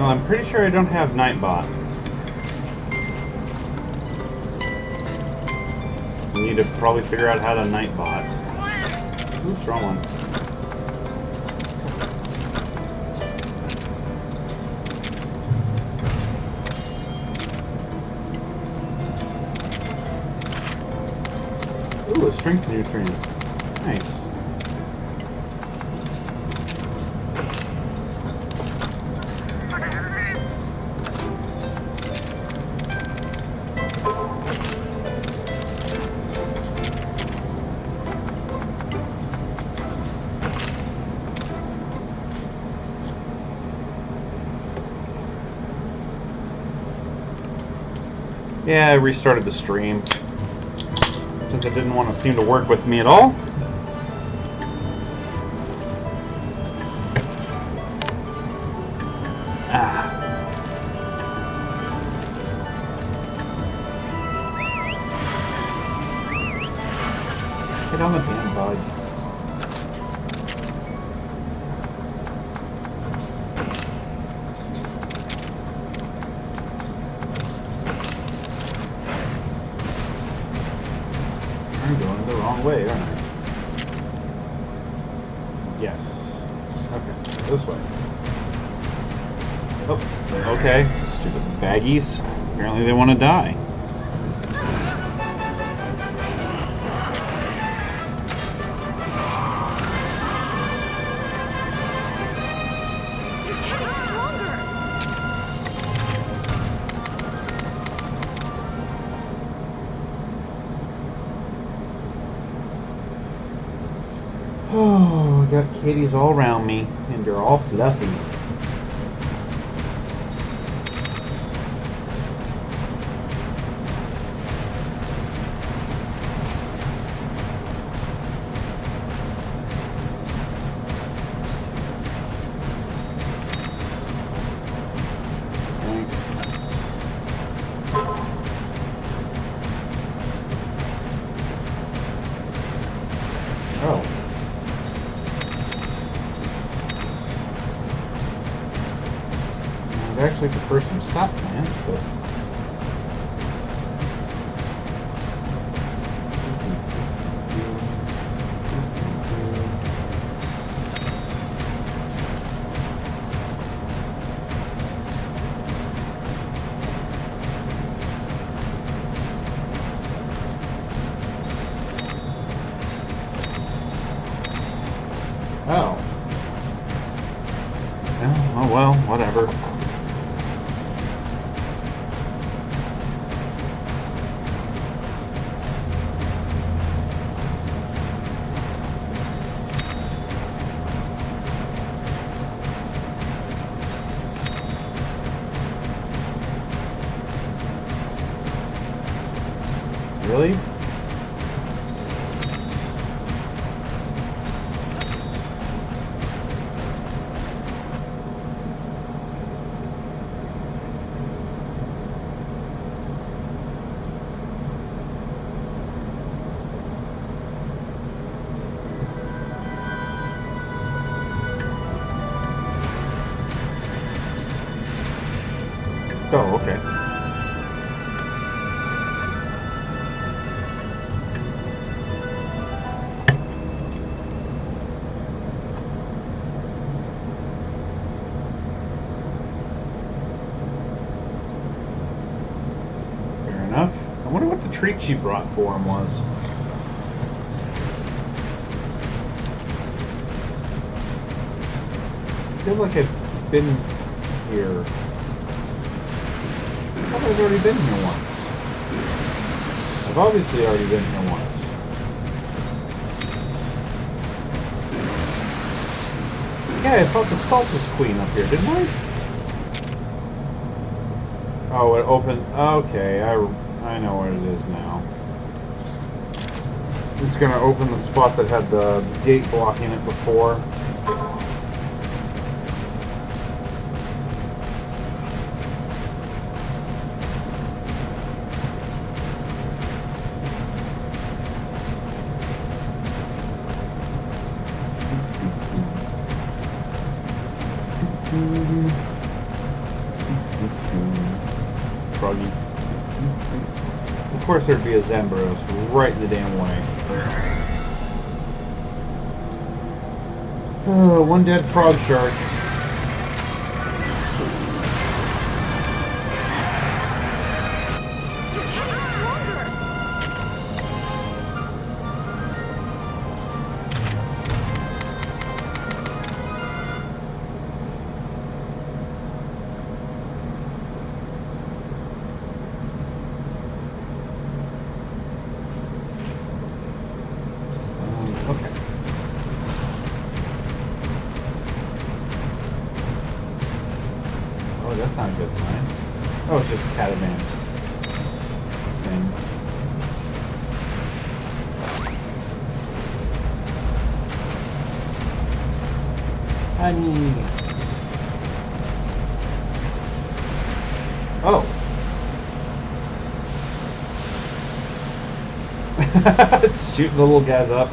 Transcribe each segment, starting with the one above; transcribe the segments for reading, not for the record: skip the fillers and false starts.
I'm pretty sure I don't have Nightbot. We need to probably figure out how to Nightbot. Oops, wrong one. Ooh, a strength nutrient. Nice. Yeah, I restarted the stream since it didn't want to seem to work with me at all. Get on the damn bug. I'm going the wrong way, aren't I? Yes. Okay, so this way. Oh, okay. Stupid baggies. Apparently they want to die. Oh, I got kitties all around me, and they're all fluffy. Oh. I'd actually prefer some sap plants, but... Oh. Oh, well, whatever. Really? Oh, okay. Fair enough. I wonder what the treat she brought for him was. I feel like I've been here. I thought I've already been here once. I've obviously already been here once. Yeah, I fought the Stultus Queen up here, didn't I? Oh, it opened... Okay, I know what it is now. It's going to open the spot that had the gate blocking it before. Froggy. Of course there'd be a Zambros right in the damn way. Oh, one dead frog shark. Okay. Oh, that's not a good sign. Oh, it's just a catavan thing. Honey. Oh. It's shooting the little guys up.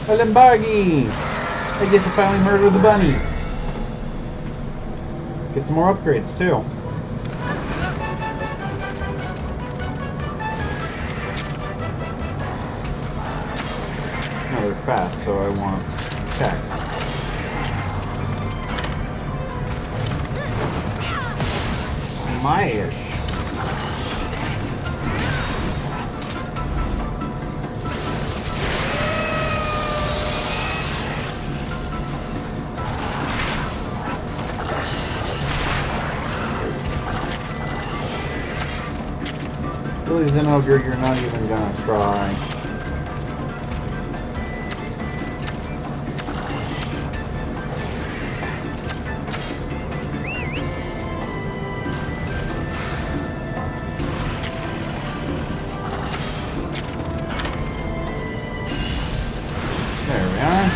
A Lamborghini! I get to finally murder the bunny. Get some more upgrades too. No, they're fast, so I want attack. Smash! Really, Zenogre, you're not even gonna try. There we are.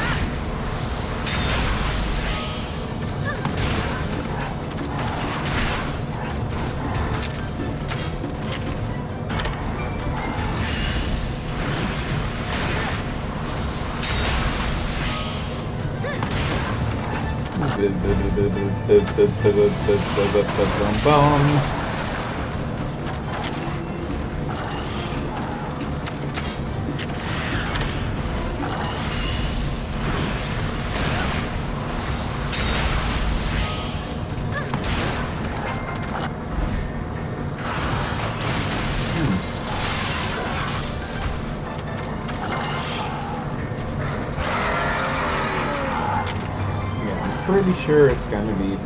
Pretty sure it's going to be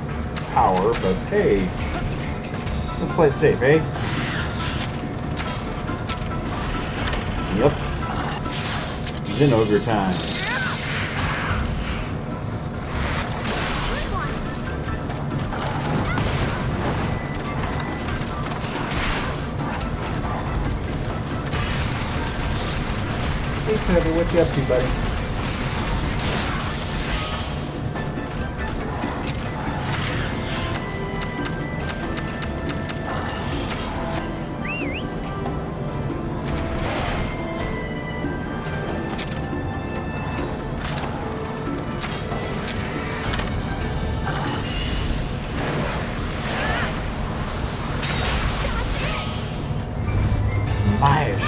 power, but hey, let's play it safe, eh? Yep. Zenogre time. Hey Trevor, what you up to, buddy? Smashed.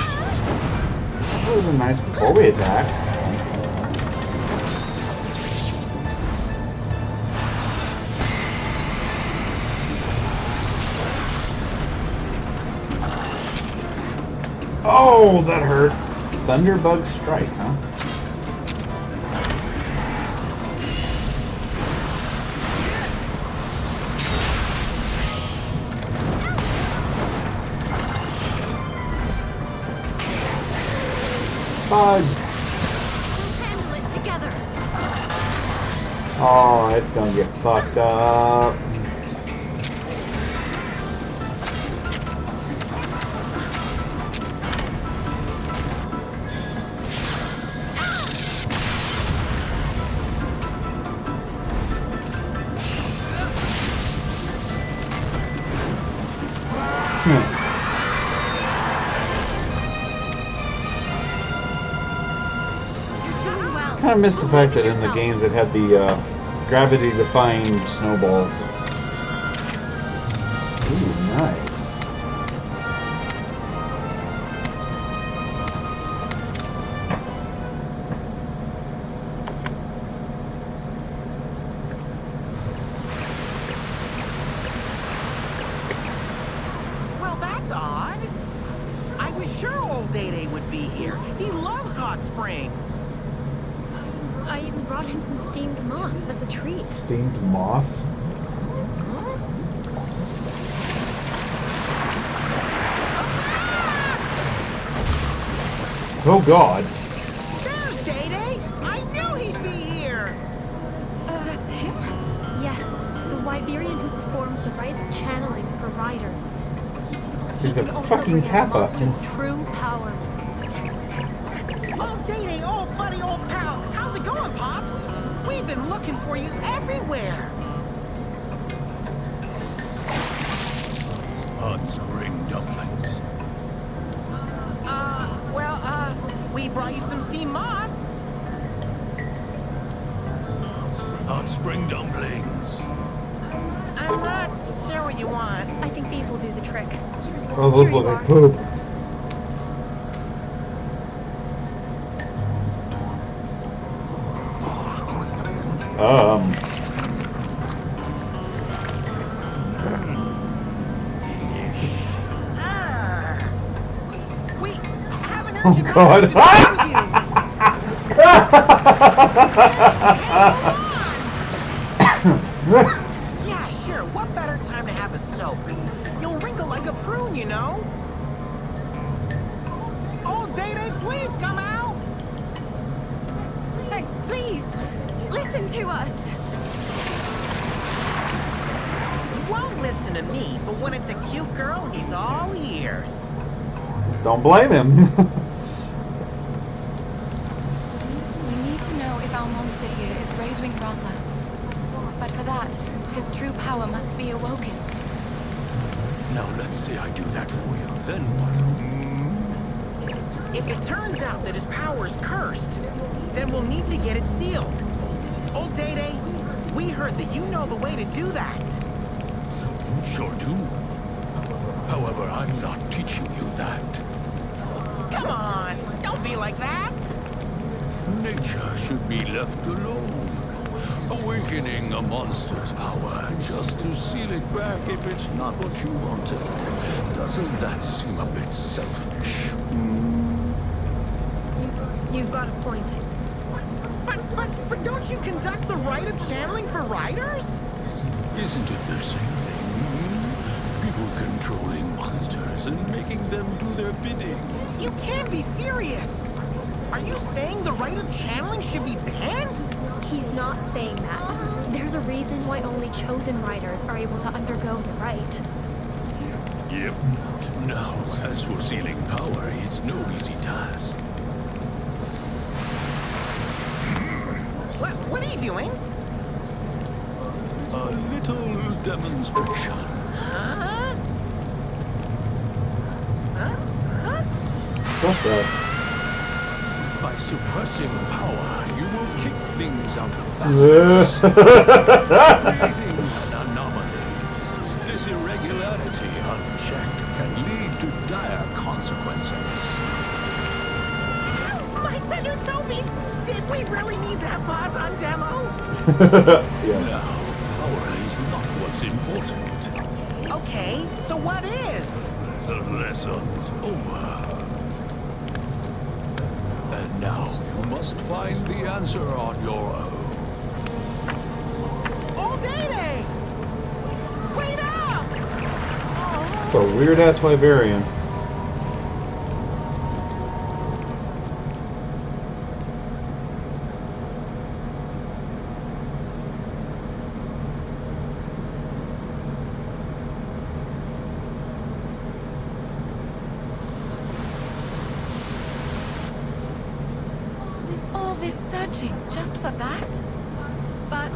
That was a nice before we attack. Oh, that hurt. Thunderbug strike, huh? Bug. Handle it together. Oh, it's gonna get fucked up. kind of miss the fact that in the games it had the gravity-defying snowballs. Ooh, nice. Well, that's odd. I was sure old Day-Day would be here. He loves hot springs. I even brought him some steamed moss as a treat. Steamed moss? Oh god. There's Day-Day! I knew he'd be here! That's him? Yes, the Wyverian who performs the rite of channeling for riders. He's He a can also fucking bring out kappa. monsters' true power. Oh, Day-Day, old buddy, old pal! How's it going, Pops? We've been looking for you everywhere! Hot spring dumplings. We brought you some steamed moss. Hot spring dumplings. I'm not sure what you want. I think these will do the trick. Oh, those Here you look like are. poop. We have an Oh urgent god. matter to discuss with you. Yeah, sure. What better time to have a soak? You'll wrinkle like a prune, you know. Old Day-Day, please come out. Please, listen to us. Won't listen to me, but when it's a cute girl, he's all ears. Don't blame him. We need to know if our monster here is Razewing Rotha. But for that, his true power must be awoken. Now let's say I do that for you. Then what? If it turns out that his power's cursed, then we'll need to get it sealed. Old Day-Day, we heard that you know the way to do that. Sure do. However, I'm not teaching you that. Come on, don't be like that. Nature should be left alone. Awakening a monster's power just to seal it back if it's not what you wanted. Doesn't that seem a bit selfish? You've got a point. But don't you conduct the rite of channeling for riders? Isn't it the same thing? People controlling monsters and making them do their bidding. You can't be serious. Are you saying the rite of channeling should be banned? He's not saying that. There's a reason why only chosen riders are able to undergo the rite. Yep. Now, as for sealing power, it's no easy task. What are you doing? A little demonstration. Huh? What's that? By suppressing power, you will kick things out of balance, creating an anomaly. This irregularity, unchecked, can lead to dire consequences. My Teletubbies! Did we really need that boss on demo? Yeah. Now, power is not what's important. Okay, so what is? The lesson's over. And now you must find the answer on your own. Old Day-Day! Wait up! It's a weird-ass Wyverian. All this searching just for that? But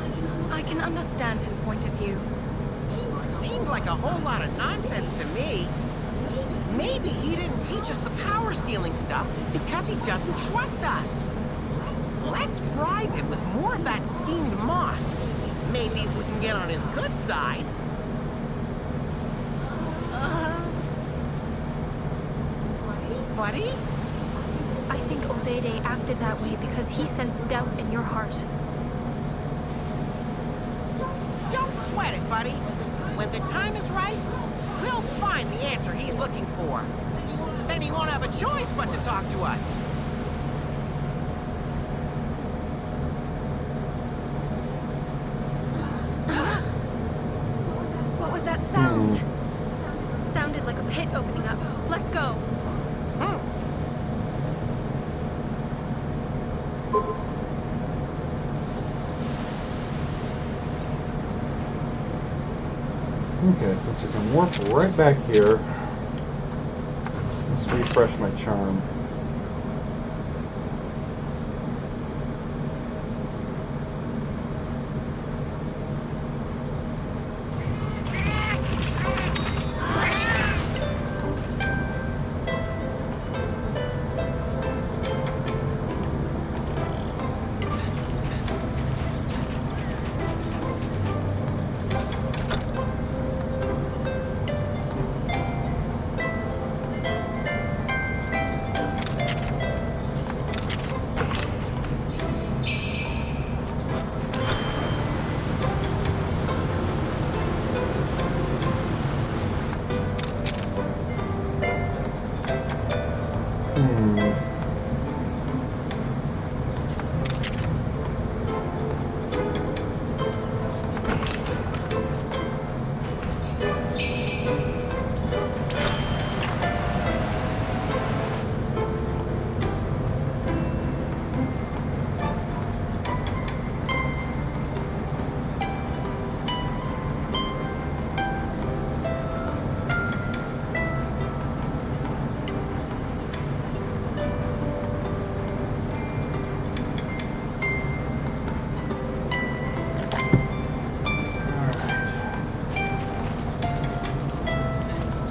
I can understand his point of view. Seemed like a whole lot of nonsense to me. Maybe he didn't teach us the power sealing stuff because he doesn't trust us. Let's bribe him with more of that steamed moss. Maybe if we can get on his good side. Buddy? I think Oldede acted that way because he sensed doubt in your heart. Don't sweat it, buddy. When the time is right, we'll find the answer he's looking for. Then he won't have a choice but to talk to us. What was that sound? Sounded like a pit opening up. Let's go. Okay, since I can warp right back here, let's refresh my charm.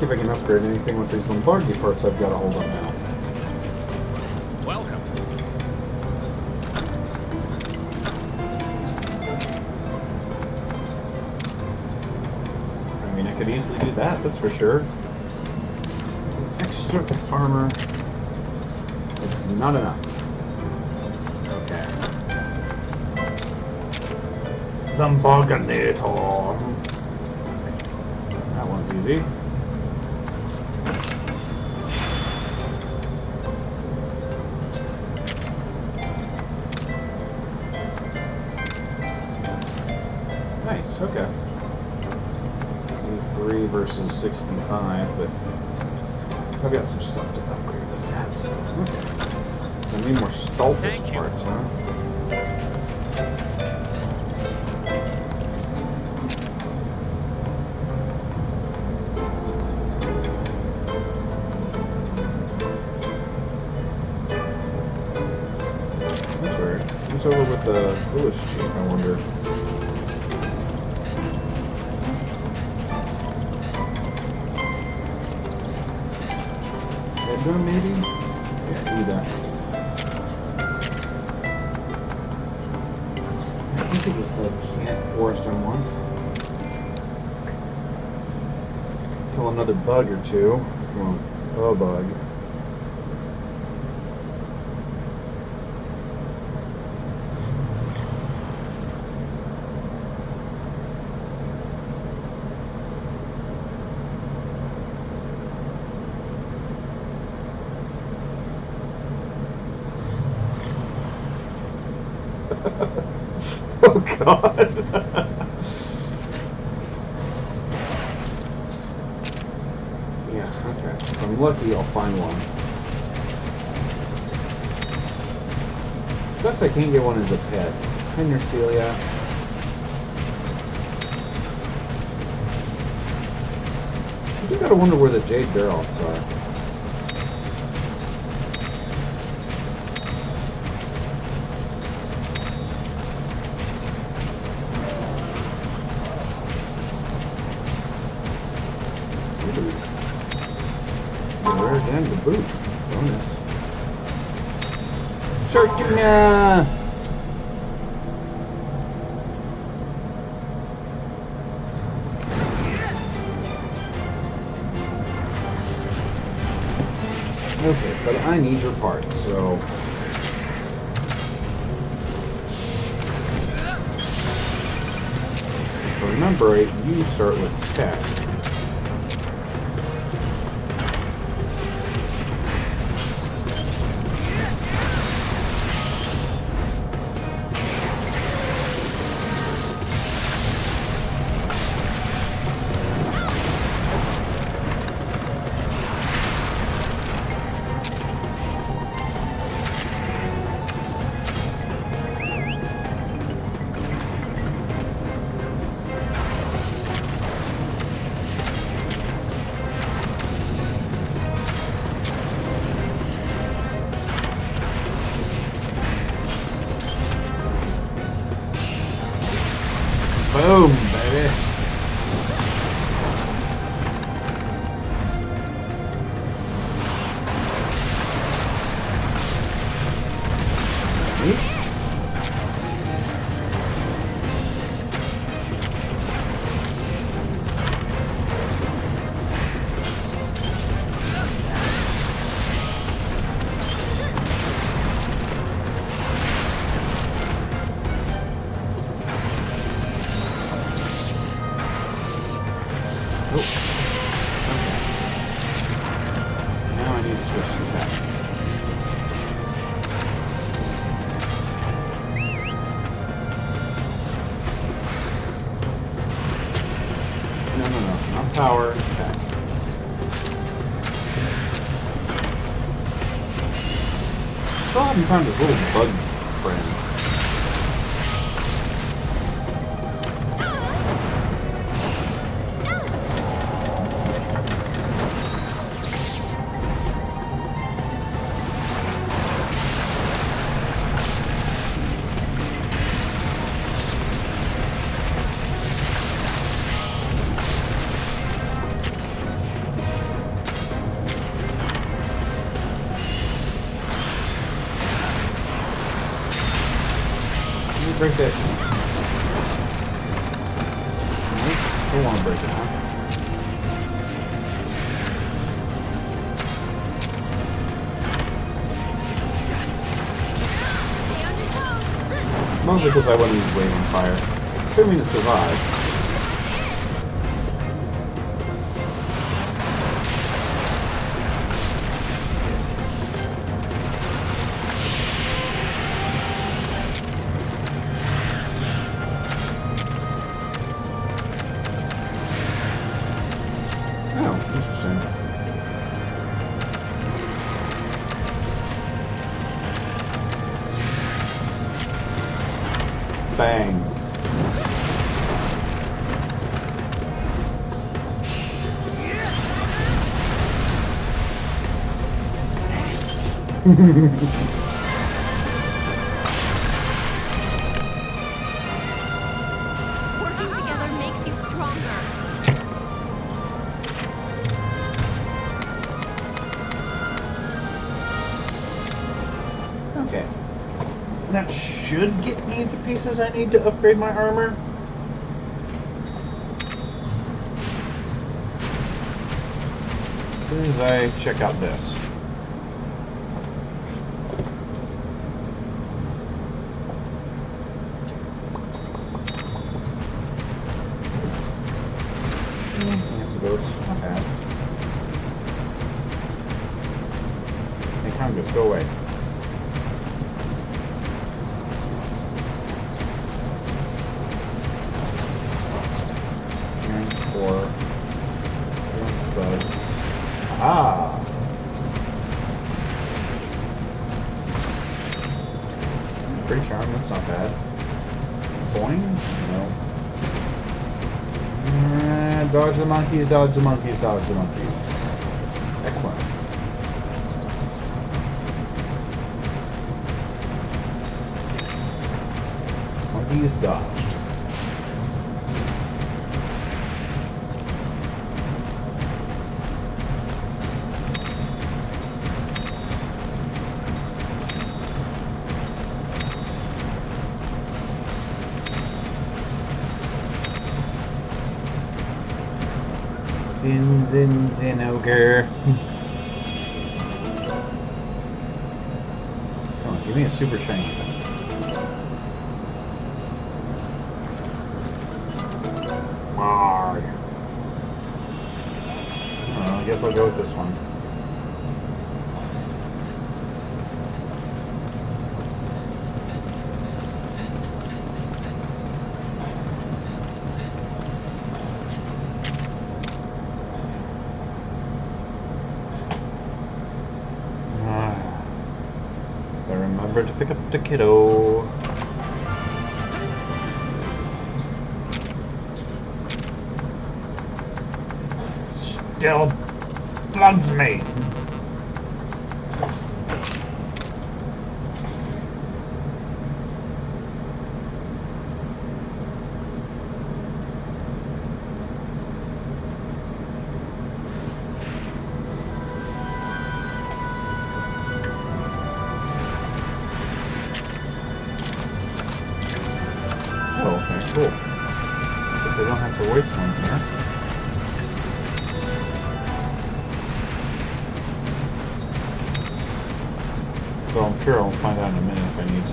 See if I can upgrade anything with these Lombardi parts I've got a hold on now. Welcome. I mean, I could easily do that's for sure. Extra farmer. It's not enough. Okay. Lumbarganator. That one's easy. Nice, okay. 3 versus 65, but I've got some stuff to upgrade with that, so okay. I need more Stultus Thank you. parts, huh? That's weird. What's over with the foolish chief, I wonder? Edna, maybe? Yeah, do that. I think it was the Camp Forest I want. Kill another bug or two. Well, a bug. Oh God! Yeah, okay. If I'm lucky, I'll find one. Sucks I can't get one as a pet. Hi, Nercelia. I do gotta wonder where the Jade Barrels are. Rare again, the boot. Bonus. Sharktuna! Okay, but I need your parts, so... Remember, you start with tech. Boom, baby. Oh. Okay. Now I need to switch to tech. No. Not power, tech. Still haven't found this little bug friend. Break that. Nope, don't want to break it out. Mostly because I want to use waving fire, assuming it survives. Bang. Working together makes you stronger. Okay. That should get me the pieces I need to upgrade my armor. As soon as I check out this. Antidotes, not bad. Hey, Congress, go away. Ah! Pretty charm, that's not bad. Boing? No. Dodge the monkeys, dodge the monkeys, dodge the monkeys. Excellent. Monkeys dodged. Din ogre. Give me a super shiny. Marg. I guess I'll go with this one. I remember to pick up the kiddo. Still bugs me. Oh, okay, cool. Guess I don't have to waste one here. So I'm sure I'll find out in a minute if I need to.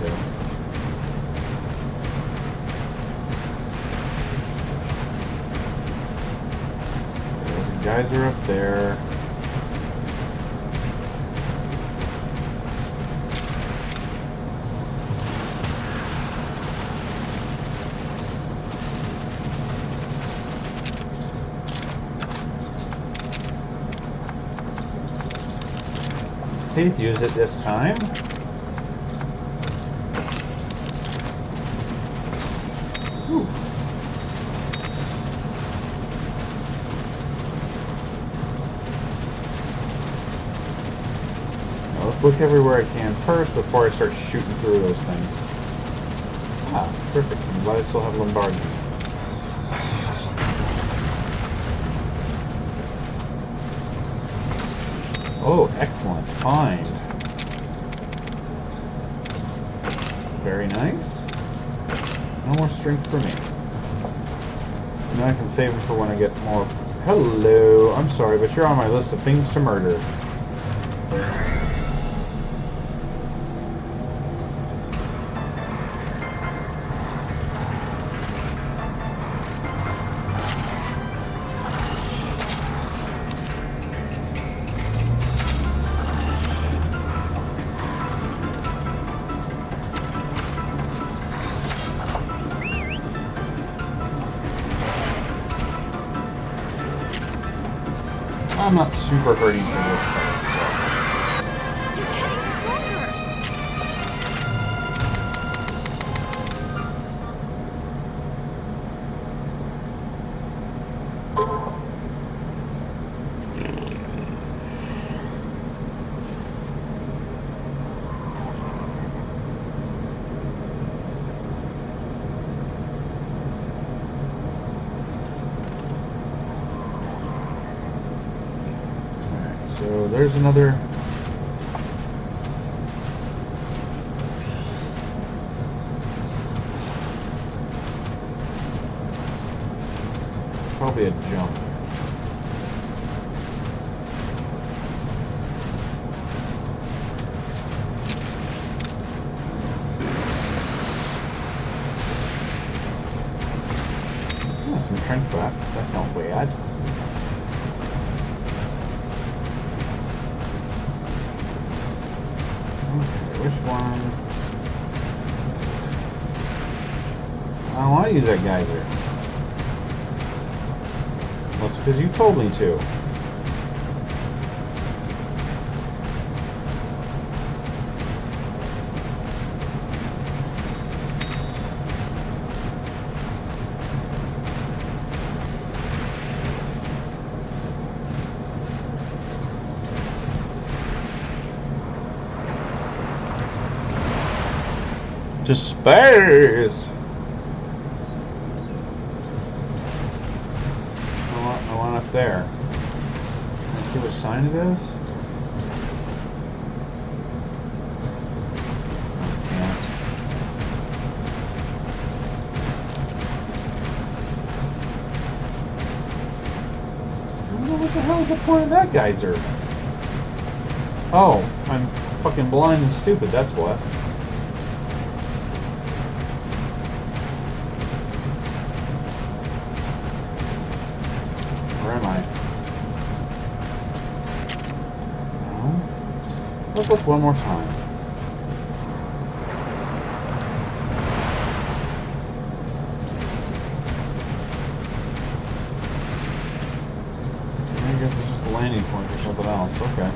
There's a geyser up there. Please use it this time. Whew. Now let's look everywhere I can first before I start shooting through those things. Ah, perfect. I'm glad I still have Lombardi. Oh, excellent. Find. Very nice. No more strength for me. Now I can save it for when I get more. Hello. I'm sorry, but you're on my list of things to murder. I'm not super hurting for this fight, so. You're getting stronger. So there's another. Probably a jump. Oh, some trench bats. That's not bad. Which one? I don't want to use that geyser. Well, it's because you told me to. To space! I want up there. Can I see what sign it is? I can't. I don't know what the hell is the point of that geyser? Oh, I'm fucking blind and stupid, that's what. Let's look one more time. I guess it's just a landing point for something else. Okay.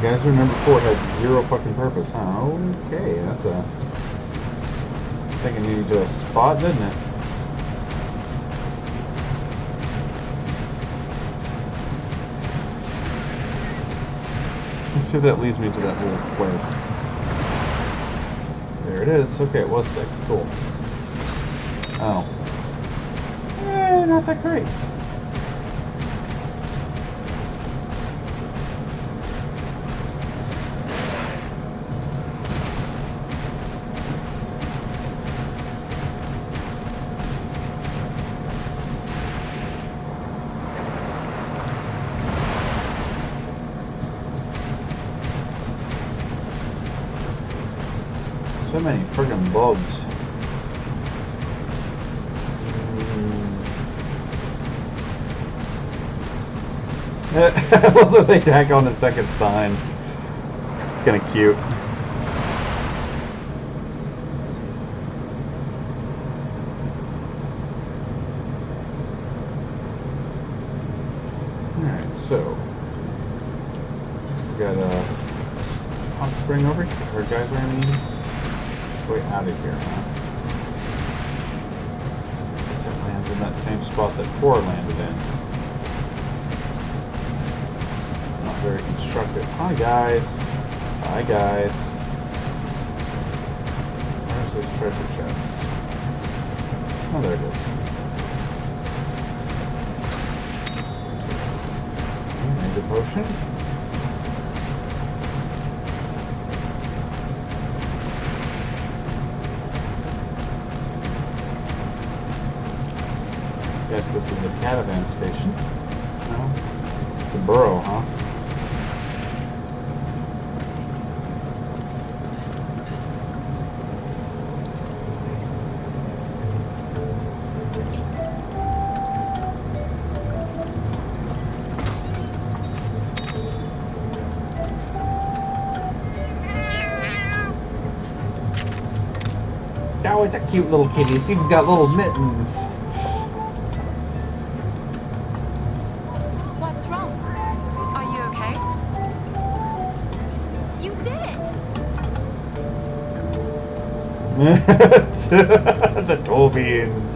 Geyser number 4 had 0 fucking purpose, huh? Okay, that's a... I think I needed to a spot, didn't it? Let's see if that leads me to that little place. There it is. Okay, it was 6. Cool. Oh. Not that great. So many friggin' bugs. I love that they tack on the second sign. It's kinda cute. Alright, so we got a hot spring over here, or geyser, I mean. Way out of here, huh? It lands in that same spot that 4 landed in. Not very constructive. Hi, guys. Hi, guys. Where's this treasure chest? Oh, there it is. Mega potion. Guess this is a caravan station. No? It's a burrow, huh? Oh, it's a cute little kitty. It's even got little mittens. What's wrong? Are you okay? You did it! The toe beans.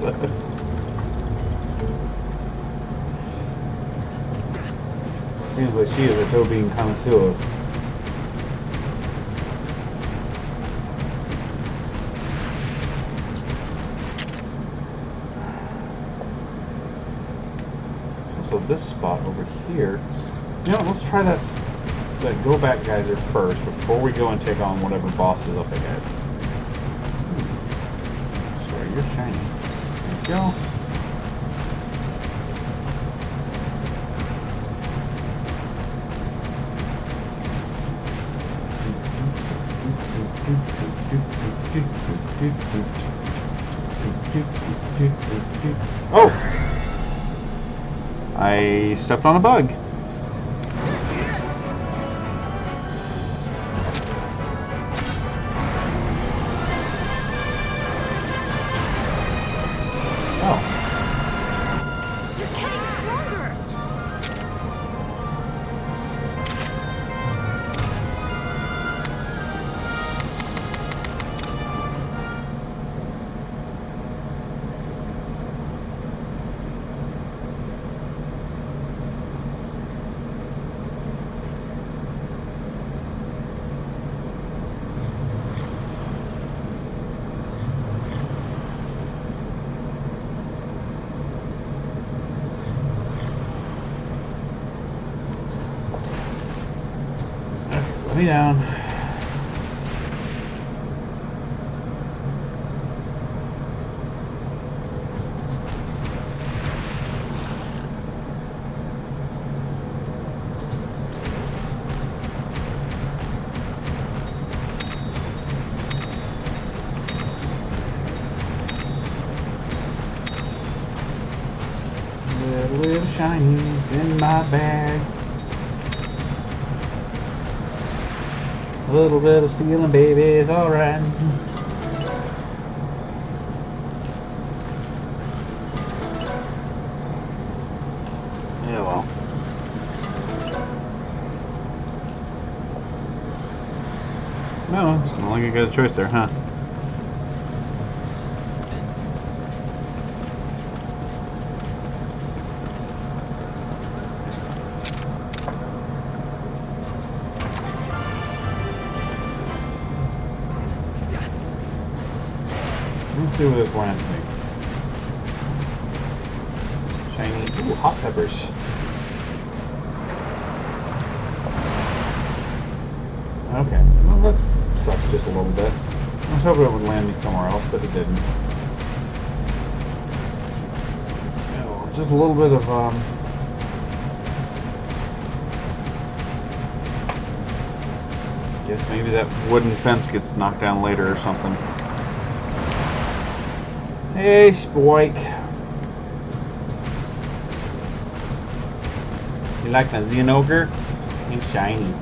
Seems like she is a toe bean connoisseur. So this spot over here. You know what, let's try that go back geyser first before we go and take on whatever boss is up ahead. Sorry, you're shiny. There you go. Oh! I stepped on a bug. Oh. You're getting stronger! Let me down. shinies in my bag. A little bit of stealing, baby, is alright. Yeah, well. No, it's not like you got a choice there, huh? Let's see what this lands me. Shiny. Ooh, hot peppers. Okay. Well, that sucks just a little bit. I was hoping it would land me somewhere else, but it didn't. Oh, just a little bit of, guess maybe that wooden fence gets knocked down later or something. Hey, Spike. You like my Xenogre? He's shiny.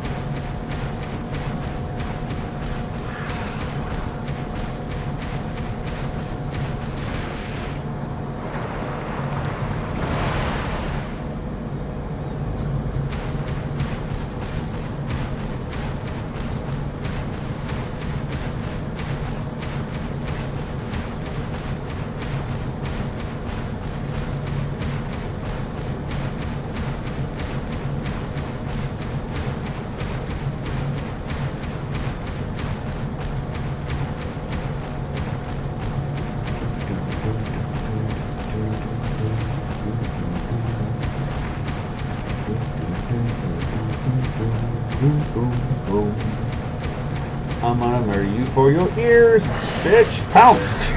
I'm gonna murder you for your ears, bitch! Pounced!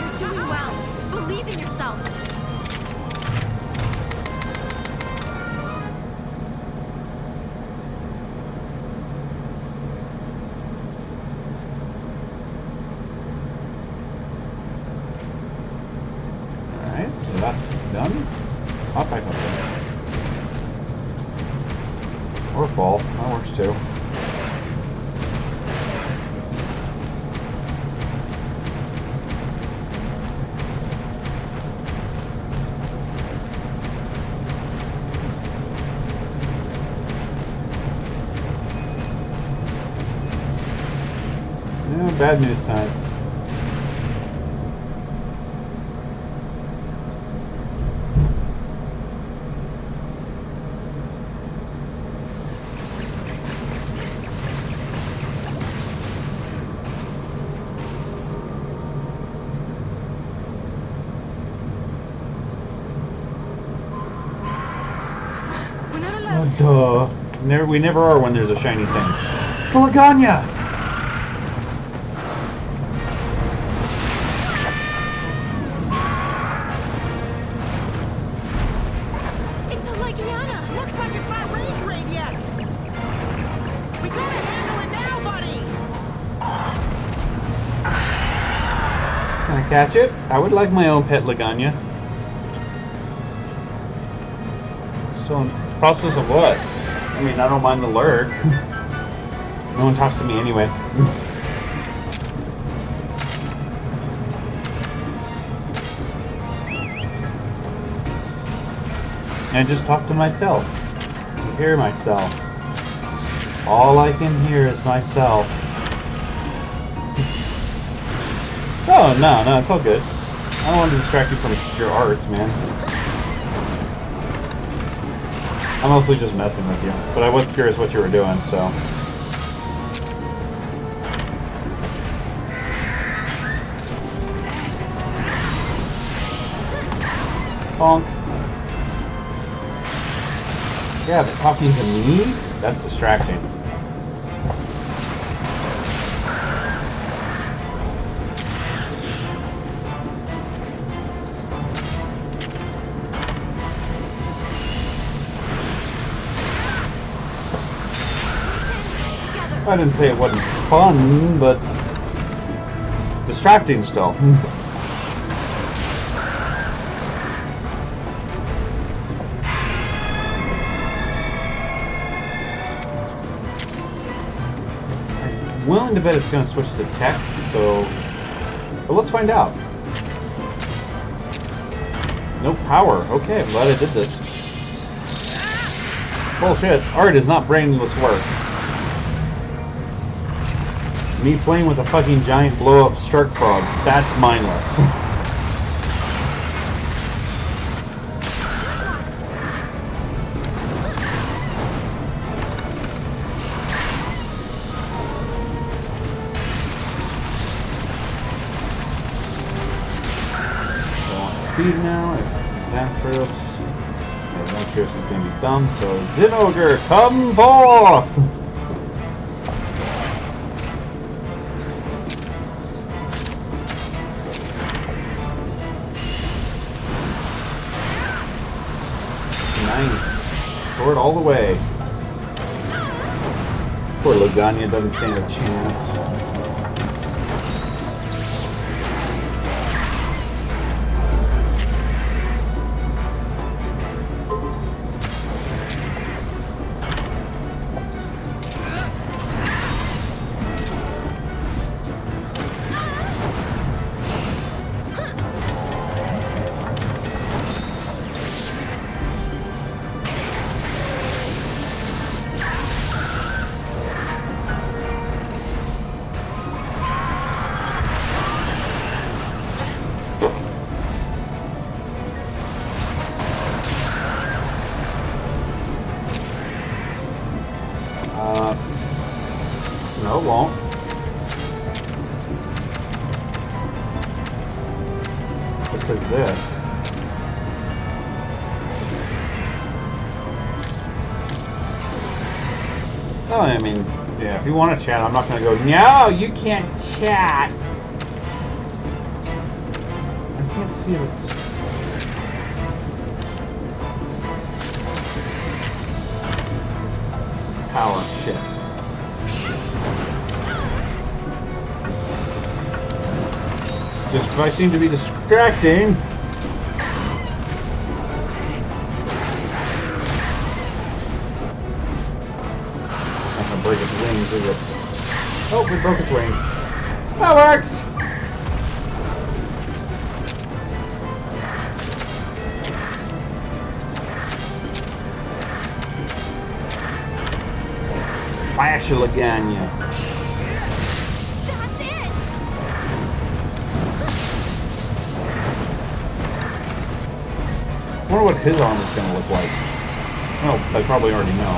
You're doing well. Believe in yourself. Alright, so that's done. Hop back up there. Or fall. That works too. Yeah, bad news time. We're not alone. Oh, duh. We never are when there's a shiny thing. Laganya! It's a Legiana. Looks like it's not range raid yet. We gotta handle it now, buddy. Can I catch it? I would like my own pet Laganya. Still in process of what? I mean, I don't mind the lurk. No one talks to me anyway. And I just talk to myself. To hear myself. All I can hear is myself. Oh, no, it's all good. I don't want to distract you from your arts, man. I'm mostly just messing with you, but I was curious what you were doing, so. Bonk. Yeah, but talking to me? That's distracting. I didn't say it wasn't fun, but distracting still. I'm willing to bet it's going to switch to tech, so... But let's find out. No power. Okay, I'm glad I did this. Bullshit. Art is not brainless work. Me playing with a fucking giant blow-up shark frog, that's mindless. I want speed now. Adventurous. Adventurous is going to be dumb, so Zinogre, come forth! Nice. Sword all the way. Poor Laganya doesn't stand a chance. No, it won't. Because this. Oh, I mean, yeah, if you want to chat, I'm not going to go, no, you can't chat. I can't see if it's... Power, shit. Just if I seem to be distracting. Not gonna break its wings, is it? Oh, we broke its wings. That works! Flash Laganya. That's it! I wonder what his armor is going to look like. Well, I probably already know.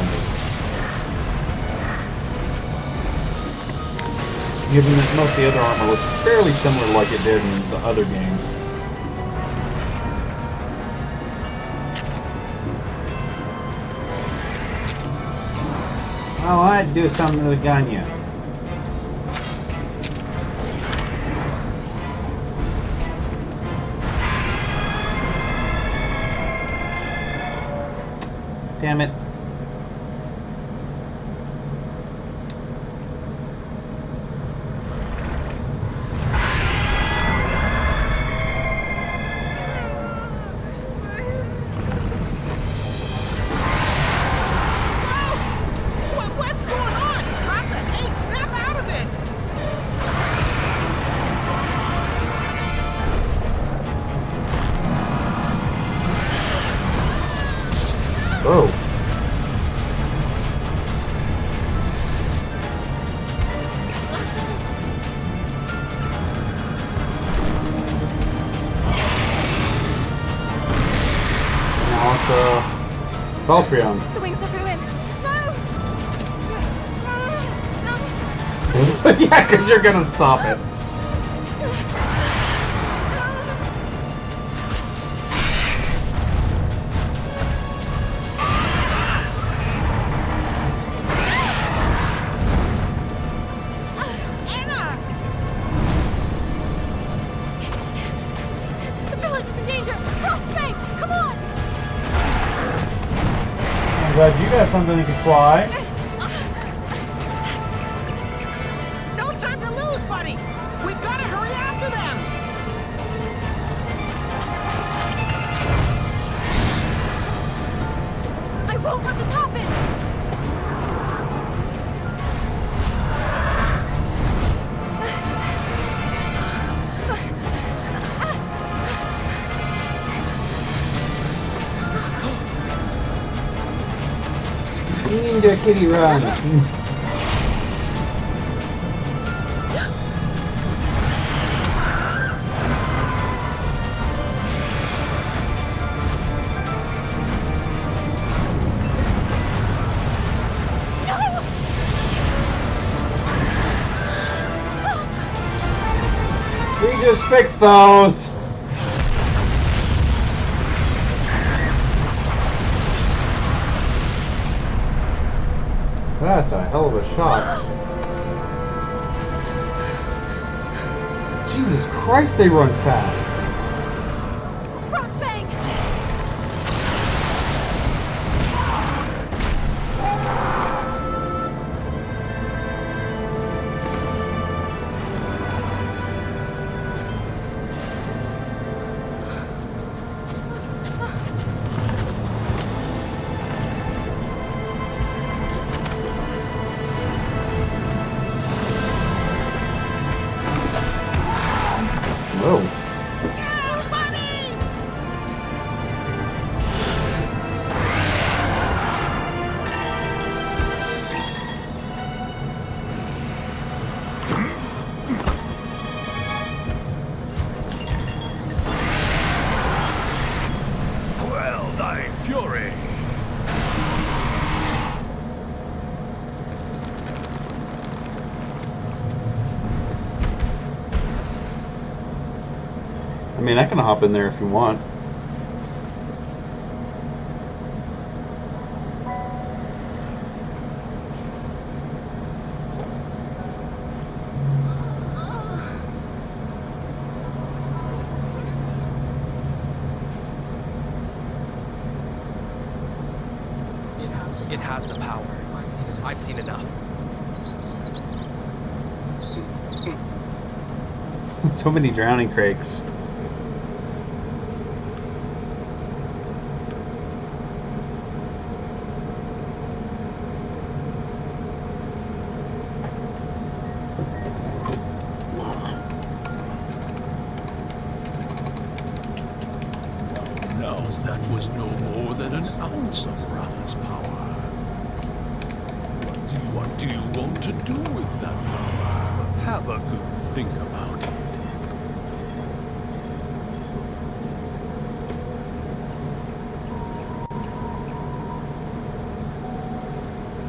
But given that most of the other armor looks fairly similar like it did in the other games. Oh, I'd do something to Laganya. Damn it. What's going on? Arthur, hey, snap out of it! Oh. Now it's Valprion. The wings of ruin. No! Yeah, because you're gonna stop it. Anna! The village is in danger! Frostbank! Come on! I'm glad you got something that can fly. won't let this happen! Ninja kitty run! We just fixed those! That's a hell of a shot. Jesus Christ, they run fast. Frostbang! Whoa. Quell thy fury. I mean, I can hop in there if you want. It has the power. I've seen enough. So many drowning crakes. Now that was no more than an ounce of Ratha's power. What do you want to do with that power? Have a good think about it.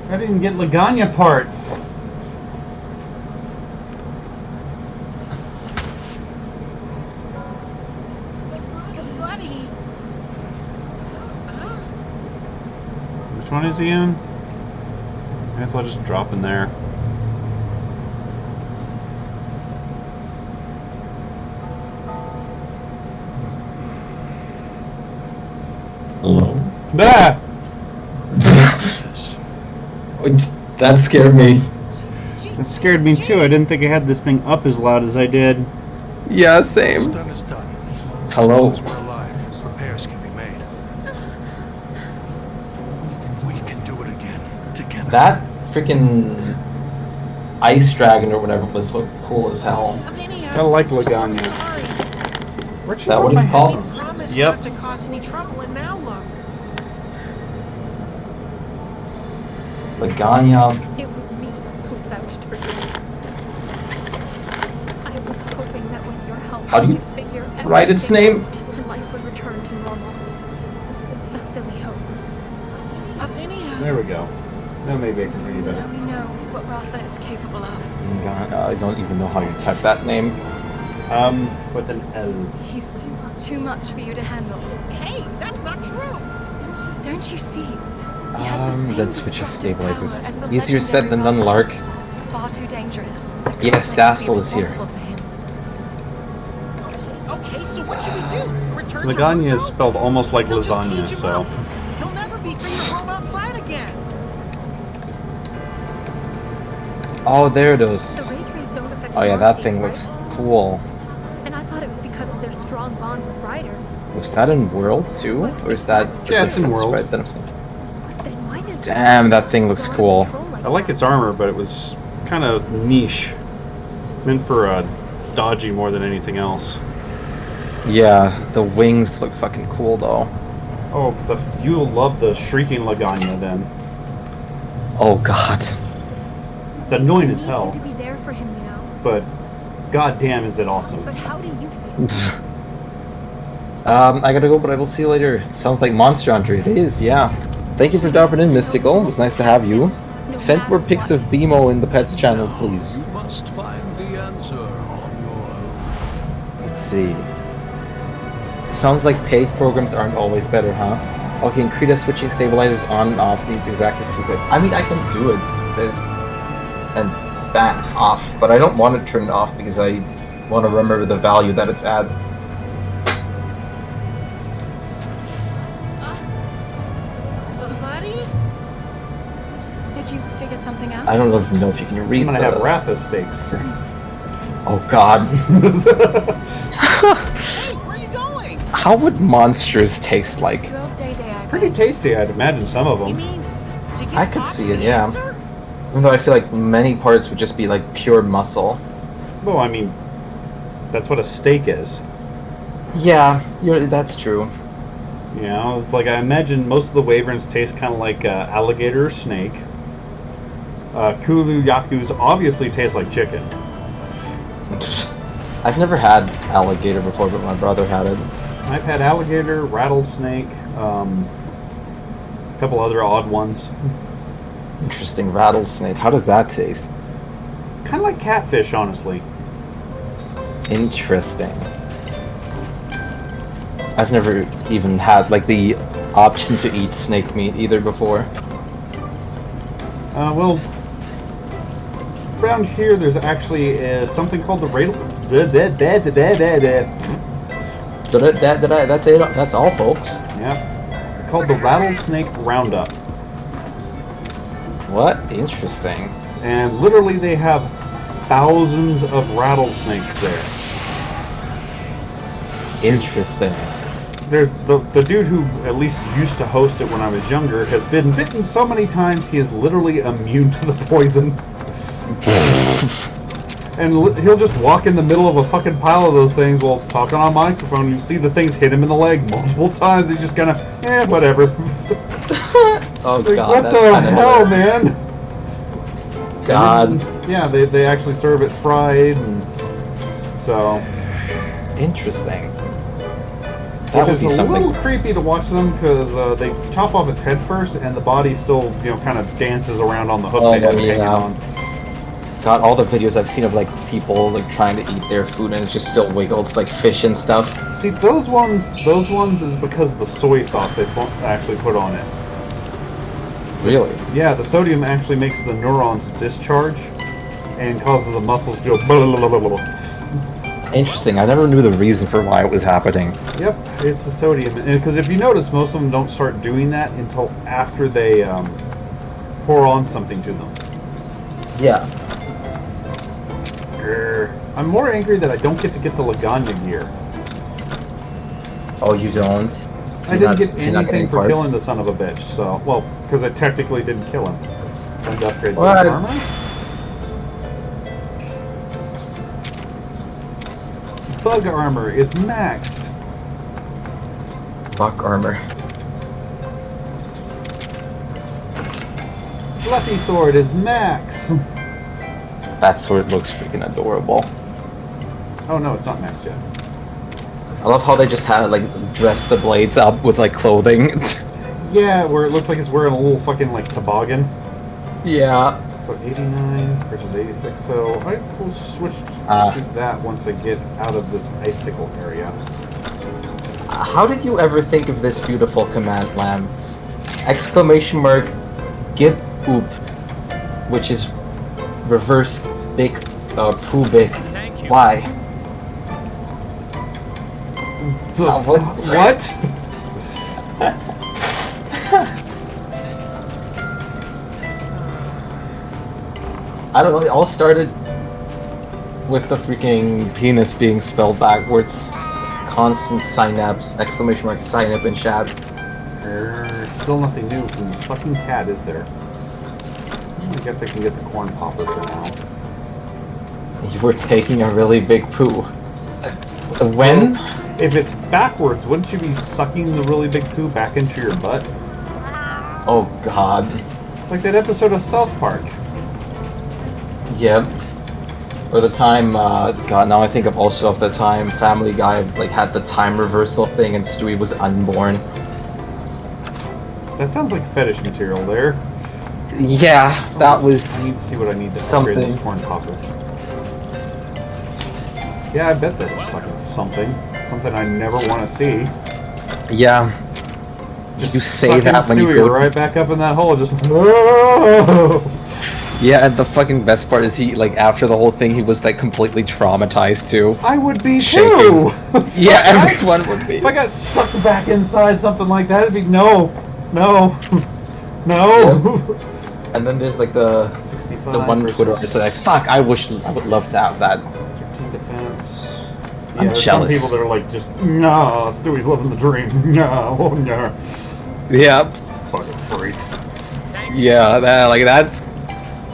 I didn't get Laganya parts. Buddy. Which one is he in? I guess I'll just drop in there. Hello? Ah! That scared me. That scared me too. I didn't think I had this thing up as loud as I did. Yeah, What's same. done is done. Hello? As long as we're alive, repairs can be made. We can do it again, together. That freaking ice dragon or whatever was look cool as hell. Lavinia, I like I'm so Laganya. sorry. Where'd you That put what my it's called? We promised Yep. not to cause any trouble, and now look. Laganya. It was me who vouched for you. I was hoping that with your help, How do I you could figure write its everything name? out and life would return to normal. A silly hope. Lavinia. There we go. Now maybe I can read Now better. we know what Ratha is capable of. I don't even know how you type that name. With an L. He's too much for you to handle. Hey, that's not true. Don't you see? He has the same Let's switch of destructive stabilizers. power as the Easier said than done, legendary Lark. Ratha. He's far too dangerous. Yes, I can't be Dastel is here. responsible for him. Okay, so what should we do? Return to Laganya is Ruto? spelled almost like They'll just lasagna, cage him so. up. He'll never be free to roam outside again. Oh, there it The is. rage rays don't affect Oh yeah, that monsters, thing right? looks cool. And I thought it was because of their strong bonds with riders. Was that in World too? Or is that Yeah, it's in different World. sprite that I'm seeing? Then Damn, that thing looks cool. I like its armor, but it was kind of niche. Meant for dodgy more than anything else. Yeah, the wings look fucking cool though. Oh, you'll love the Shrieking Laganya then. Oh god. It's annoying as He needs hell, you to be there for him, you know. but goddamn is it awesome. But how do you feel? I gotta go, but I will see you later. It sounds like Monster Hunter. It is, yeah. Thank you for dropping in, Mystical. It was nice to have you. Send more pics of BMO in the Pets channel, please. You must find the answer on your own. Let's see. Sounds like paid programs aren't always better, huh? Okay, and Krita switching stabilizers on and off needs exactly 2 clicks. I mean, I can do it, this and that off, but I don't want to turn it off because I want to remember the value that it's at. Buddy? Did you figure something out? I don't even know if you can read I'm gonna the... have Ratha steaks. Oh god. Hey, where are you going? How would monsters taste like? Good day, day, I Pretty bet. tasty, I'd imagine some of You them. mean to get I could Pops see it, the yeah. answer? Even though I feel like many parts would just be like pure muscle. Well, I mean, that's what a steak is. Yeah, that's true. You know, it's like I imagine most of the wyverns taste kind of like alligator or snake. Kulu yakus obviously taste like chicken. I've never had alligator before, but my brother had it. I've had alligator, rattlesnake, a couple other odd ones. Interesting, rattlesnake. How does that taste? Kind of like catfish, honestly. Interesting. I've never even had like the option to eat snake meat either before. Well, around here there's actually something called the That's it. That's all, folks. yeah, called the Rattlesnake Roundup. What? Interesting. And literally they have thousands of rattlesnakes there. Interesting. There's the dude who at least used to host it when I was younger has been bitten so many times he is literally immune to the poison. And he'll just walk in the middle of a fucking pile of those things while talking on a microphone. You see the things hit him in the leg multiple times. He just kind of, whatever. Oh Like, god, what that's the kind of hell, man? God. And then, yeah, they actually serve it fried, and so Interesting. That which would is be a something. little creepy to watch them because they chop off its head first, and the body still, kind of dances around on the hook they have it hanging on. God, all the videos I've seen of like people like trying to eat their food and it just still wiggles like fish and stuff. See, those ones is because of the soy sauce they actually put on it. Really? Yeah, the sodium actually makes the neurons discharge and causes the muscles to go blah, blah, blah, blah, blah. Interesting. I never knew the reason for why it was happening. Yep, it's the sodium. Because if you notice, most of them don't start doing that until after they pour on something to them. Yeah. Grr. I'm more angry that I don't get to get the Laganya gear. Oh, you don't? I didn't get anything for killing the son of a bitch, so... Well, because I technically didn't kill him. Time to upgrade the What? armor. Bug armor is maxed. Buck armor. Fluffy sword is max. That sword looks freaking adorable. Oh no, it's not maxed yet. I love how they just had like dress the blades up with like clothing. Yeah, where it looks like it's wearing a little fucking like toboggan. Yeah. So 89 versus 86. So I will switch to that once I get out of this icicle area. How did you ever think of this beautiful command, Lamb? Exclamation mark git oop, which is reversed big poo big. Thank you. Why? What? What? I don't know, it all started with the freaking penis being spelled backwards. Constant synapse, exclamation mark, sign up in chat. Still nothing new from this fucking cat, is there? I guess I can get the corn popper for now. You were taking a really big poo. When? Well, if it's backwards, wouldn't you be sucking the really big poo back into your butt? Oh god. Like that episode of South Park. Yep. Or the time, god, now I think of also of the time Family Guy like had the time reversal thing and Stewie was unborn. That sounds like fetish material there. Yeah, that I was need to see what I need to something. upgrade this corn popper. Yeah, I bet that's fucking something. Something I never want to see. Yeah. Just You say sucking that when you Stewie go right back up in that hole, just whoa! Yeah, and the fucking best part is he like after the whole thing he was like completely traumatized too. I would be Shaking. too! Yeah, everyone would be. If I got sucked back inside something like that, it'd be no. And then there's like the 65 one versus Twitter artist that I would love to have that. 13 defense. Yeah, I'm there's jealous. some people that are like just, no, Stewie's living the dream. No, no. Yeah. Fucking freaks. Yeah, that's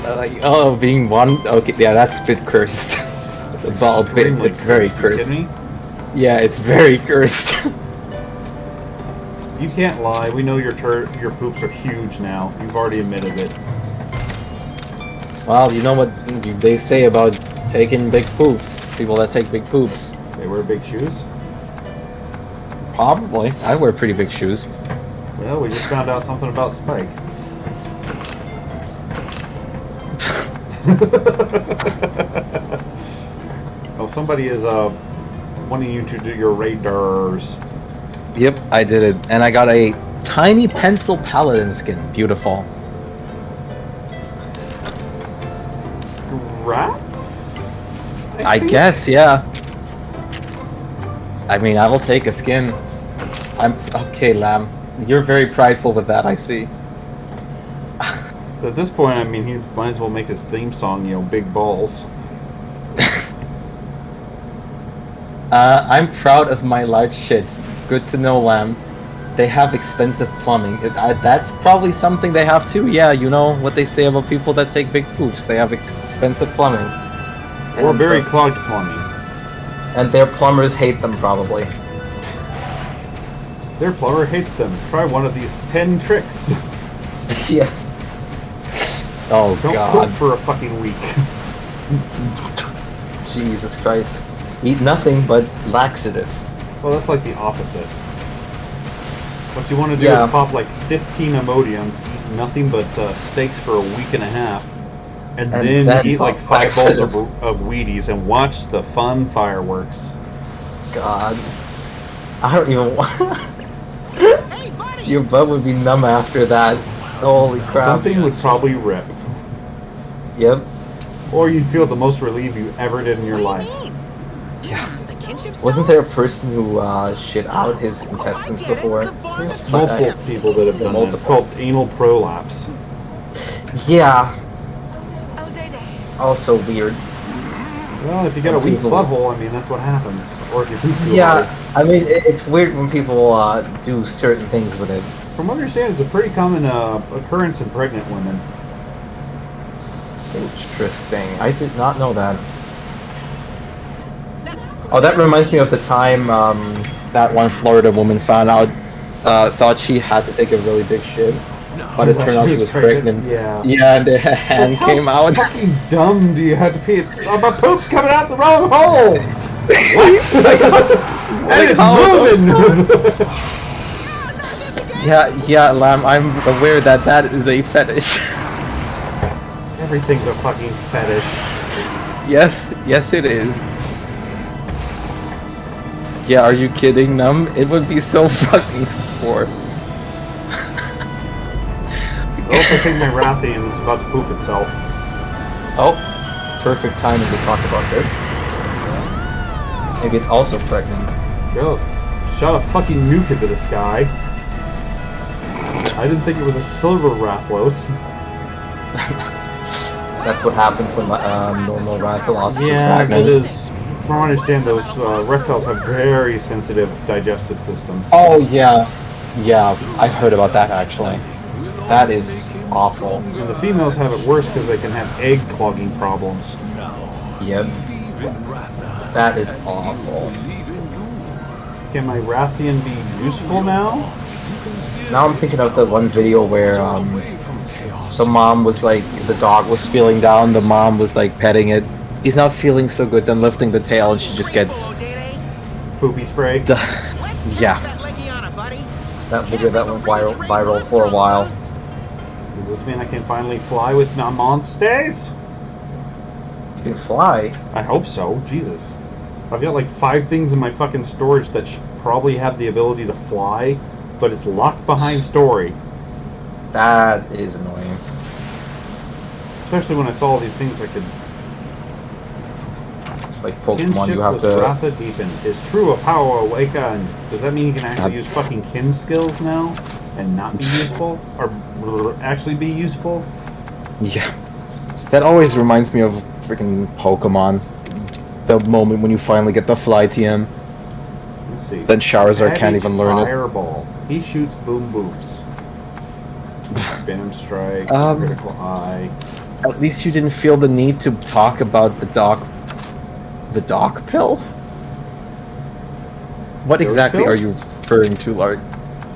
like oh being one okay yeah that's a bit cursed. The ball bit Extremely it's very You cursed. kidding me? Yeah, it's very cursed. You can't lie. We know your poops are huge now. You've already admitted it. Well, you know what they say about taking big poops. People that take big poops. They wear big shoes. Probably. I wear pretty big shoes. Well, we just found out something about Spike. Oh, somebody is wanting you to do your radars. Yep, I did it. And I got a tiny pencil paladin skin. Beautiful. Rats? I think? guess, yeah. I mean, I will take a skin. I'm okay, Lamb. You're very prideful with that, I see. At this point, I mean, he might as well make his theme song, you know, Big Balls. I'm proud of my large shits. Good to know, Lamb. They have expensive plumbing. That's probably something they have too. Yeah, you know what they say about people that take big poops. They have expensive plumbing. Or And, very clogged plumbing. and their plumbers hate them, probably. Their plumber hates them. Try one of these 10 tricks. Yeah. Oh, Don't God. poop for a fucking week. Jesus Christ. Eat nothing but laxatives. Well, that's like the opposite. What you want to do Yeah. is pop like 15 Imodiums, eat nothing but steaks for a week and a half, and then eat like pop 5 bowls laxatives. of Wheaties and watch the fun fireworks. God. I don't even want... Hey, buddy! Your butt would be numb after that. Holy crap. Something would probably rip. Yep. Or you'd feel the most relief you ever did in your What do life. you mean? Yeah. The kinship Wasn't stone? there a person who shit out his intestines Oh, I get it. before? The bond of Multiple people that have done that. It's called anal prolapse. Yeah. Oh, Day Day. Also weird. Well, if you get a weak People- butthole, I mean, that's what happens. Or if you poop too Yeah, hard. I mean, it's weird when people do certain things with it. From what I understand, it's a pretty common occurrence in pregnant women. Interesting. I did not know that. Oh, that reminds me of the time that one Florida woman found out, thought she had to take a really big shit, but it turned out she was pregnant. Yeah. Yeah, and the hand How came out. fucking dumb do you have to pee? My poop's coming out the wrong hole! And it's moving! Yeah, Lamb, I'm aware that that is a fetish. Everything's a fucking fetish. Yes it is. Yeah, are you kidding, Num? It would be so fucking sport. I also think my Rathian is about to poop itself. Oh, perfect timing to talk about this. Maybe it's also pregnant. Yo, shot a fucking nuke into the sky. I didn't think it was a silver Rathlos. That's what happens when normal Rathalos are Yeah, pregnant. it is. From what I understand, those reptiles have very sensitive digestive systems. Oh yeah, Yeah, I heard about that actually. That is awful. And the females have it worse because they can have egg clogging problems. Yep. That is awful. Can my Rathian be useful now? Now I'm thinking of the one video where the mom was like, the dog was feeling down, the mom was like petting it. He's not feeling so good, then lifting the tail and she just gets... Poopy spray? Yeah. That video that went viral for a while. Does this mean I can finally fly with my monsters? You can fly? I hope so. Jesus. I've got like 5 things in my fucking storage that probably have the ability to fly, but it's locked behind story. That is annoying. Especially when I saw all these things I could... Like Pokemon, Kinship you have with to... Ratha deepen. Is true of power awakened. Does that mean you can actually use fucking kin skills now? And not be useful? Or actually be useful? Yeah. That always reminds me of freaking Pokemon. The moment when you finally get the Fly TM. Let's see. Then Charizard can't even learn it. Fireball. He shoots boom boops. Venom Strike, Critical Eye. At least you didn't feel the need to talk about the Doc pill? What Those exactly pills? are you referring to, Lark?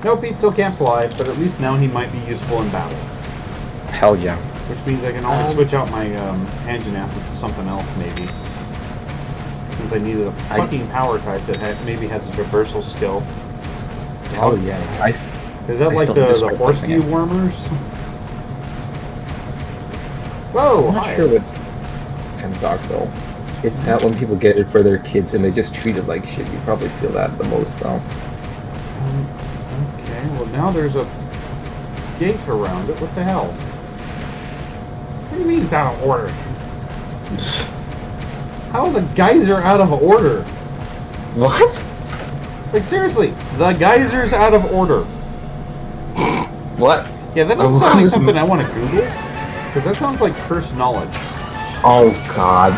Nope, he still can't fly, but at least now he might be useful in battle. Hell yeah. Which means I can always switch out my Anjanath for something else, maybe. Since I needed a fucking power type that maybe has a reversal skill. Hell yeah. Is that like the horse dewormers? Whoa! I'm not sure what kind of dog though. It's that when people get it for their kids and they just treat it like shit. You probably feel that the most though. Okay, well now there's a gate around it. What the hell? What do you mean it's out of order? How is a geyser out of order? What? Like seriously, the geyser's out of order. What? Yeah, that doesn't sound like something I want to Google. Because that sounds like cursed knowledge. Oh god.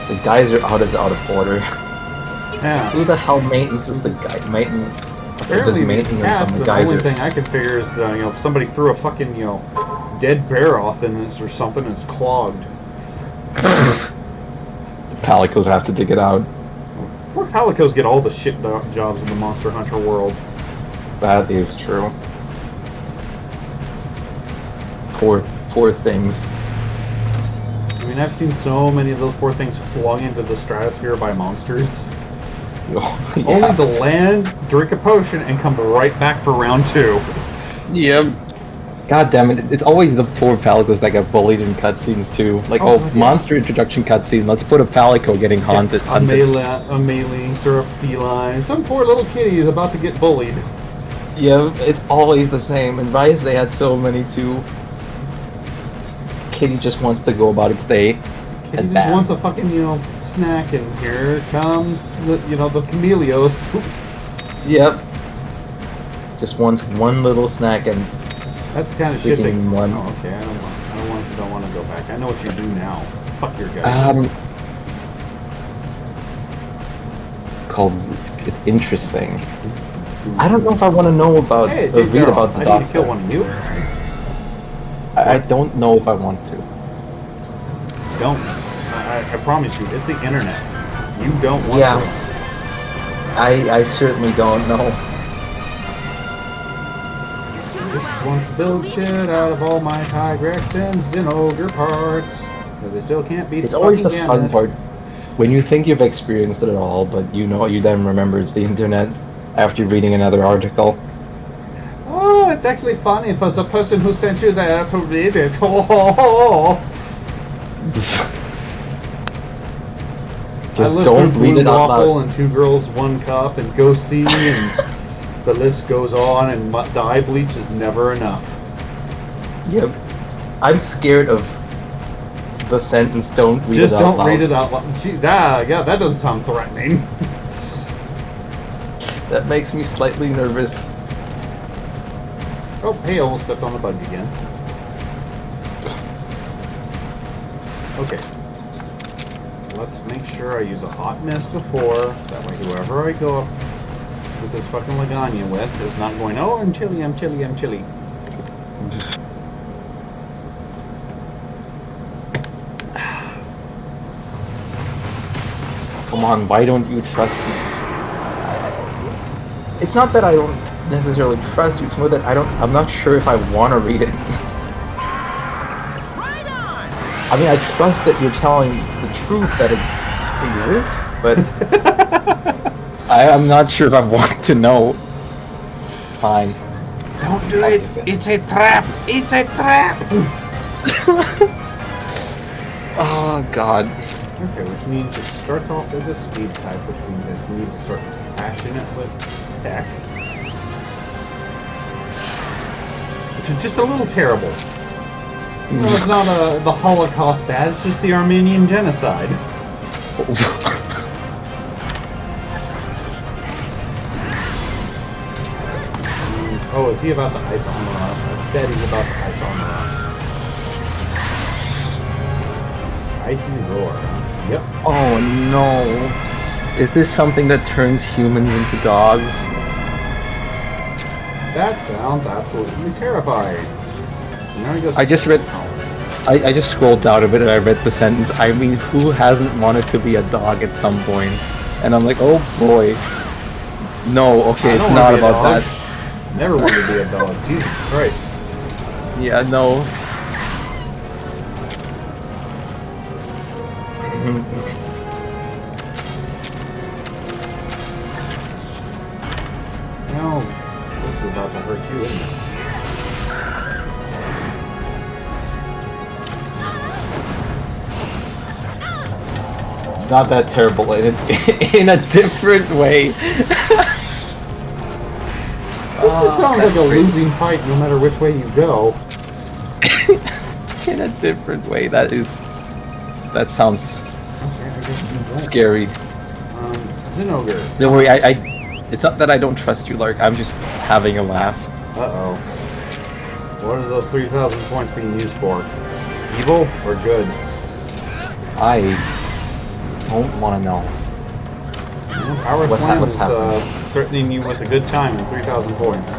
The geyser out is out of order. Yeah. Who the hell maintenance the guy? Apparently these maintenance cats, on the the geyser. only thing I can figure is that, if somebody threw a fucking, dead bear off in this or something and it's clogged. The Palicos have to dig it out. Poor Palicos get all the shit jobs in the Monster Hunter world. That is true. Poor things. I mean, I've seen so many of those poor things flung into the stratosphere by monsters. Oh, yeah. Only to land, drink a potion, and come right back for round 2. Yep. God damn it, it's always the poor Palicos that get bullied in cutscenes too. Like, yeah. monster introduction cutscene, let's put a Palico getting hunted. A Maylynx or a feline. Some poor little kitty is about to get bullied. Yeah, it's always the same. In Rise, they had so many too. Kitty just wants to go about its day. Kitty And just bam. wants a fucking, snack, and here comes the Camellios. Yep. Just wants one little snack and That's the kind of shit they... freaking one. Oh, okay, I don't want to go back. I know what you do now. Fuck your guy. It's interesting. I don't know if I want to know about Hey, or read about the I doctor. need to kill one of you. I don't know if I want to. Don't. I promise you, it's the internet. You don't want Yeah. to. I certainly don't know. Just want to build shit out of all my Tigrexens and ogre parts. Because they still can't beat It's the always the fucking fun Gambit. part when you think you've experienced it all, but you then remember it's the internet after reading another article. Oh, it's actually funny if it's a person who sent you there to read it. Oh. Just I lived don't through read Blue it out Waffle loud. and Two Girls, One Cup and Go See and the list goes on, and the eye bleach is never enough. Yep. I'm scared of the sentence, don't read Just it out don't loud. read it out loud. Gee, yeah, that doesn't sound threatening. That makes me slightly nervous. Oh, hey, I almost stepped on the bug again. Okay. Let's make sure I use a hot mist before. That way whoever I go up with this fucking lasagna with is not going, oh, I'm chilly, I'm chilly, I'm chilly. Come on, why don't you trust me? It's not that I don't necessarily trust you, it's more that I'm not sure if I want to read it. Right on! I mean, I trust that you're telling the truth that it exists, but I'm not sure if I want to know. Fine. Don't do it! It's a trap! It's a trap! Oh, God. Okay, which means it starts off as a speed type, which means we need to start patching it with tech. It's just a little terrible. No, it's not the Holocaust bad, it's just the Armenian genocide. Oh, is he about to ice on the rock? I bet he's about to ice on the rock. Icy roar, huh? Yep. Oh, no. Is this something that turns humans into dogs? That sounds absolutely terrifying. Now he goes, I just read... I just scrolled down a bit and I read the sentence, I mean, who hasn't wanted to be a dog at some point? And I'm like, oh boy. No, okay, it's not about that. Never wanted to be a dog. Jesus Christ. Yeah, no. No, this is about to hurt you, isn't it? It's not that terrible in a different way. This just sounds like a losing fight no matter which way you go. In a different way, that sounds Okay, I guess you won't. scary. Zinogre. Don't worry, it's not that I don't trust you, Lark, I'm just having a laugh. Uh-oh. What is those 3,000 points being used for? Evil or good? I don't want to know. Power Slam what's is happening? threatening you with a good time and 3,000 points.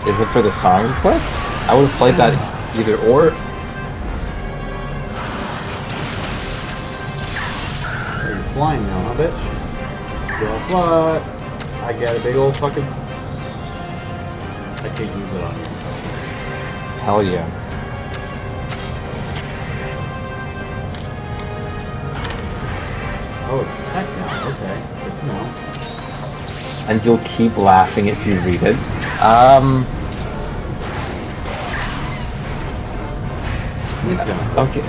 Is it for the song request? I would have played that either or. You're flying now, huh, bitch? Guess what? I got a big old fucking... I can't use it on you. Hell yeah. Oh, it's tech now. Okay. Good to know. And you'll keep laughing if you read it. He's gonna... Okay.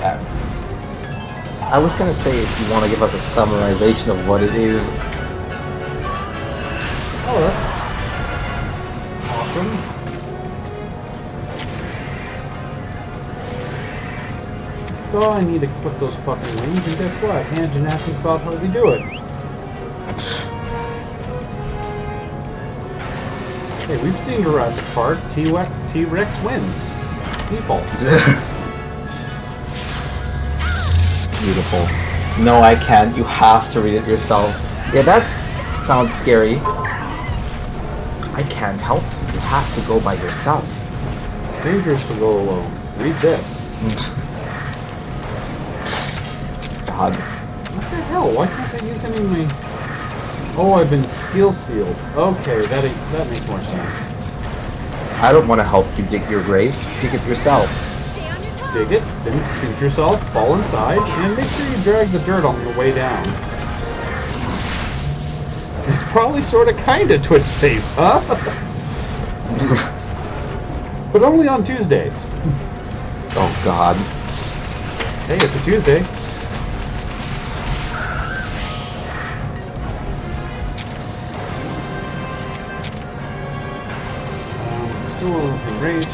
I was gonna say if you want to give us a summarization of what it is. Oh, that's awesome. So I need to put those fucking wings, and guess what? Hand Janat is about how we do it. Hey, we've seen Jurassic Park. T-Rex wins. Default. Beautiful. No, I can't. You have to read it yourself. Yeah, that sounds scary. I can't help you. You have to go by yourself. Dangerous to go alone. Read this. God. What the hell? Why can't I use any of my... Oh, I've been skill sealed. Okay, that makes more sense. I don't want to help you dig your grave. Dig it yourself. Dig it, then shoot yourself, fall inside, and make sure you drag the dirt on your way down. It's probably sorta kinda Twitch safe, huh? But only on Tuesdays. Oh God. Hey, it's a Tuesday.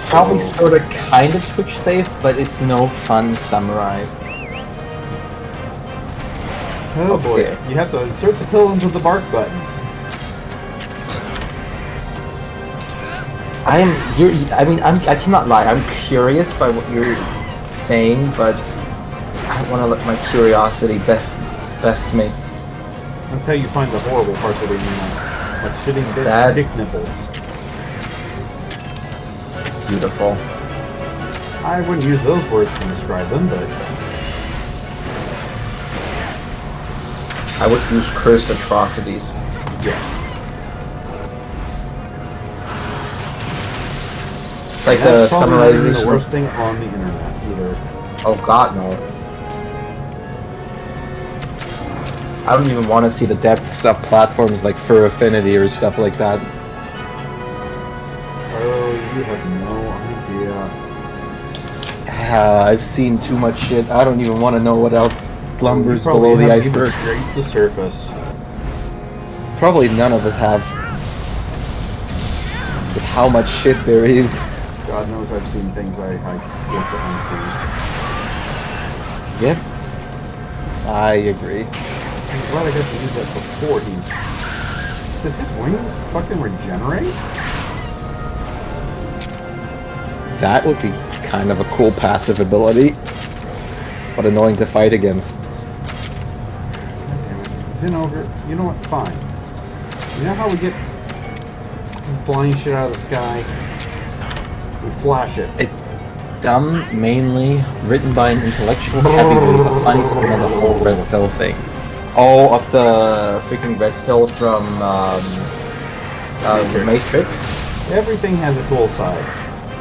Probably sort of kind of Twitch safe, but it's no fun summarized. Oh boy, Okay. you have to insert the pill into the bark button. I cannot lie, I'm curious by what you're saying, but want to let my curiosity best me. That's how you find the horrible parts of the internet. Like shitting That- dick nipples. Beautiful. I wouldn't use those words to describe them, but I would use cursed atrocities. yes. It's like the That's probably not even the summarization. worst thing on the internet either. Oh god, no. I don't even want to see the depths of platforms like Fur Affinity or stuff like that. Oh, you have no idea. I've seen too much shit. I don't even want to know what else slumbers You probably below the haven't even iceberg. scraped the surface. Probably none of us have. With how much shit there is. God knows I've seen things I looked at unseen. Yep. I agree. I'm glad I got to use that before he... Does his wings fucking regenerate? That would be kind of a cool passive ability. But annoying to fight against. Zinogre, you know what? Fine. You know how we get flying shit out of the sky? We flash it. It's dumb, mainly written by an intellectual heavyweight, but funny some of the whole red pill thing. Oh, of the freaking red pill from the Matrix? Everything has a cool side.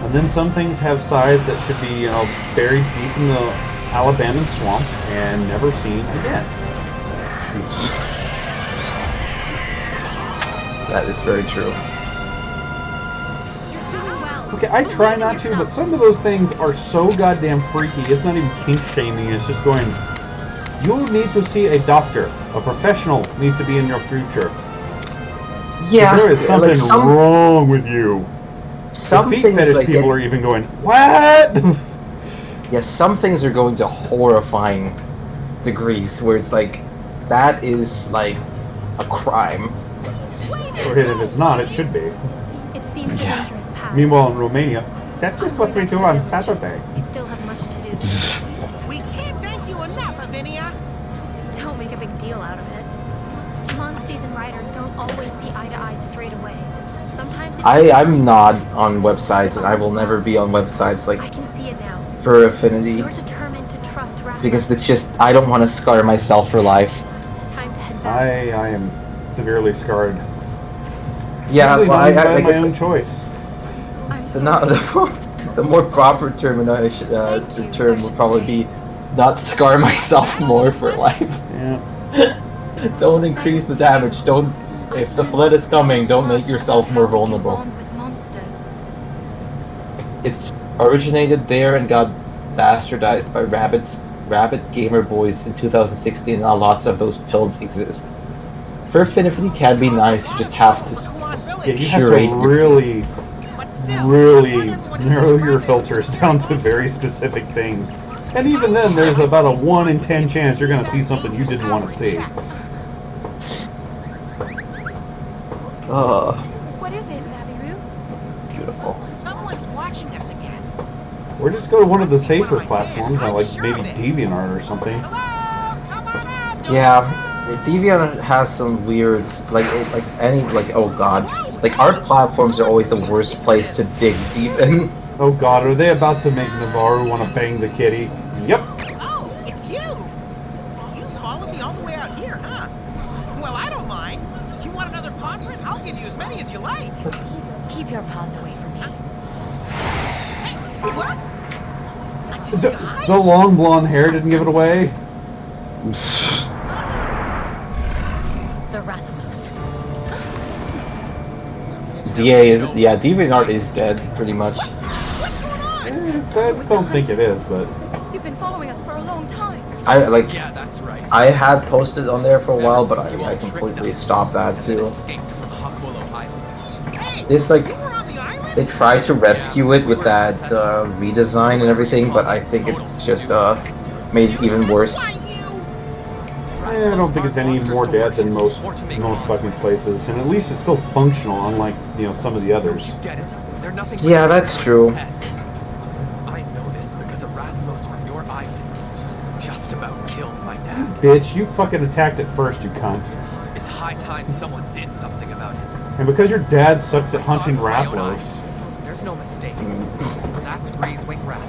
And then some things have sides that should be, buried deep in the Alabama swamp and never seen again. That is very true. You're doing well. Okay, I try not to, but some of those things are so goddamn freaky. It's not even kink shaming. It's just going, you need to see a doctor. A professional needs to be in your future. Yeah, There is something like wrong with you. some The feet things fetish like people are even going, what? yeah, some things are going to horrifying degrees where it's like that is like a crime. Or if it's not, it should be. It seems a dangerous path. Meanwhile, in Romania, that's just what we do on Saturday. We still have much to do. We can't thank you enough, Avinia. Don't make a big deal out of it. Monsties and riders don't always see eye to eye straight away. Sometimes I'm not on websites, and I will never be on websites I like can see it now. for Affinity You're determined to trust Rafa. because it's just I don't want to scar myself for life. Time to head back. I am severely scarred. Yeah, Usually well, not by I my guess own choice. I'm the, sorry. not, the more proper termination Thank the you, term I would should probably say. be not scar myself more for life. Yeah. Don't increase the damage. Don't. If the flood is coming, don't make yourself more How we can vulnerable. bond with monsters. It's originated there and got bastardized by Rabbit Gamer Boys in 2016, and now lots of those pills exist. For Affinity can be nice, you just have to Yeah, you have curate to your- really, But still, really I want everyone to narrow see your my filters face. down to very specific things. And even then, there's about a 1 in 10 chance you're going to see something you didn't want to see. What is it, Naviru? Beautiful. Someone's watching us again. Or just go to one of the safer platforms, like maybe DeviantArt or something. Hello, come on out. Don't Yeah, DeviantArt has some weird, like oh god, like art platforms are always the worst place to dig deep in. Oh god, are they about to make Navarro want to bang the kitty? Yep. Oh, it's you! You followed me all the way out here, huh? Well, I don't mind. You want another pot print? I'll give you as many as you like. Keep your paws away from me. Hey, what? A The, disguise? the long blonde hair didn't give it away. The Rathalos. DeviantArt is dead, pretty much. What's going on? I don't think it is, but You've been following us for a long time. Yeah, that's right. I had posted on there for a while, but Ever since you I all tricked completely us stopped that and too. escaped from Huckwillow Island. Hey, It's like you were on the island? they tried to rescue it with that redesign and everything, but I think it's just made it even worse. Why you? I don't think it's any more dead than most fucking places, and at least it's still functional, unlike some of the others. Get it? They're nothing but Yeah, that's true. pests. I know this because of Rathalos from your island. Just about bitch. You fucking attacked it first, you cunt. It's high time someone did something about it. And because your dad sucks at I saw it hunting with my own Rattlers. eyes. There's no mistake. That's Razewing Rather.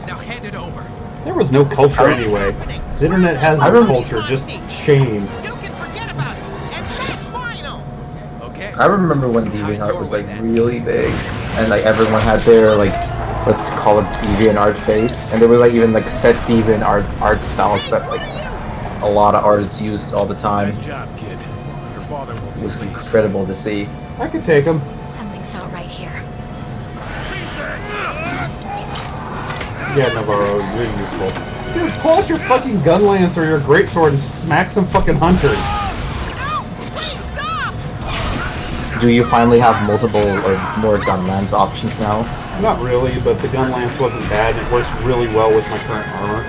Now hand it over. There was no culture anyway. The internet has no culture, just shame. You can forget about it, and that's final. Okay. I remember when DeviantArt was like really big, and like everyone had their like, let's call it DeviantArt face, and there was like even like set DeviantArt art styles that like a lot of artists used all the time. Nice job, kid. Your father will It be was pleased. incredible to see. I could take him. Something's not right here. Yeah, Navarro, you're useful. Dude, pull out your fucking gun lance or your greatsword and smack some fucking hunters. No, please stop. Do you finally have multiple or more gunlands options now? Not really, but the gun lance wasn't bad. It works really well with my current armor.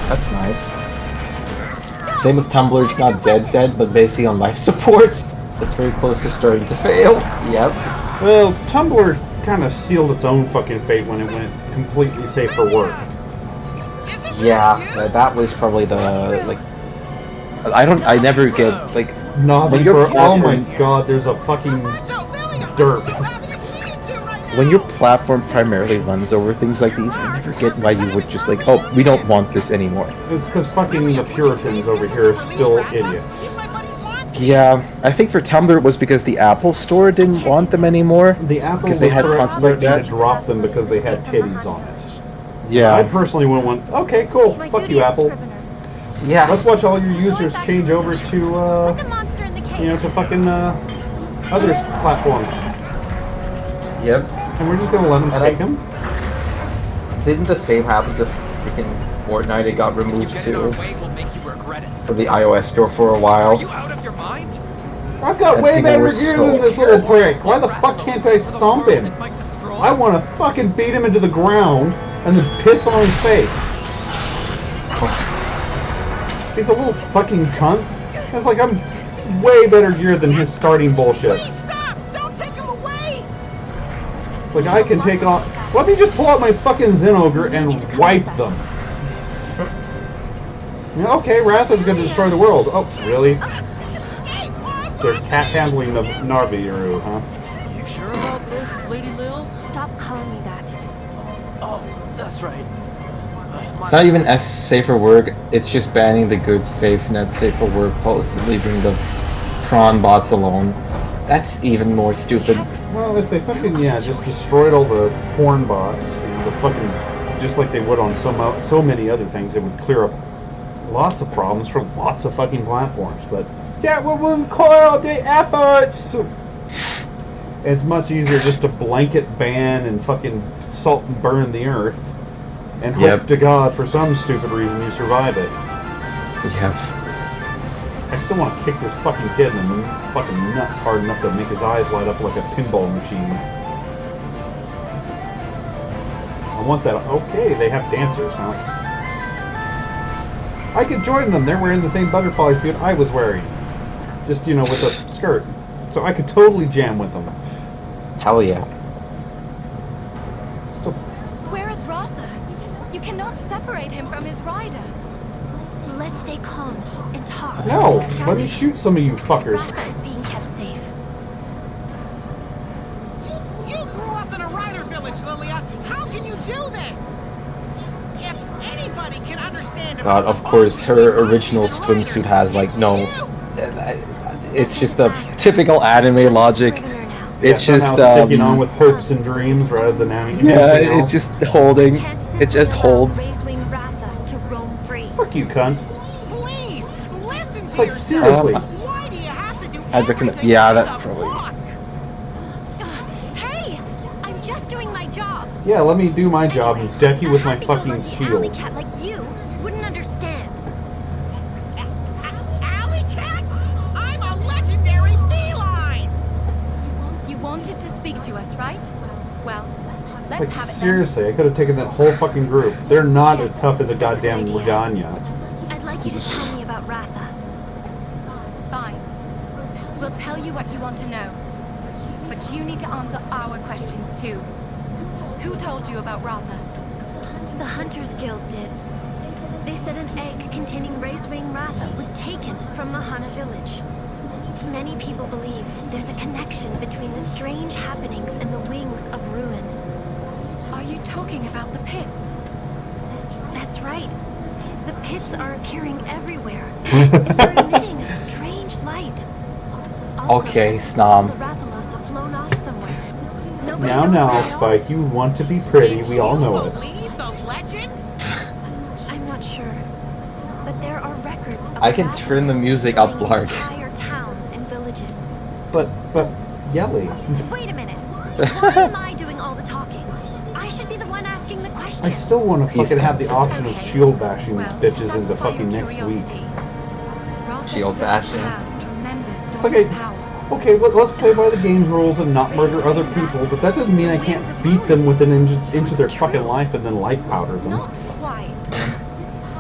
That's nice. Same with Tumblr, it's not dead, but basically on life support. It's very close to starting to fail. Yep. Well, Tumblr kind of sealed its own fucking fate when it went completely safe for work. Is it Yeah, really you? that was probably the, like... I never get, like... Navi, When your for oh my platform- god, there's a fucking Roberto, Lily, I'm derp. so happy to see you two right now. When your platform primarily runs over things like these, I never get why you would just like, oh, we don't want this anymore. It's because fucking the Puritans over here are still idiots. He's my buddy's monster. Yeah, I think for Tumblr it was because the Apple Store didn't want them anymore. The Apple Because they had was content like threatening that. to drop them because they had titties on it. I Yeah. personally would have went, okay, cool, It's my fuck duty you, as Apple. Scrivener. Yeah. Let's watch all your users change over to, Put the monster in the cage. you know, to fucking, other platforms. Yep. And we're just gonna let them And take them? Didn't the same happen to freaking Fortnite? It got You removed get in our too way, we'll make you regret it. from the iOS store for a Are while. you out of your mind? I've got And way people better were gear so- than this little prick. Why the fuck can't I stomp him? It might destroy. I want to fucking beat him into the ground and then piss on his face. He's a little fucking cunt. It's like I'm way better gear than his starting bullshit. Please stop. Don't take him away. Like I can take off. Let me just pull out my fucking Zenogre and wipe them. Yeah, okay, Wrath is going to destroy the world. Oh, really? Hey, boss. They're cat handling the Narviru, huh? You sure about this, Lady Lils? Stop calling me that. Oh, that's right. It's not even S safe for work, it's just banning the good safe net safe for work posts and leaving the prawn bots alone. That's even more stupid. Well, if they fucking, yeah, just destroyed all the porn bots, you know, the fucking, just like they would on so many other things, it would clear up lots of problems for lots of fucking platforms. But that would require the efforts. It's much easier just to blanket ban and fucking salt and burn the earth and hope Yep. to God for some stupid reason you survive it. Yep. I still want to kick this fucking kid in the fucking nuts hard enough to make his eyes light up like a pinball machine. I want that. Okay, they have dancers, huh? I could join them. They're wearing the same butterfly suit I was wearing. Just, you know, with a skirt. So I could totally jam with them. Hell yeah. Still, Where is Rotha? You cannot separate him from his rider. Let's stay calm and talk. no, shall let we? me shoot some of you fuckers. Ratha is being kept safe. You grew up in a rider village, Lilia. How can you do this? If anybody can understand God, of course, her original swimsuit has like no. It's just the typical anime logic. Scrivener now. It's Yeah, just somehow sticking on with hopes and dreams rather than anything yeah, else. it's just holding. Can't It just simply allow holds. Razewing Ratha to roam free. Fuck you, cunt. Please, listen to Like, yourself. seriously. Why do you have to do I'd recommend- everything yeah, by that's the probably- book? Hey, I'm just doing my job. Yeah, let me do my job and deck you with my fucking happy-go-lucky alley shield. cat like you wouldn't understand. Alley cat? I'm a legendary feline. You wanted to speak to us, right? Well, let's Like, have it seriously, I could have taken that whole fucking group. They're not as tough as a goddamn Laganya. I'd like you to tell me about Ratha. then. Fine. We'll tell you what you want to know. But you need to answer our questions too. Who told you about Rotha? The Hunters Guild did. They said an egg containing Raisewing Ratha was taken from Mahana village. Many people believe there's a connection between the strange happenings and the wings of ruin. Are you talking about the pits? That's right. The pits are appearing everywhere. And they're emitting a strange light. Also, Okay, all Snom. the Rathalos have flown off somewhere. Nobody Now, knows now, where they are. Spike, you want to be pretty. We all know it. Believe the legend? I'm not sure. But there are records of I can turn the Rathalos music up, destroying Lark. entire towns and villages. But, Yelly. Wait a minute. Why am I doing all the talking? I should be the one asking the questions. I still want to He's fucking have the option of Okay. shield bashing Well, these to bitches into satisfy fucking your next week. curiosity, Ratha Shield does bashing. have tremendous It's like dormant power. Okay, let's play by the game's rules and not murder other people, but that doesn't mean I can't beat them with an into their fucking life and then life powder them. Not quite.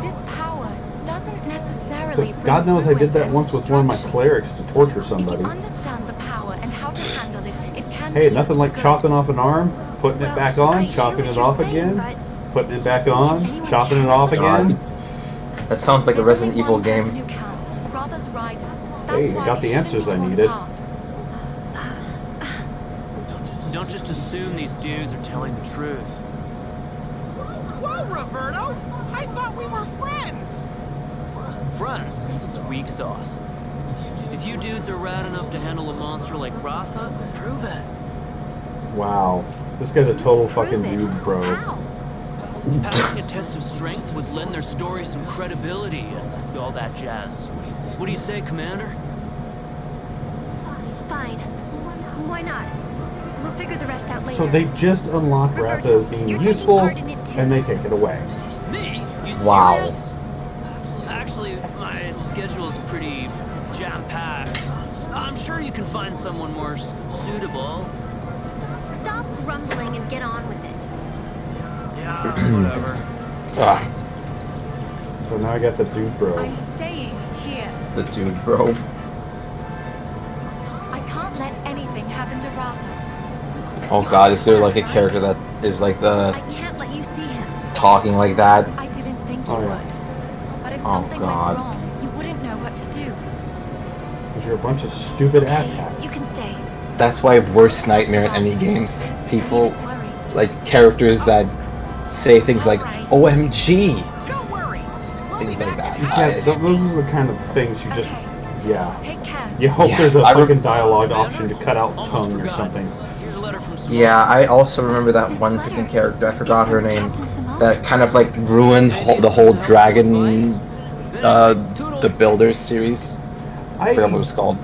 This power doesn't necessarily Because bring God knows I did ruin that and once with one of my destruction. clerics to torture If somebody. you understand the power and how to handle it, it can Hey, be nothing used like for good. chopping off an arm, putting it Well, back I on, hear chopping what it you're off saying, again, but putting it back can on, anyone chopping it channel off such again. powers? That sounds like a There's Resident only Evil one person game. who can. Ratha's rider. Hey, That's you why got they the shouldn't answers be I torn needed. apart. Don't just assume these dudes are telling the truth. Whoa, Roberto! I thought we were friends! Friends is weak sauce. If you dudes are rad enough to handle a monster like Ratha, prove it. Wow, this guy's a total fucking Prove it. noob, bro. How? Passing a test of strength would lend their story some credibility and all that jazz. What do you say, Commander? Fine. Why not? We'll figure the rest out later. So they just unlock Ratha as being You're taking useful, part in it too. and they take it away. Me? You Wow. serious? Actually, my schedule's pretty jam-packed. I'm sure you can find someone more suitable. Stop grumbling and get on with it. Yeah, whatever. Ah, So now I got the dude, bro. I'm staying here. the dude, bro. I can't let anything happen to Ratha. Oh god, is there like a character that is like the I can't let you see him. talking like that? I didn't think you Oh, yeah. would. But if Oh, something God. went wrong, you wouldn't know what to do. Because you're a bunch of stupid Okay, asshats. you can stay. That's my worst nightmare in any games. People, Needn't worry. like characters that say things like OMG, Don't worry. We'll things be like back that. in Yeah, those are the kind of things you just, Okay. yeah. Take care. You hope Yeah, there's a I fucking dialogue option to cut out Almost tongue or forgot. something. Here's a letter from Simone. Yeah, I also remember that This one letter freaking character. I is forgot her from name. Captain Simone. That kind of like ruined the whole Dragon, the Builders series. I forgot what it was called.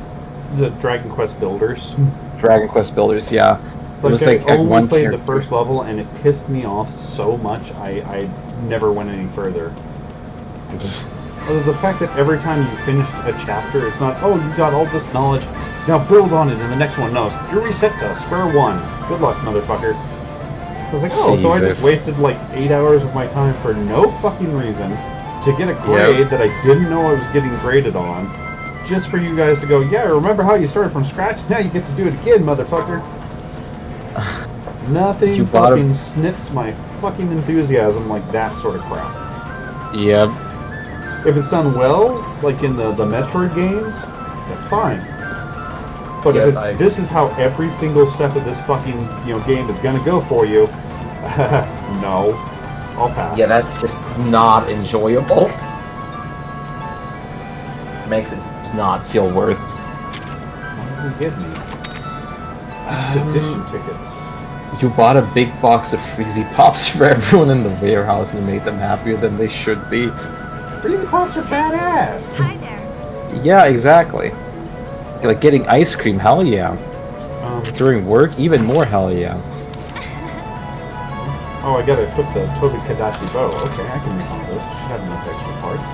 The Dragon Quest Builders. Dragon Quest Builders. Yeah, it was like I at only one played character. the first level and it pissed me off so much I never went any further. The fact that every time you finished a chapter, it's not, oh, you got all this knowledge, now build on it in the next one. No, you're reset to square one. Good luck, motherfucker. I was like, oh, so I just Jesus. wasted like 8 hours of my time for no fucking reason to get a grade that I didn't know I was getting graded on, just for you guys to go, yeah, remember how you started from scratch? Now you get to do it again, motherfucker. Nothing You bought a- fucking snips my fucking enthusiasm like that sort of crap. Yep. If it's done well, like in the Metroid games, that's fine. But Yeah, if it's, I- this is how every single step of this fucking game is gonna go for you, no, I'll pass. Yeah, that's just not enjoyable. Makes it not feel worth. What did you give me? Expedition tickets. You bought a big box of Freezy Pops for everyone in the warehouse and made them happier than they should be. Freezy Pops are badass. Hi there. Yeah, exactly. Like getting ice cream, hell yeah. During work, even more hell yeah. Oh, I gotta equip the Tobi Kadachi bow. Okay, I can make all those. Should have enough extra parts.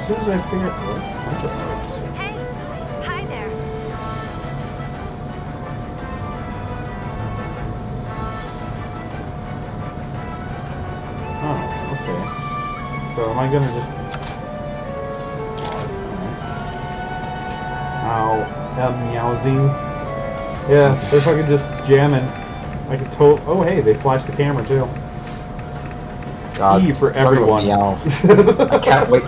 As soon as I figure out what parts. Hey. Hi there. Oh, okay. So am I gonna just... Ow. Meowsing. Yeah, they're fucking just jamming. I could oh hey, they flashed the camera too. God, E for talk about everyone. Meow. I can't wait.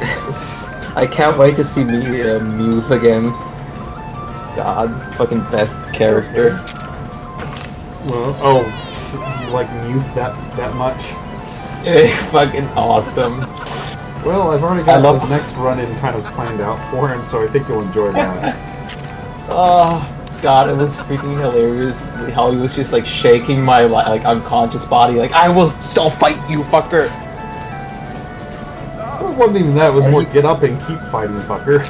I can't wait to see Muth again. God, fucking best character. Well, oh, you like Mute that much? Fucking awesome. Well, I've already got the next run-in kind of planned out for him, so I think you'll enjoy that. Oh God, it was freaking hilarious how he was just like shaking my like unconscious body, like I will still fight you, fucker. It wasn't even that. It was more get up and keep fighting, fucker.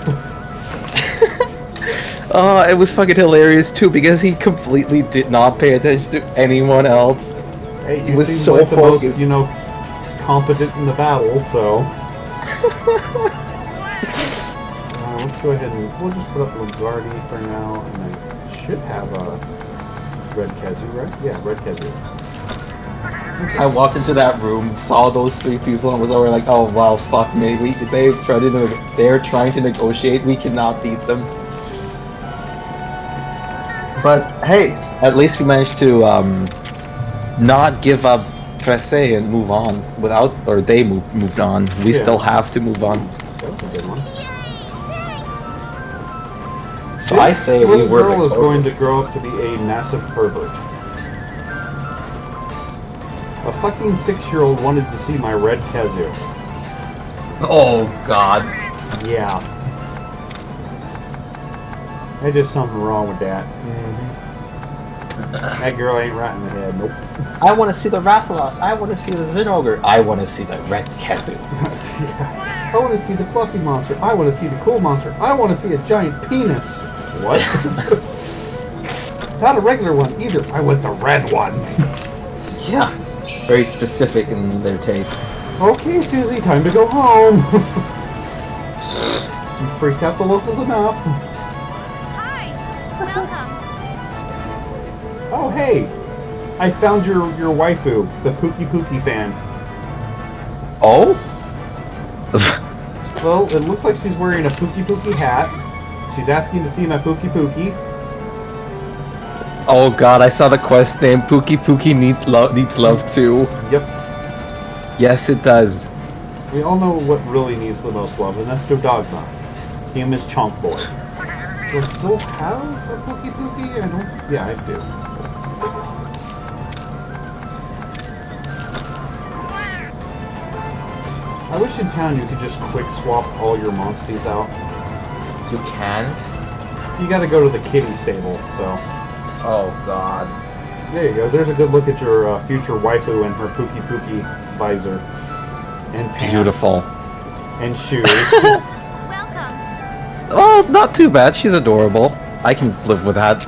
It was fucking hilarious too because he completely did not pay attention to anyone else. Hey, He you was seem so like the most, focused. you know, competent in the battle, so. Let's go ahead and we'll just put up Lugardi for now, and I should have a Red Kezu, right? Yeah, Red Kezu. I walked into that room, saw those three people, and was already like, "Oh wow, fuck me! They're trying to negotiate. We cannot beat them." But hey, at least we managed to not give up Presse and move on or they moved on. We still have to move on. That was a good one. So I say we little were girl is going to victorious. grow up to be a massive pervert. A fucking 6-year-old wanted to see my Red Kezu. Oh God. Yeah. There's just something wrong with that. That girl ain't right in the head, nope. I want to see the Rathalos. I want to see the Zinogre. I want to see the Red Kezu. Yeah. I want to see the fluffy monster. I want to see the cool monster. I want to see a giant penis. What? Not a regular one either. I want the red one. Yeah. Very specific in their taste. Okay, Susie, time to go home. You freaked out the locals enough. Hi, welcome. Oh, hey. I found your waifu, the Pookie Pookie fan. Oh? Well, it looks like she's wearing a Pookie Pookie hat. She's asking to see my Pookie Pookie. Oh God, I saw the quest name. Pookie Pookie needs love too. Yep. Yes, it does. We all know what really needs the most love, and that's Dodogma. Him is Chonk Boy. Do I still have a Pookie Pookie? I don't... Yeah, I do. I wish in town you could just quick swap all your monsties out. You can't? You gotta go to the kitty stable, so... Oh God. There you go. There's a good look at your future waifu and her Pookie Pookie visor. And pants. Beautiful. And shoes. Welcome. Oh, not too bad. She's adorable. I can live with that.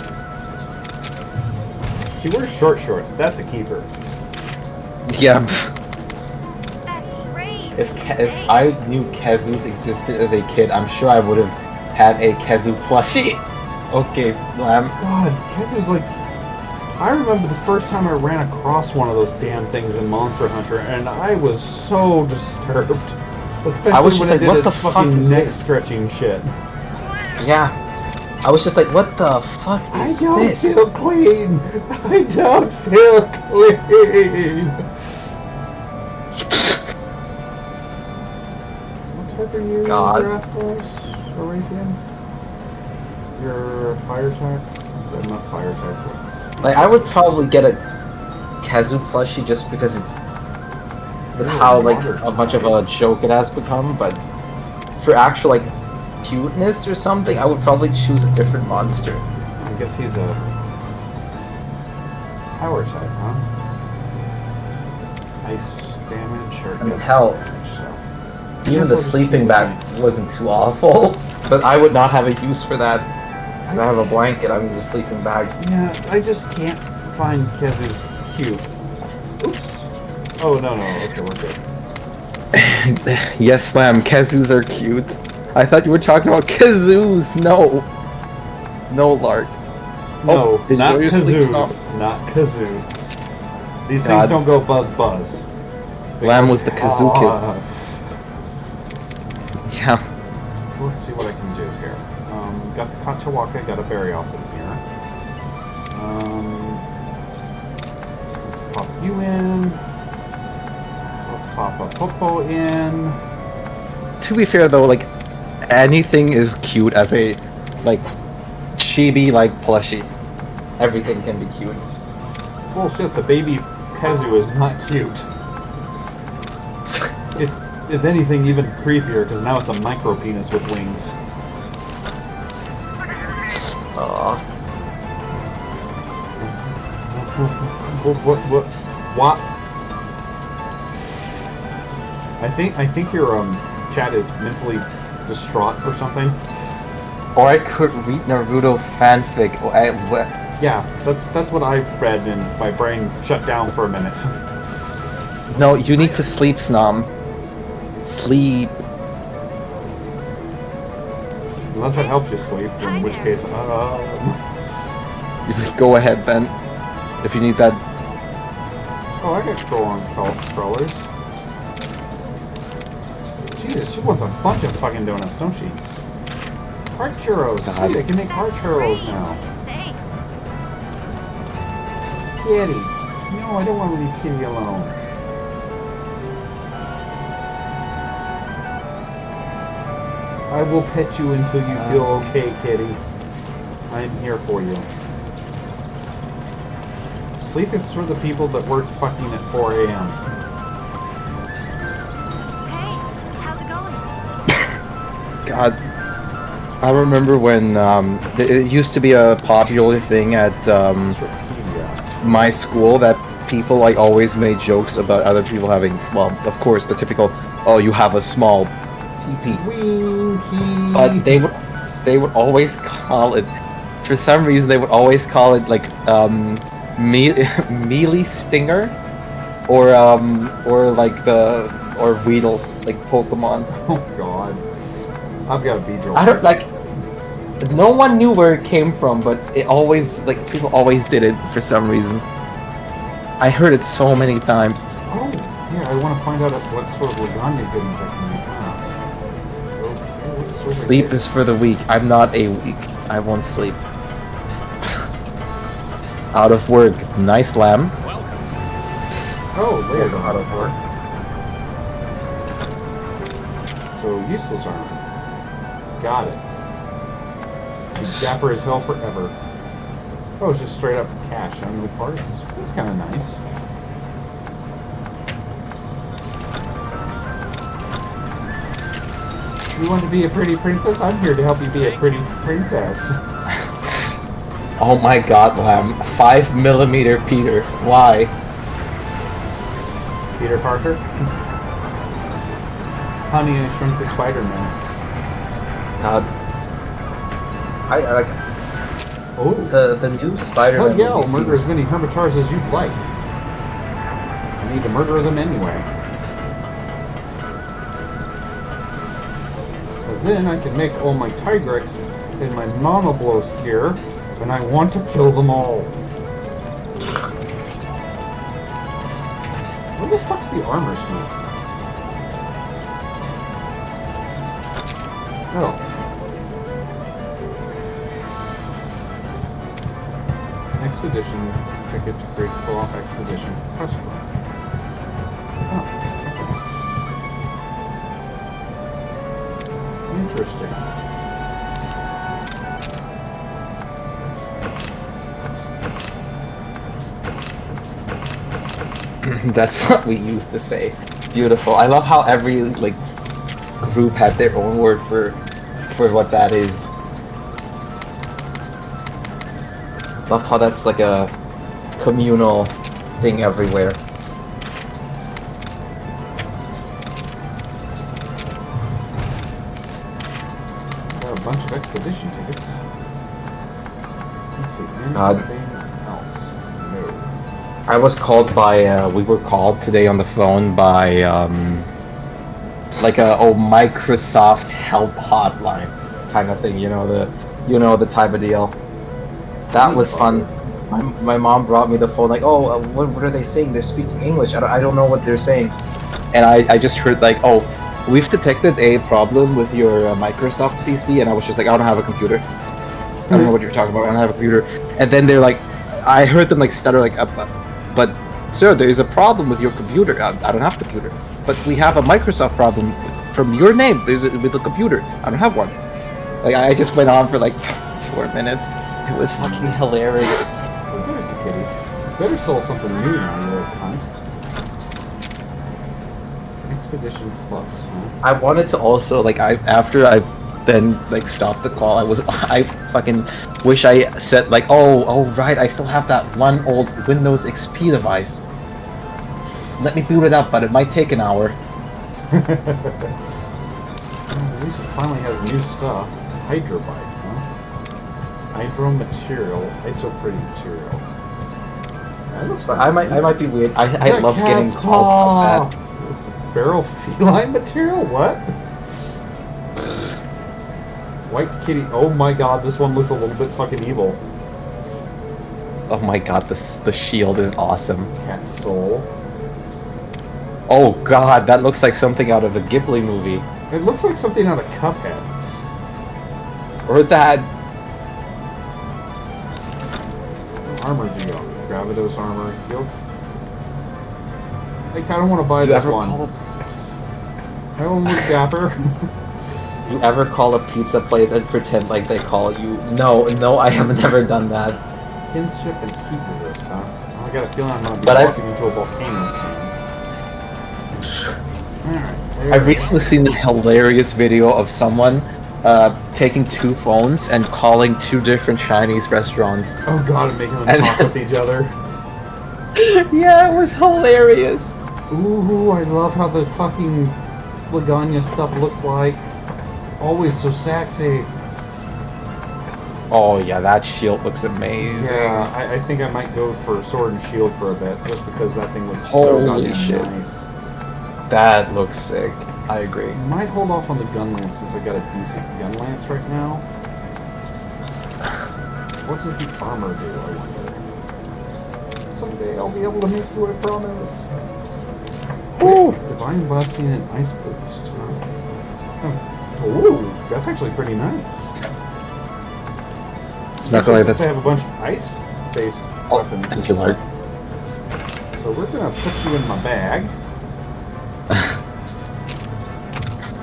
She wears short shorts. That's a keeper. Yeah. That's great. If I knew Kezus existed as a kid, I'm sure I would have had a Kezu plushie. Okay, Lamb. God, Kezu's like... I remember the first time I ran across one of those damn things in Monster Hunter, and I was so disturbed. Especially I was just when like, it did what its the fuck fucking is neck this? stretching shit. Yeah. I was just like, what the fuck I is don't this? feel clean! I don't feel clean! What type are you, God. Rathalos? Orathian? You're a fire type? Not fire type. Like, I would probably get a Kezu plushie just because it's with how like a much of a joke it has become, but for actual like cuteness or something, I would probably choose a different monster. I guess he's a power type, huh? Ice damage or I mean, hell, damage, so. even the sleeping bag wasn't too awful, but I would not have a use for that. Because I have a blanket, I'm in the sleeping bag. Yeah, I just can't find Kezu cute. Oops. Oh, no, okay, we're good. Yes, Slam, Kezus are cute. I thought you were talking about Kezus! No! No, Lark. No, enjoy not your sleep song. kazoos. Not kazoos. These God. things don't go buzz buzz. They Lamb go, was the kazoo kid. "Ah." Yeah. So let's see what I can do here. Got the Kachawaka, got a berry off in here. Let's pop you in. Let's pop Popo in. To be fair though, like anything is cute as a like chibi like plushie. Everything can be cute. Bullshit, the baby Kazu is not cute. It's, if anything, even creepier, because now it's a micro penis with wings. Aww. What? I think your chat is mentally distraught or something. Or I could read Naruto fanfic. Yeah, that's what I read, and my brain shut down for a minute. No, you need to sleep, Snom. Sleep. Unless it helps you sleep, in which case, Go ahead, Ben. If you need that. Oh, I got scroll on crawlers. Jesus, she wants a bunch of fucking donuts, don't she? Heart churros. God. Hey, I can make heart churros now. Thanks. Kitty. No, I don't want to leave Kitty alone. I will pet you until you feel okay, Kitty. I'm here for you. Sleep is for the people that work fucking at 4 a.m. Hey, how's it going? God. I remember when it used to be a popular thing at my school that people like always made jokes about other people having, well, of course, the typical, oh, you have a small pee-pee. Winky. But they would always call it, for some reason they would always call it like melee stinger, or Weedle, like Pokemon. Oh god. I've got a Beedrill. I don't like. No one knew where it came from, but it always like people always did it for some reason. I heard it so many times. Oh, yeah, I want to find out what sort of lasagna goodings I can make. Okay, Sleep is for the weak. I'm not a weak. I won't sleep. Out of work. Nice lamb. Oh, there's out of work. So, useless armor. Got it. Be dapper as hell forever. Oh, it's just straight up cash on the parts. That's kind of nice. You want to be a pretty princess? I'm here to help you be a pretty princess. Oh my god, lamb. 5mm Peter. Why? Peter Parker? Honey, I Shrunk the Spider-Man. God. I like Oh. the new Spider-Man. Oh yeah, I'll movie murder as seems- many Hermitars as you'd like. I need to murder them anyway. But then I can make all my Tigrex in my Monoblos gear, and I want to kill them all. Where the fuck's the armor smith? Oh. Expedition. Ticket to create pull-off expedition. Customer. Oh, okay. Interesting. That's what we used to say. Beautiful. I love how every like group had their own word for what that is. Love how that's like a communal thing everywhere. Got a bunch of expedition tickets. Let's see, God. anything else? No. I was called by we were called today on the phone by like a Microsoft help hotline kind of thing, you know the type of deal. That was fun. My mom brought me the phone like, oh, what are they saying? They're speaking English. I don't know what they're saying. And I just heard like, oh, we've detected a problem with your Microsoft PC, and I was just like, I don't have a computer. I don't know what you're talking about. I don't have a computer. And then they're like, I heard them like stutter like, but sir, there is a problem with your computer. I don't have a computer. but we have a Microsoft problem from your name. There's with the computer. I don't have one. Like I just went on for like 4 minutes. It was fucking hilarious. Oh, there's a kitty. Better sell something new now, you little cunt. Expedition Plus, huh? I wanted to also like after I then like stopped the call. I fucking wish I said like oh right, I still have that one old Windows XP device. Let me boot it up, but it might take an hour. At least it finally has new stuff. Hydrobite, huh? Hydro material, isoprene material. That looks But I might be weird. I love getting cat's calls paw. like that. Feral feline material? What? White kitty. Oh my god, this one looks a little bit fucking evil. Oh my god, the shield is awesome. Cat soul. Oh god, that looks like something out of a Ghibli movie. It looks like something out of Cuphead. Or that. Armor deal. Gravados armor. Deal. I kind of want to buy You this ever one. call I don't look dapper. You ever call a pizza place and pretend like they call you? No, I have never done that. Kinship and heat resist, huh? Oh, I got a feeling I'm going to be But walking into a volcano soon. Alright. I've recently seen a hilarious video of someone taking 2 phones and calling 2 different Chinese restaurants. Oh god, and making them And- talk with each other. Yeah, it was hilarious. Ooh, I love how the fucking Laganya stuff looks like. It's always so sexy. Oh yeah, that shield looks amazing. Yeah, I think I might go for Sword and Shield for a bit, just because that thing looks so Holy goddamn shit. nice. That looks sick. I agree. Might hold off on the gun lance since I got a decent gun lance right now. What does the armor do, I wonder? Someday I'll be able to make you, I promise. Ooh. Divine Blessing and Ice Boost. Huh? Oh, ooh, that's actually pretty nice. Not gonna Since that's I have a bunch of ice-based weapons. and thank you, Lord. stuff. So we're gonna put you in my bag.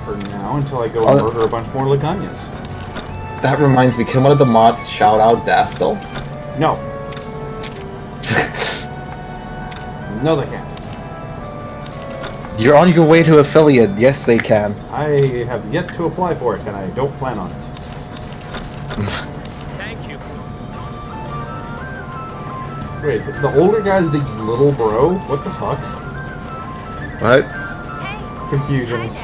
For now, until I go and Oh. murder a bunch more Laganyas. That reminds me, can one of the mods shout out Dastel? No. No, they can't. You're on your way to affiliate. Yes, they can. I have yet to apply for it, and I don't plan on it. Thank you. Wait, the older guy's the little bro? What the fuck? What? Hey, Confusions.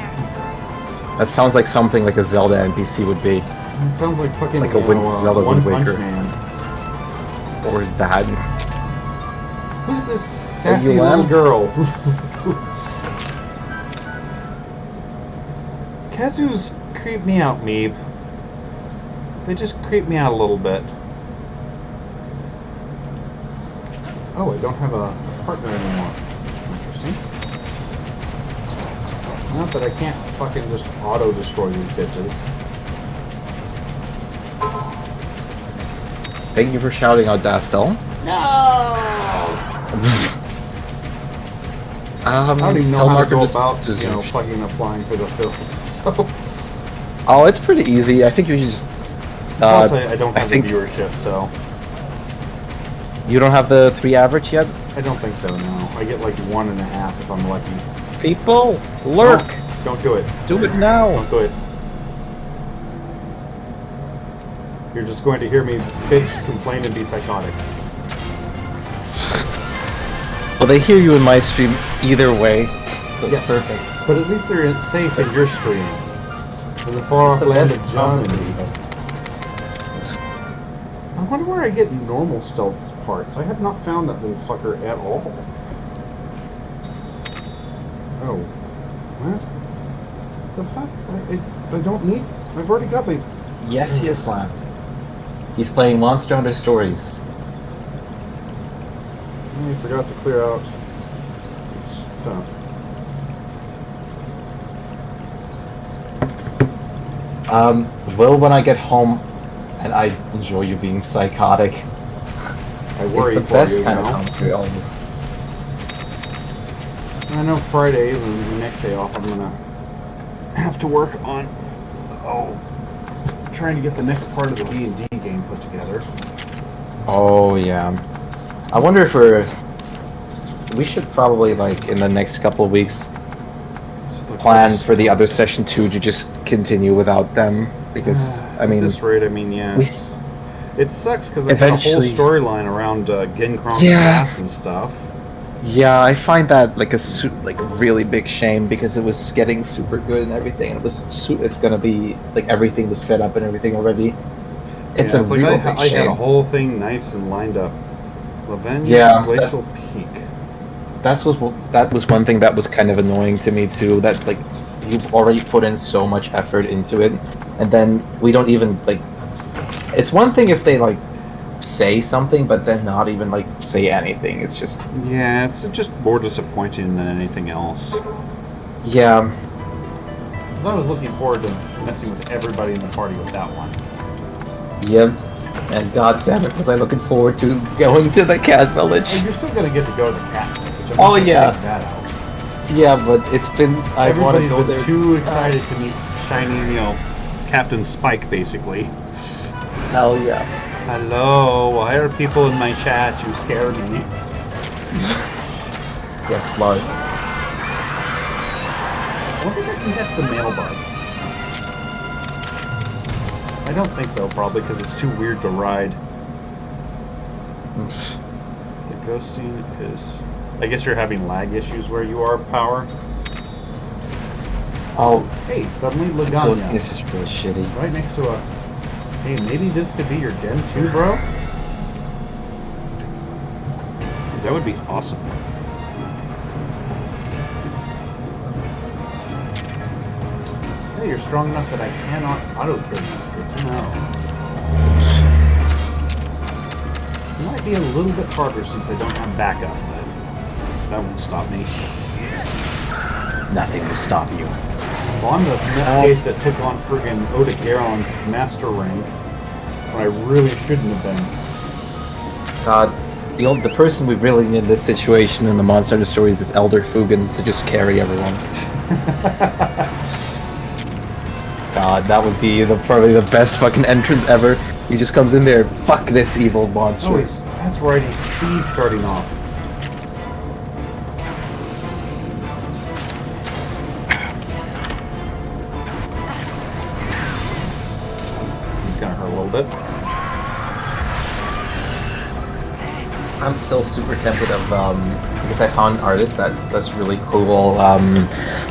That sounds like something like a Zelda NPC would be. It sounds like fucking Like a Zelda One Wind Punch Waker. Man. Or that. Who's this sassy you little lamb? girl? Kazu's creep me out, Meeb. They just creep me out a little bit. Oh, I don't have a partner anymore. Interesting. Not that I can't fucking just auto-destroy these bitches. Thank you for shouting out Dastel. I don't even know tell how to Marco go just- about, just- fucking applying for the film. So, Oh, it's pretty easy. I think you should just. plus I don't I have think the viewership, so you don't have the 3 average yet. I don't think so. No, I get like 1.5 if I'm lucky. People, lurk. No, don't do it. Do it now. Don't do it. You're just going to hear me bitch, complain, and be psychotic. Well, they hear you in my stream either way, so it's Yes. perfect. But at least they're safe in your stream. In the far off the land best of John and comedy. me. I wonder where I get normal stealth parts. I have not found that little fucker at all. Oh. What? The fuck? I don't need... I've already got my... Yes, he is Slam. He's playing Monster Hunter Stories. I forgot to clear out stuff. Will, when I get home, and I enjoy you being psychotic. I worry It's the for best you, kind you of know? commentary, almost. I know Friday, the next day off, I'm gonna have to work on trying to get the next part of the D&D game put together. Oh yeah. I wonder if we should probably like in the next couple of weeks plan for the other session 2 to just continue without them, because I mean at this rate, I mean, yeah, it sucks because I had a whole eventually- storyline around Genkron's Yeah. class and stuff. yeah, I find that like a really big shame, because it was getting super good and everything. And it's gonna be like everything was set up and everything already. It's a like real I big had a shame. whole thing nice and lined up. Lavenia, Yeah, Glacial Peak. That was one thing that was kind of annoying to me too. That like you've already put in so much effort into it, and then we don't even like. It's one thing if they like say something, but then not even like say anything. It's just Yeah, it's just more disappointing than anything else. yeah. 'Cause I was looking forward to messing with everybody in the party with that one. Yep. And god damn it, was I looking forward to going to the cat village. Well, you're still gonna get to go to the cat village. I'm Oh, not gonna yeah. take that out. Yeah, but it's been I want to Everybody's go been there. too excited to meet shiny, Captain Spike, basically. Hell yeah. Hello, why are people in my chat? You scare me. Yes, Lord. I wonder if I can catch the mailbug. I don't think so, probably, because it's too weird to ride. The ghosting is... I guess you're having lag issues where you are, Power? Oh, Hey, suddenly ghosting Lagana. is just really shitty. Right next to a... Hey, maybe this could be your Gen 2, bro? That would be awesome. Hey, you're strong enough that I cannot auto-kill you. Good to know. It might be a little bit harder since I don't have backup, but that won't stop me. Nothing will stop you. Well, I'm the nutcase that took on friggin' Oda Garon's master rank when I really shouldn't have been. God, the person we really need in this situation in the Monster Hunter stories is Elder Fugan to just carry everyone. God, that would be probably the best fucking entrance ever. He just comes in there, fuck this evil monster. Oh, that's right, he's speed starting off. He's gonna hurt a little bit. I'm still super tempted of because I found an artist that's really cool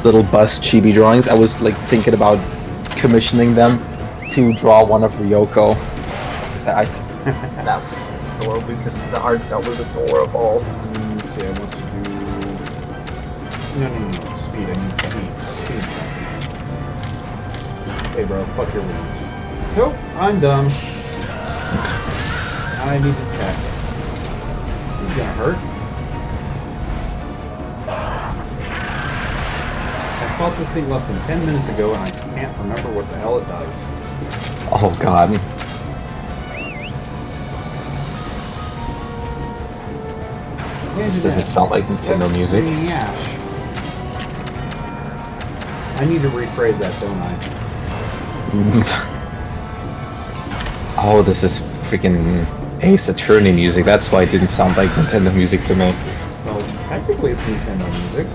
little bust chibi drawings. I was like thinking about commissioning them to draw one of Ryoko. That was adorable because the art style was adorable. Okay, I want to do... No. Speed, I need speed. Hey bro, fuck your wings. Nope, I'm done. I need to check. He's gonna hurt. I fought this thing less than 10 minutes ago and I can't remember what the hell it does. Oh god. This doesn't sound like Nintendo music. Ash. I need to rephrase that, don't I? Oh, this is freaking Ace Attorney music. That's why it didn't sound like Nintendo music to me. Well, technically it's Nintendo music.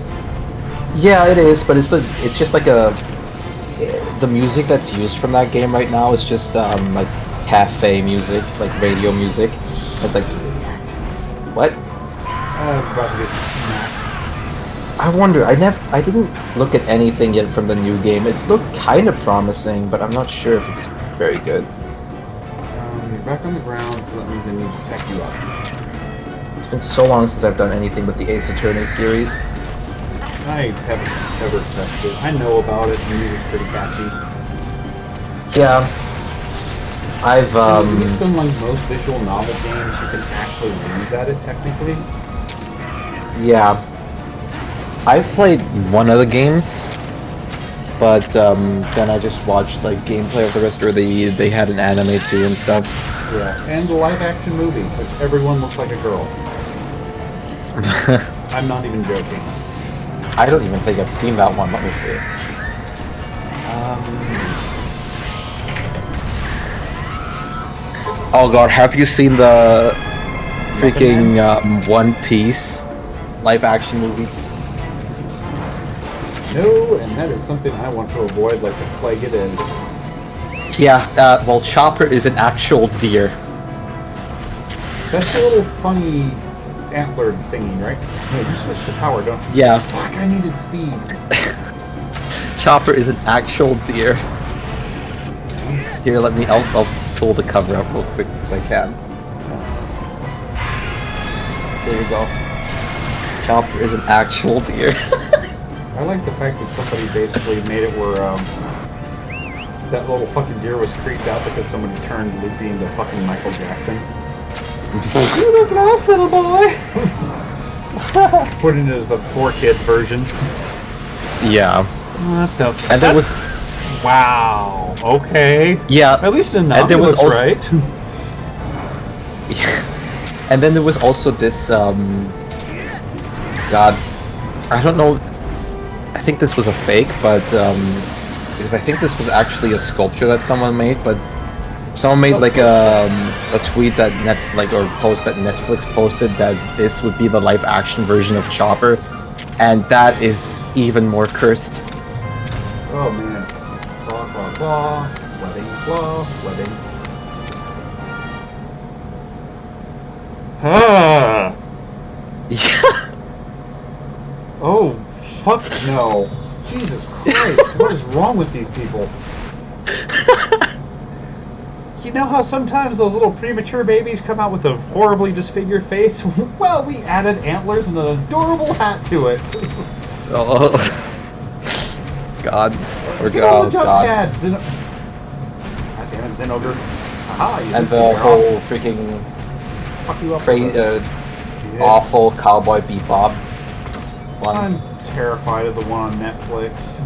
Yeah, it is, but it's just like the music that's used from that game right now is just like cafe music, like radio music. It's like what? I was about to get smacked. I wonder. I didn't look at anything yet from the new game. It looked kind of promising, but I'm not sure if it's very good. You're back on the ground, so that means I need to tech you up. It's been so long since I've done anything with the Ace Attorney series. I haven't ever tested it. I know about it, the music's pretty catchy. Yeah. I've At least unlike most visual novel games, you can actually lose at it, technically. Yeah. I've played one of the games, but then I just watched like gameplay of the rest, or they had an anime too and stuff. Yeah, and the live-action movie, which everyone looks like a girl. I'm not even joking. I don't even think I've seen that one. Let me see. Oh god, have you seen the freaking One Piece live action movie? No, and that is something I want to avoid like the plague it is. Yeah, well, Chopper is an actual deer. That's a little funny antler thingy, right? No, you switch to power, don't you? Yeah. Fuck, I needed speed. Chopper is an actual deer. Here, I'll pull the cover up real quick as I can. There you go. Chopper is an actual deer. I like the fact that somebody basically made it where that little fucking deer was creeped out because somebody turned Luffy into fucking Michael Jackson. You look lost, little boy! Put it as the 4-kid version. Yeah. What the And there was... Wow. Okay. Yeah. At least in And there was Omnibus, also- right? Yeah. And then there was also this, God, I don't know, I think this was a fake, but, because I think this was actually a sculpture that someone made, but someone made like a tweet that or post that Netflix posted that this would be the live action version of Chopper, and that is even more cursed. Oh man. Blah, blah, blah. Wedding, blah, wedding. Ah! Yeah. Oh, fuck no. Jesus Christ, what is wrong with these people? You know how sometimes those little premature babies come out with a horribly disfigured face? Well, we added antlers and an adorable hat to it. Oh. God. Or Get all God. the jump God. pads. God damn it, Zenogre. Aha, you And just the figure whole freaking fuck you up. Yeah. awful Cowboy Bebop one. I'm terrified of the one on Netflix.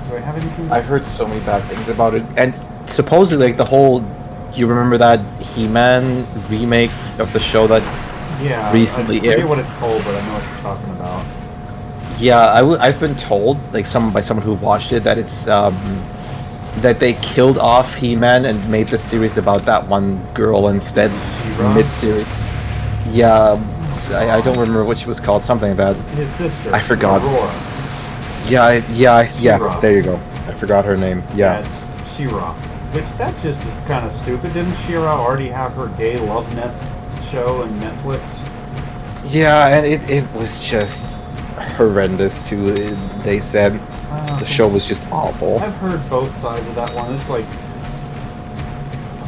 Do I have anything? I've heard so many bad things about it, and supposedly like the whole. You remember that He-Man remake of the show that? Yeah, recently I forget aired. what it's called, but I know what you're talking about. Yeah, I've been told by someone who watched it that it's that they killed off He-Man and made the series about that one girl instead, She-Ra? mid-series. Yeah, I don't remember what she was called, something like that. His sister. I forgot. Aurora. Yeah, She-Ra. there you go. I forgot her name. Yeah. That's She-Ra. Which, that just is kind of stupid. Didn't She-Ra already have her gay love nest show on Netflix? Yeah, and it was just horrendous too. They said the show was just awful. I've heard both sides of that one. It's like,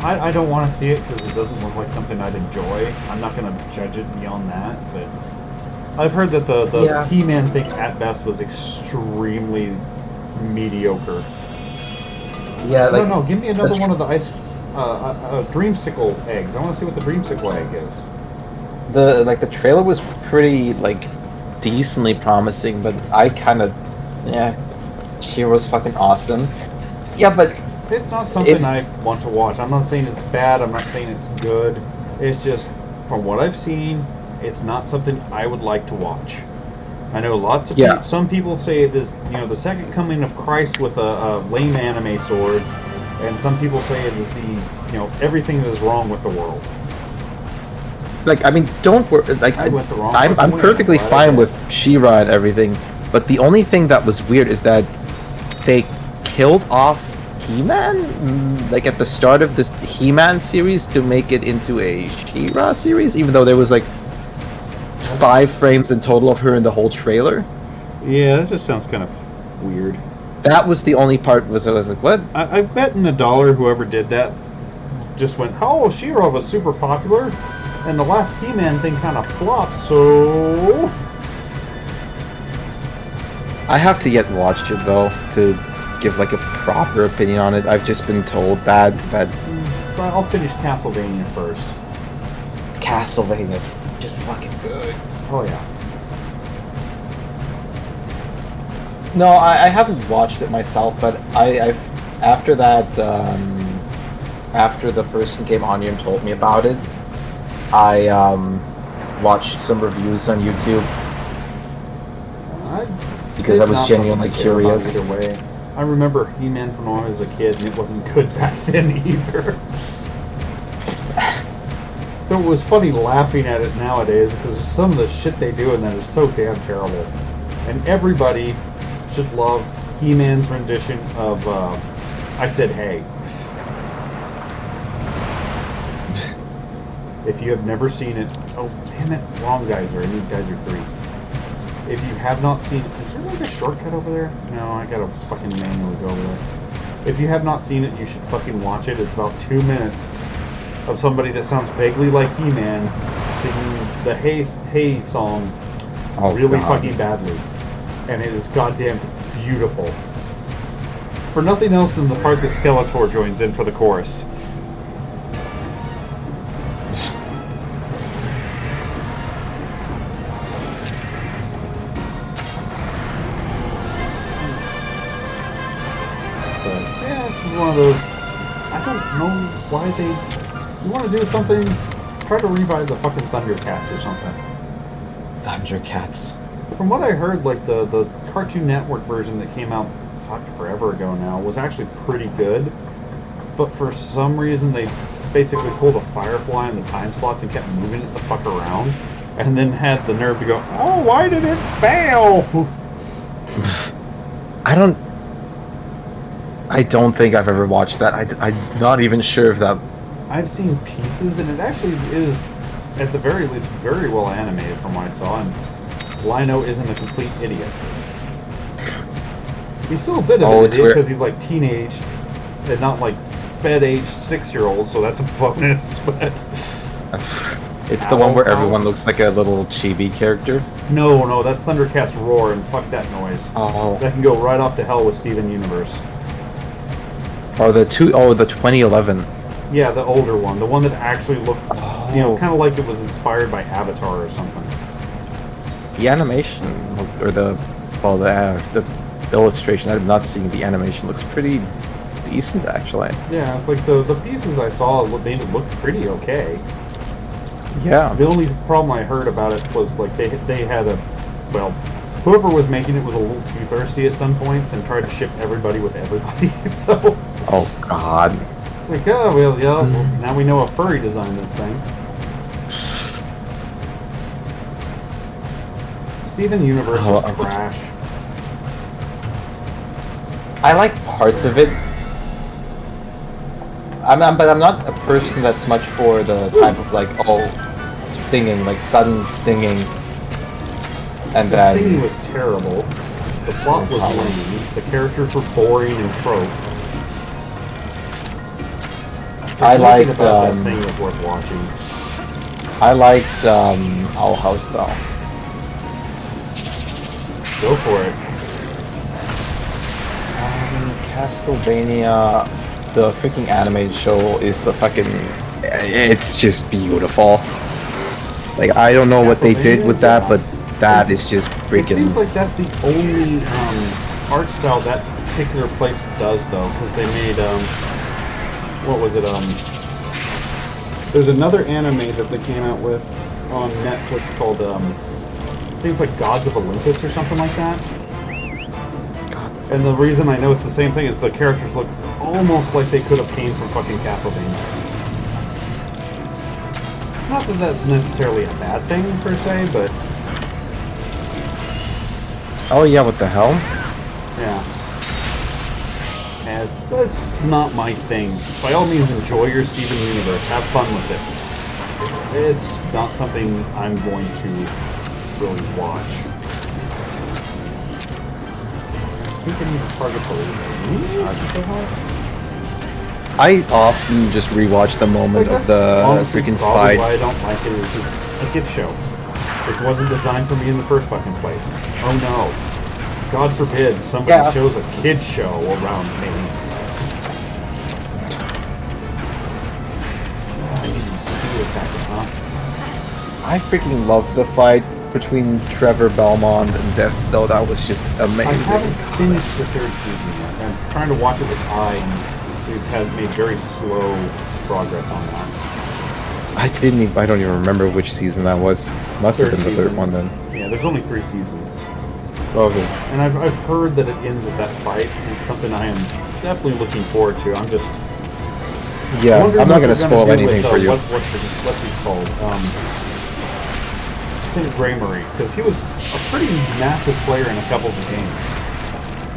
I don't want to see it because it doesn't look like something I'd enjoy. I'm not going to judge it beyond that, but I've heard that the Yeah. He-Man thing at best was extremely mediocre. Yeah, I don't know. Give me another one of the ice, dreamsicle eggs. I want to see what the dreamsicle egg is. the trailer was pretty decently promising, but I kind of she was fucking awesome. Yeah, but It's not something I want to watch. I'm not saying it's bad. I'm not saying it's good. It's just, from what I've seen, it's not something I would like to watch. I know lots of people, some people say it is, the second coming of Christ with a lame anime sword, and some people say it is the, everything that is wrong with the world. I mean, don't worry. I went the wrong I'm fucking way. perfectly I'm glad I fine did. with She-Ra and everything, but the only thing that was weird is that they killed off He-Man, at the start of this He-Man series to make it into a She-Ra series, even though there was 5 frames in total of her in the whole trailer. Yeah, that just sounds kind of weird. That was the only part I was like, what? I bet in $1 whoever did that just went, oh, She-Ra was super popular, and the last He-Man thing kind of flopped, so... I have to yet watch it though to give a proper opinion on it. I've just been told that But I'll finish Castlevania first. Castlevania's just fucking good. Oh yeah. No, I haven't watched it myself, but I've after that after the person came on here and told me about it, I watched some reviews on YouTube. Because I was not genuinely fucking care about curious. Either way, I remember He-Man from when I was a kid, and it wasn't good back then either. So it was funny laughing at it nowadays because some of the shit they do in that is so damn terrible. And everybody should love He-Man's rendition of I Said Hey. If you have never seen it, oh damn it, wrong Geyser, I need Geyser 3. If you have not seen it, is there like a shortcut over there? No, I gotta fucking manually go over there. If you have not seen it, you should fucking watch it. It's about 2 minutes of somebody that sounds vaguely like He-Man singing the Hey song really fucking badly. And it is goddamn beautiful. For nothing else than the part that Skeletor joins in for the chorus. But yeah, this is one of those. I don't know why they. You want to do something? Try to revive the fucking Thundercats or something. Thundercats. From what I heard, like the Cartoon Network version that came out forever ago now was actually pretty good, but for some reason they basically pulled a Firefly in the time slots and kept moving it the fuck around, and then had the nerve to go, "Oh, why did it fail?" I don't think I've ever watched that. I'm not even sure if that. I've seen pieces, and it actually is, at the very least, very well animated from what I saw, and Lino isn't a complete idiot. He's still a bit of an idiot because he's like teenage and not like sped-aged 6-year-old, so that's a bonus, but... It's the one where everyone looks like a little chibi character? No, that's Thundercats Roar, and fuck that noise. Oh. That can go right off to hell with Steven Universe. Or the 2011. Yeah, the older one. The one that actually looked, kind of like it was inspired by Avatar or something. The animation, or the illustration, I've not seen the animation, looks pretty decent, actually. Yeah, it's like the pieces I saw made it look pretty okay. Yeah. The only problem I heard about it was like they had whoever was making it was a little too thirsty at some points and tried to ship everybody with everybody, so... Oh, God. It's like, oh, well, yeah, well, now we know a furry designed this thing. Steven Universe is trash. I like parts of it. But I'm not a person that's much for the type of like, singing, like sudden singing. And the singing was terrible. The plot was lame. The characters were boring and trope. I liked that thing was worth watching. I liked Owl House though. Go for it. Castlevania, the freaking animated show is the fucking. It's just beautiful. Like I don't know what they did with that, but that is just freaking. It seems like that's the only art style that particular place does, though, because they made what was it? There's another anime that they came out with on Netflix called things like Gods of Olympus or something like that. And the reason I know it's the same thing is the characters look almost like they could have came from fucking Castlevania. Not that that's necessarily a bad thing per se, but oh yeah, what the hell? yeah. That's not my thing. By all means, enjoy your Steven Universe. Have fun with it. It's not something I'm going to really watch. I often just rewatch the moment of the freaking fight. Why I don't like it is it's a kid show. It wasn't designed for me in the first fucking place. Oh no. God forbid somebody shows a kid show around me. I freaking love the fight between Trevor Belmont and Death, though. That was just amazing. I haven't finished the third season yet. I'm trying to watch it with I, and we've made very slow progress on that. I don't even remember which season that was. Must have been the third one then. Yeah, there's only 3 seasons. Okay. And I've heard that it ends with that fight, and it's something I am definitely looking forward to. I'm just Yeah, wondering I'm not what gonna they're spoil do anything with, for you. What's he called? St. Graymarie, because he was a pretty massive player in a couple of the games.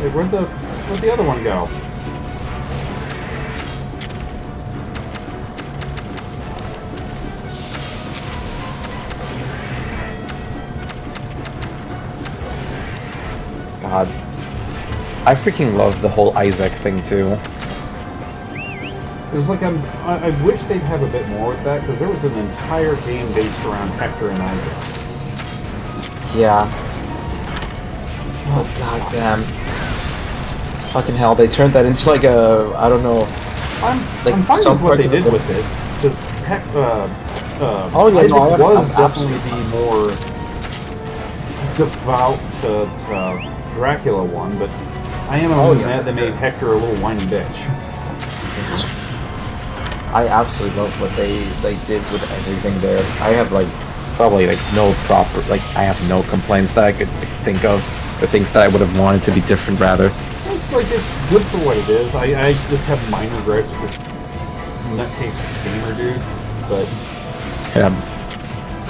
Hey, where'd the other one go? God. I freaking love the whole Isaac thing too. It was like I wish they'd have a bit more with that, because there was an entire game based around Hector and Isaac. Yeah. Oh god damn. Fucking hell, they turned that into like a, I don't know. I'm Like, fine some with what they parts of did it- with it, because Oh, yeah, Isaac no, I'm was absolutely- definitely the more devout Dracula one, but I am Oh, yeah, mad for they made sure. Hector a little whiny bitch. I absolutely love what they did with everything there. I have like probably like no proper like I have no complaints that I could think of, or things that I would have wanted to be different rather. It's like it's good for what it is. I just have minor gripes with this nutcase gamer dude, but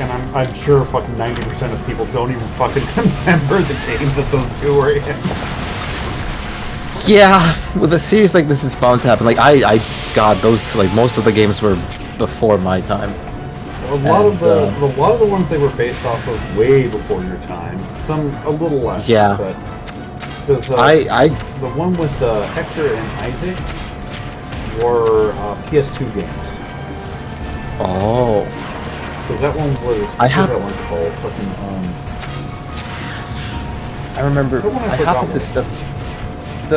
and I'm sure fucking 90% of people don't even fucking remember the games that those two were in. Yeah, with a series like this, it's bound to happen. Like God, those like most of the games were before my time. A lot of And, the ones they were based off of way before your time. Some a little less. Yeah. But because the one with Hector and Isaac were PS2 games. Oh, So that one was. I have- What was that one called? Fucking I remember The one I I forgot happened to what. stuff.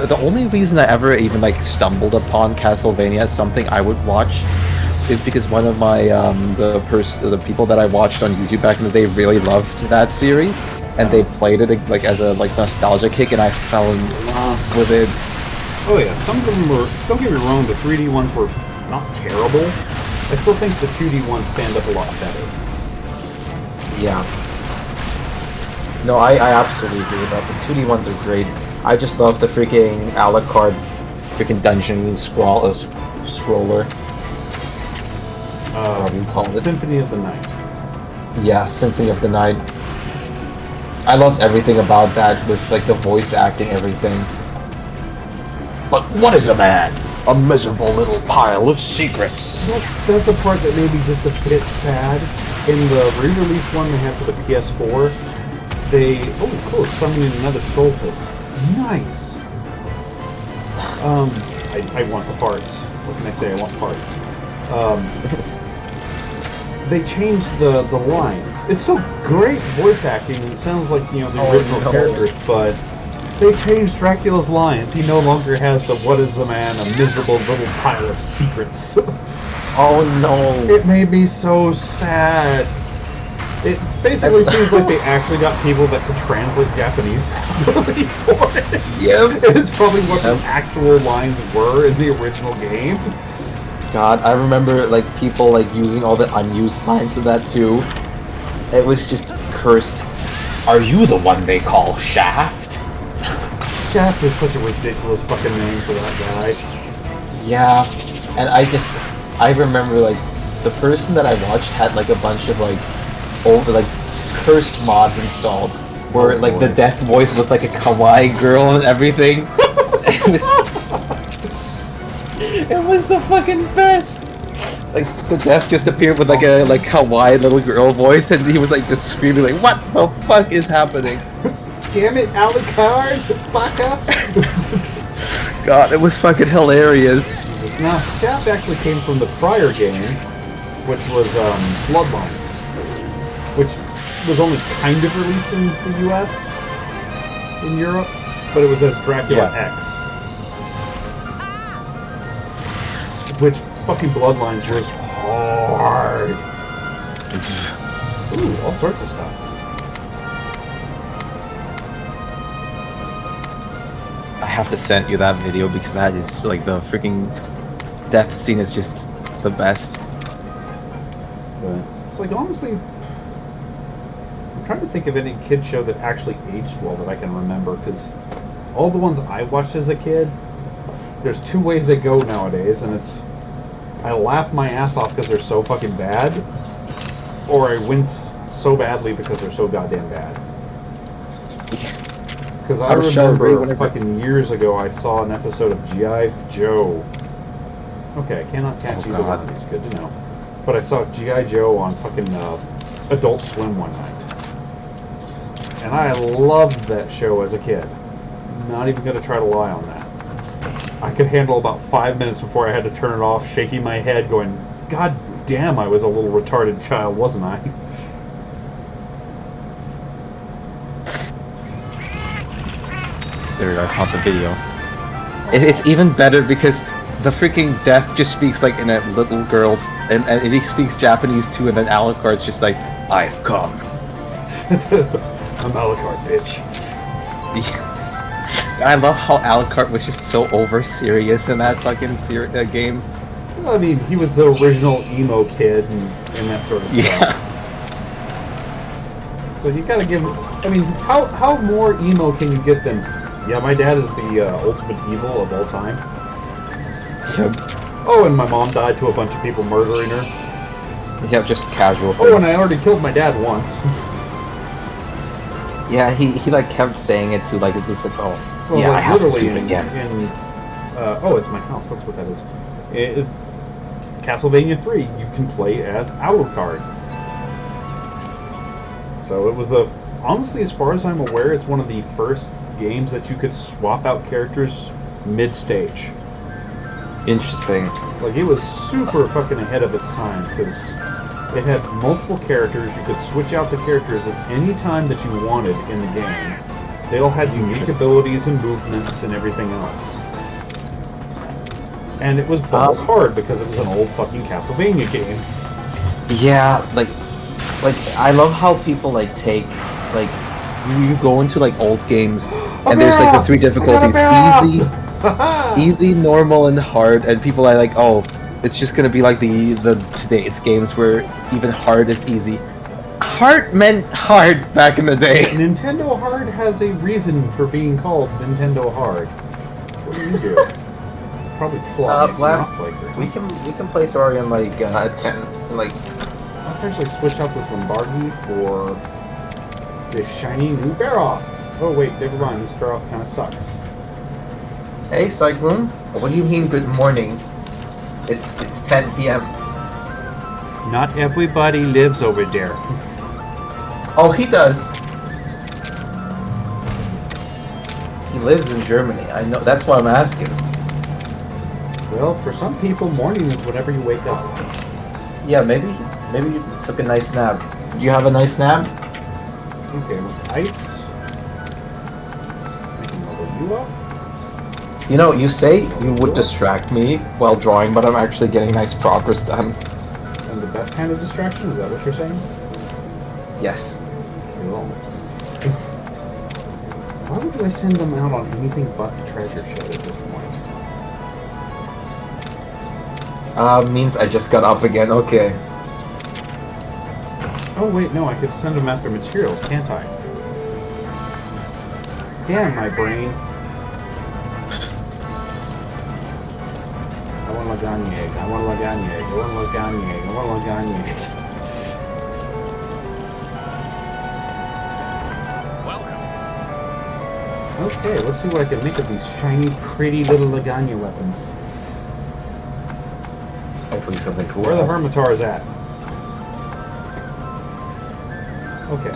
The only reason I ever even like stumbled upon Castlevania as something I would watch is because one of my the people that I watched on YouTube back in the day really loved that series, and they played it like as a like nostalgia kick, and I fell in love with it. Oh yeah, some of them were. Don't get me wrong, the 3D ones were not terrible. I still think the 2D ones stand up a lot better. Yeah. No, I absolutely agree with that. The 2D ones are great. I just love the freaking a la carte freaking dungeon scroller. What do you call it? Symphony of the Night. Yeah, Symphony of the Night. I love everything about that with like the voice acting, everything. But what is a man? A miserable little pile of secrets. That's the part that made me just a bit sad. In the re-release one they had for the PS4, oh cool, summoning another Solstice. Nice. I want the parts. What can I say? I want parts. They changed the lines. It's still great voice acting, and it sounds like, you know, the original characters, but they changed Dracula's lines. He no longer has the "What is the man? A miserable little pile of secrets." Oh no. It made me so sad. It basically seems like they actually got people that could translate Japanese properly for it. Yep. It's probably what the actual lines were in the original game. God, I remember like people like using all the unused lines of that too. It was just cursed. Are you the one they call Shaft? Shaft is such a ridiculous fucking name for that guy. Yeah, and I remember like the person that I watched had like a bunch of like cursed mods installed, where like the death voice was like a kawaii girl and everything. It was the fucking best. Like the death just appeared with like a kawaii little girl voice, and he was like just screaming like, "What the fuck is happening?" Damn it, Alucard, fucker! God, it was fucking hilarious. Now, Shaft actually came from the prior game, which was Bloodlines, which was only kind of released in the US, in Europe, but it was as Dracula X. Which fucking Bloodlines was hard. Ooh, all sorts of stuff. I have to send you that video because that is like the freaking death scene is just the best. But it's like, honestly, trying to think of any kid show that actually aged well that I can remember, because all the ones I watched as a kid, there's two ways they go nowadays, and it's I laugh my ass off because they're so fucking bad, or I wince so badly because they're so goddamn bad. Because I remember fucking years ago I saw an episode of G.I. Joe. Okay, I cannot catch either one of these, good to know. But I saw G.I. Joe on fucking Adult Swim one night. And I loved that show as a kid. Not even going to try to lie on that. I could handle about 5 minutes before I had to turn it off, shaking my head, going, God damn, I was a little retarded child, wasn't I? There we go, I found the video. It's even better because the freaking Death just speaks like in a little girl's, and he speaks Japanese too, and then Alucard's just like, I've come. I'm Alucard, bitch. I love how Alucard was just so over serious in that fucking game. Well, I mean, he was the original emo kid and that sort of stuff. Yeah. So you gotta give. I mean, how more emo can you get than? Yeah, my dad is the ultimate evil of all time. Yep. Oh, and my mom died to a bunch of people murdering her. Yep, just casual things. Oh, and I already killed my dad once. Yeah, he like kept saying it too, like it was like, oh, well, yeah, like, I have to do literally it again. Oh, it's my house. That's what that is. Castlevania 3. You can play as Alucard. So it was honestly, as far as I'm aware, it's one of the first games that you could swap out characters mid-stage. Interesting. Like, it was super fucking ahead of its time, because it had multiple characters. You could switch out the characters at any time that you wanted in the game. They all had unique abilities and movements and everything else. And it was balls hard because it was an old fucking Castlevania game. Yeah, like I love how people like take like you go into like old games and there's like the three difficulties: easy, normal, and hard. And people are like, oh, it's just gonna be like the today's games where even hard is easy. Hard meant hard back in the day. Nintendo Hard has a reason for being called Nintendo Hard. What do you do? Probably play. Black, we can play Terraria in like 10. Like, let's actually switch out this Lombardi for this shiny new Barroth. Oh wait, never mind. This Barroth kind of sucks. Hey, Cyclone. What do you mean good morning? It's 10 p.m. Not everybody lives over there. Oh, he does. He lives in Germany. I know. That's why I'm asking. Well, for some people, morning is whenever you wake up. Yeah, maybe you took a nice nap. Did you have a nice nap? Okay, with ice. I can level you up. You know, you say you would distract me while drawing, but I'm actually getting nice progress done. And the best kind of distraction, is that what you're saying? Yes. Cool. Why would I send them out on anything but the treasure shed at this point? Means I just got up again, okay. Oh wait, no, I could send them after materials, can't I? Damn, my brain. I want Lagani egg, I want Lagani egg, I want Lagani egg, I want Lagani egg. Welcome. Okay, let's see what I can make of these shiny, pretty little Lagania weapons. Hopefully something cool. Where are the Hermitars at? Okay.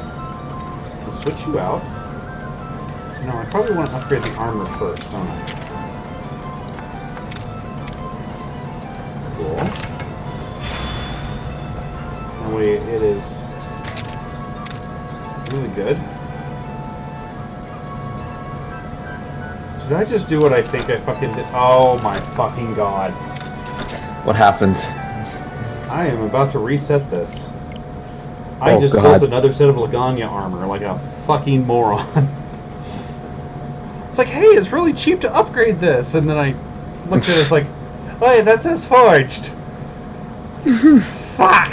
We'll switch you out. No, I probably want to upgrade the armor first, don't I? Cool. That way it is really good. Did I just do what I think I fucking did? Oh my fucking god. What happened? I am about to reset this. I just God. built another set of Lagania armor like a fucking moron. It's like, hey, it's really cheap to upgrade this. And then I looked at it, it's like, hey, that says forged. Fuck!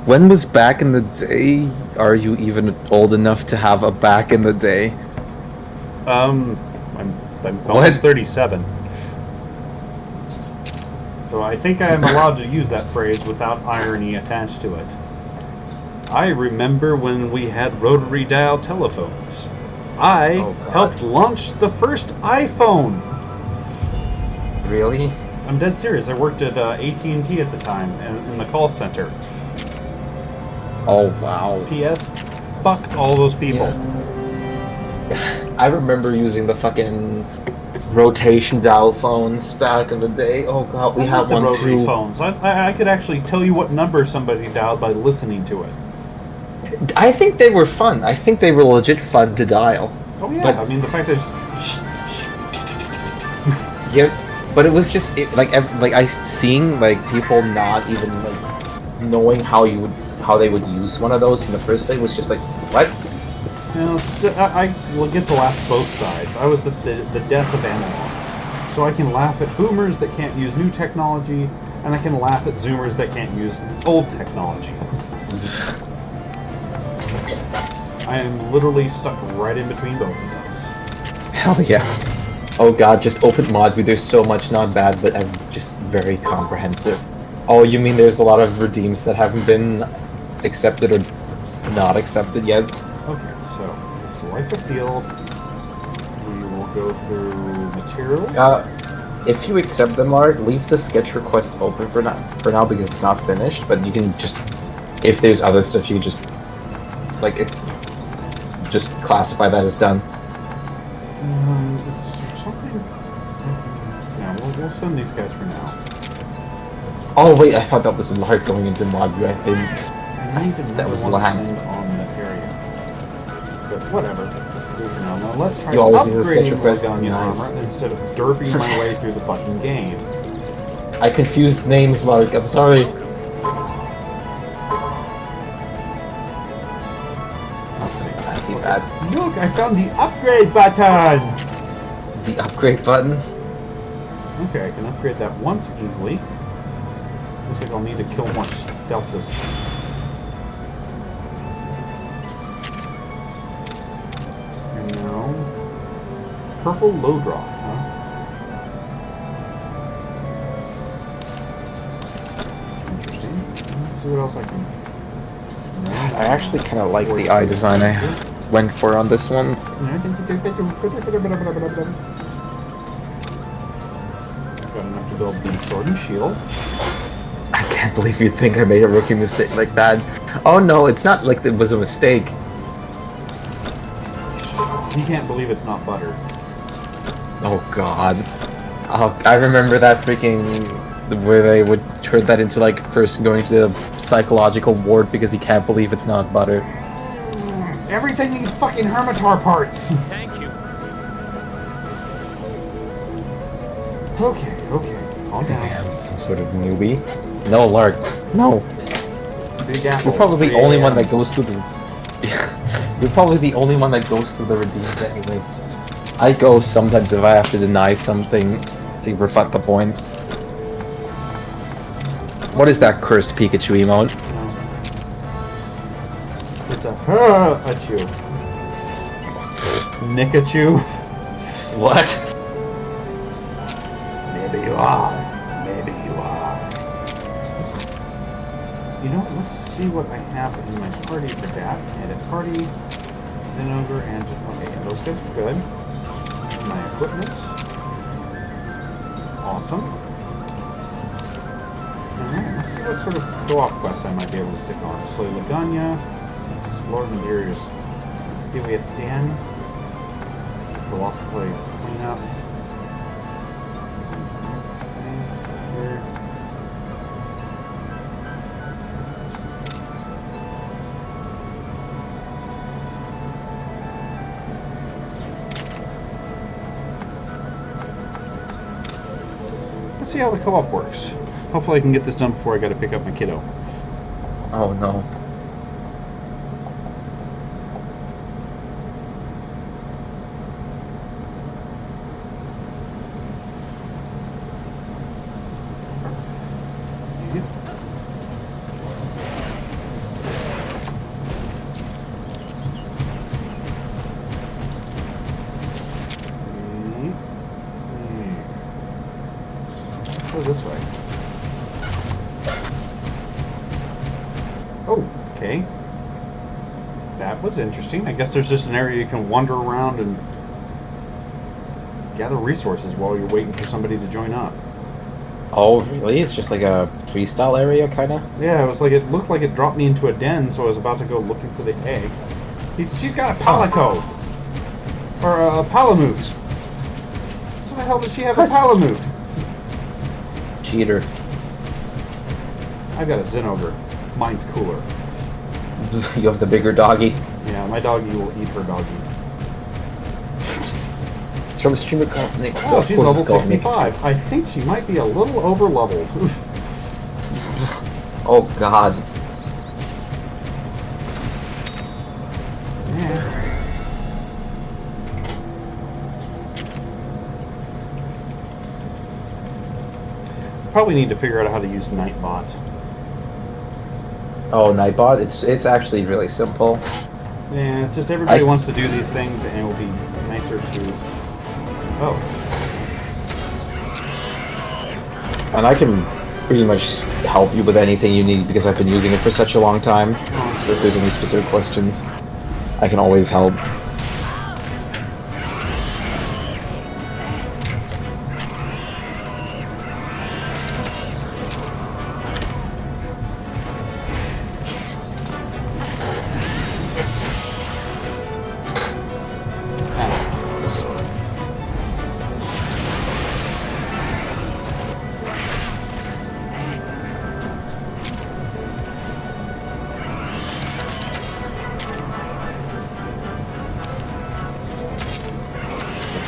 When was back in the day? Are you even old enough to have a back in the day? I'm What? almost 37. So I think I am allowed to use that phrase without irony attached to it. I remember when we had rotary dial telephones. I Oh, God. helped launch the first iPhone. Really? I'm dead serious. I worked at AT&T at the time in the call center. Oh, wow. P.S. Fuck all those people. I remember using the fucking rotation dial phones back in the day. Oh god, we I had like the one rotary too. phones. I could actually tell you what number somebody dialed by listening to it. I think they were fun. I think they were legit fun to dial. Oh yeah, But- I mean the fact that Yeah, but it was just I seeing like people not even like knowing how they would use one of those in the first place was just like what? you know, I will get to laugh both sides. I was the death of analog, so I can laugh at boomers that can't use new technology, and I can laugh at zoomers that can't use old technology. I am literally stuck right in between both of those. Hell yeah. Oh god, just open mod view. There's so much not bad, but just very comprehensive. Oh, you mean there's a lot of redeems that haven't been accepted or not accepted yet? Okay, so select the field. We will go through materials. If you accept them, Art, leave the sketch request open for now because it's not finished. But you can just, if there's other stuff, you can just just classify that as done. It's something. Yeah, we'll send these guys for now. Oh wait, I thought that was Lark going into mod view. I think. I need another That was one lag. to send on the area. But whatever. Let's do it for now. Now let's try You always need a sketch upgrading request? Legalia Nice. armor instead of derping my way through the fucking game. I confused names, Lark. I'm sorry. I'll be bad. Look, I found the upgrade button! The upgrade button. Okay, I can upgrade that once easily. Looks like I'll need to kill more Deltas. And now... Purple load rock, huh? Interesting. Let's see what else I can... I actually kind of like the eye design I went for on this one. Got enough to build the sword and shield. I can't believe you'd think I made a rookie mistake like that. Oh no, it's not like it was a mistake. He can't believe it's not butter. Oh god. Oh, I remember that freaking... where they would turn that into like a person going to the psychological ward because he can't believe it's not butter. Everything needs fucking Hermitar parts! Thank you. Okay, calm I down. am some sort of newbie. No, Lark. No. Big apple. You're probably the 3 only one a.m. that goes through the... You're probably the only one that goes through the redeems anyways. I go sometimes if I have to deny something to reflect the points. What is that cursed Pikachu emote? It's a Pikachu. Nikachu. What? Maybe you are. Maybe you are. You know what? Let's see what I have in my party for that. Edit party. Zinogre and... Okay, yeah, those guys are good. My equipment. Awesome. Alright, let's see what sort of co-op quests I might be able to stick on. Slay Laganya. Explore the interiors. Mysterious Den. Philosophy Cleanup. Here. Let's see how the co-op works. Hopefully I can get this done before I gotta pick up my kiddo. Oh no. go this way. Oh, okay. That was interesting. I guess there's just an area you can wander around and gather resources while you're waiting for somebody to join up. Oh, really? It's just like a freestyle area, kind of? Yeah, it was like, it looked like it dropped me into a den, so I was about to go looking for the egg. She's got a Palico! Or a Palamute! What the hell does she have a Palamute? Cheater. I've got a Zinogre. Mine's cooler. You have the bigger doggy. Yeah, my doggy will eat her doggy. It's from streamer called Nick, so Oh, of she's course level it's called Nick. 65. I think she might be a little over-leveled. Oh god. Yeah. Probably need to figure out how to use Nightbot. Oh, Nightbot? It's actually really simple. Yeah, it's just everybody wants to do these things, and it will be nicer to... Oh. And I can pretty much help you with anything you need because I've been using it for such a long time. So if there's any specific questions, I can always help.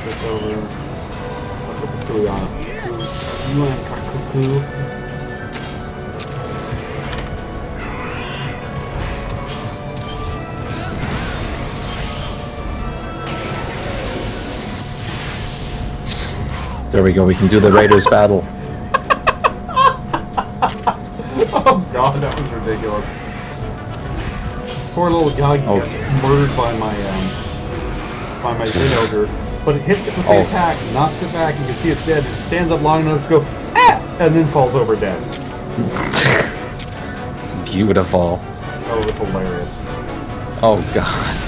This over. I'll put the Tui on. Yuan Kakuku. There we go, we can do the Raiders battle. Oh god, that was ridiculous. Poor little Gagi got murdered by my Zinogre. But it hits it with the attack, knocks it back, you can see it's dead, it stands up long enough to go, ah! And then falls over dead. Beautiful. Oh, it was hilarious. Oh god.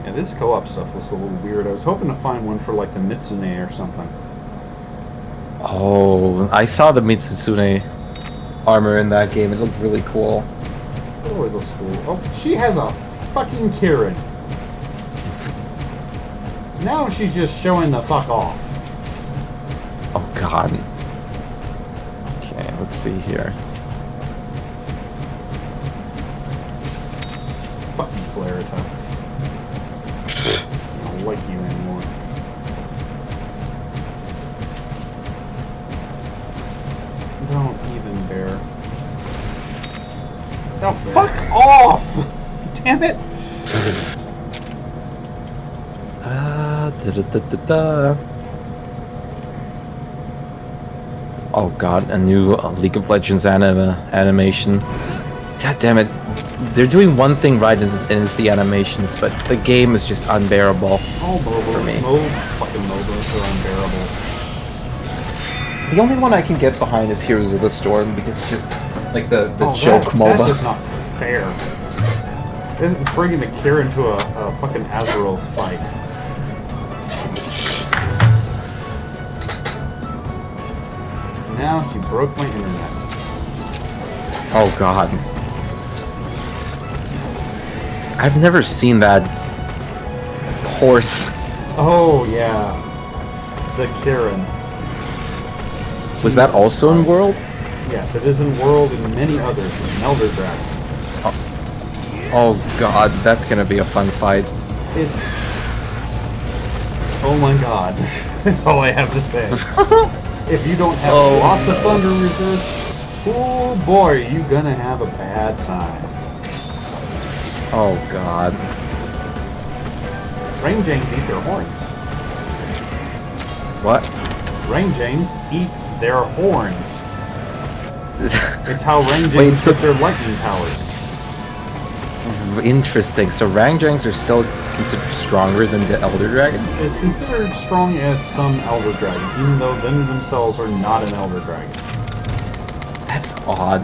Yeah, this co-op stuff was a little weird. I was hoping to find one for like the Mitsune or something. Oh, I saw the Mitsune armor in that game. It looked really cool. It always looks cool. Oh, she has a fucking Kirin. Now she's just showing the fuck off. Oh god. Okay, let's see here. Fucking Clarita. I don't like you anymore. Don't even dare. Now fuck off! Damn it! Oh god, a new League of Legends animation. God damn it. They're doing one thing right and it's the animations, but the game is just unbearable All for me. fucking MOBAs are unbearable. The only one I can get behind is Heroes of the Storm because it's just like the joke That's MOBA. just not fair. Isn't bringing the Kirin to a fucking Azeroth fight. Now she broke my internet. Oh god. I've never seen that horse. Oh yeah, the Kirin. Was that also in World? Yes, it is in World and many others. In Elder Dragon. Oh god, that's gonna be a fun fight. It's... Oh my god. That's all I have to say. If you don't have lots of thunder resist, oh boy, you gonna have a bad time. Oh god. Rain Janes eat their horns. What? Rain Janes eat They're horns. It's how Rangjangs Wait, so- get their lightning powers. Interesting. So Rangjangs are still considered stronger than the Elder Dragon? It's considered strong as some Elder Dragon, even though them themselves are not an Elder Dragon. That's odd.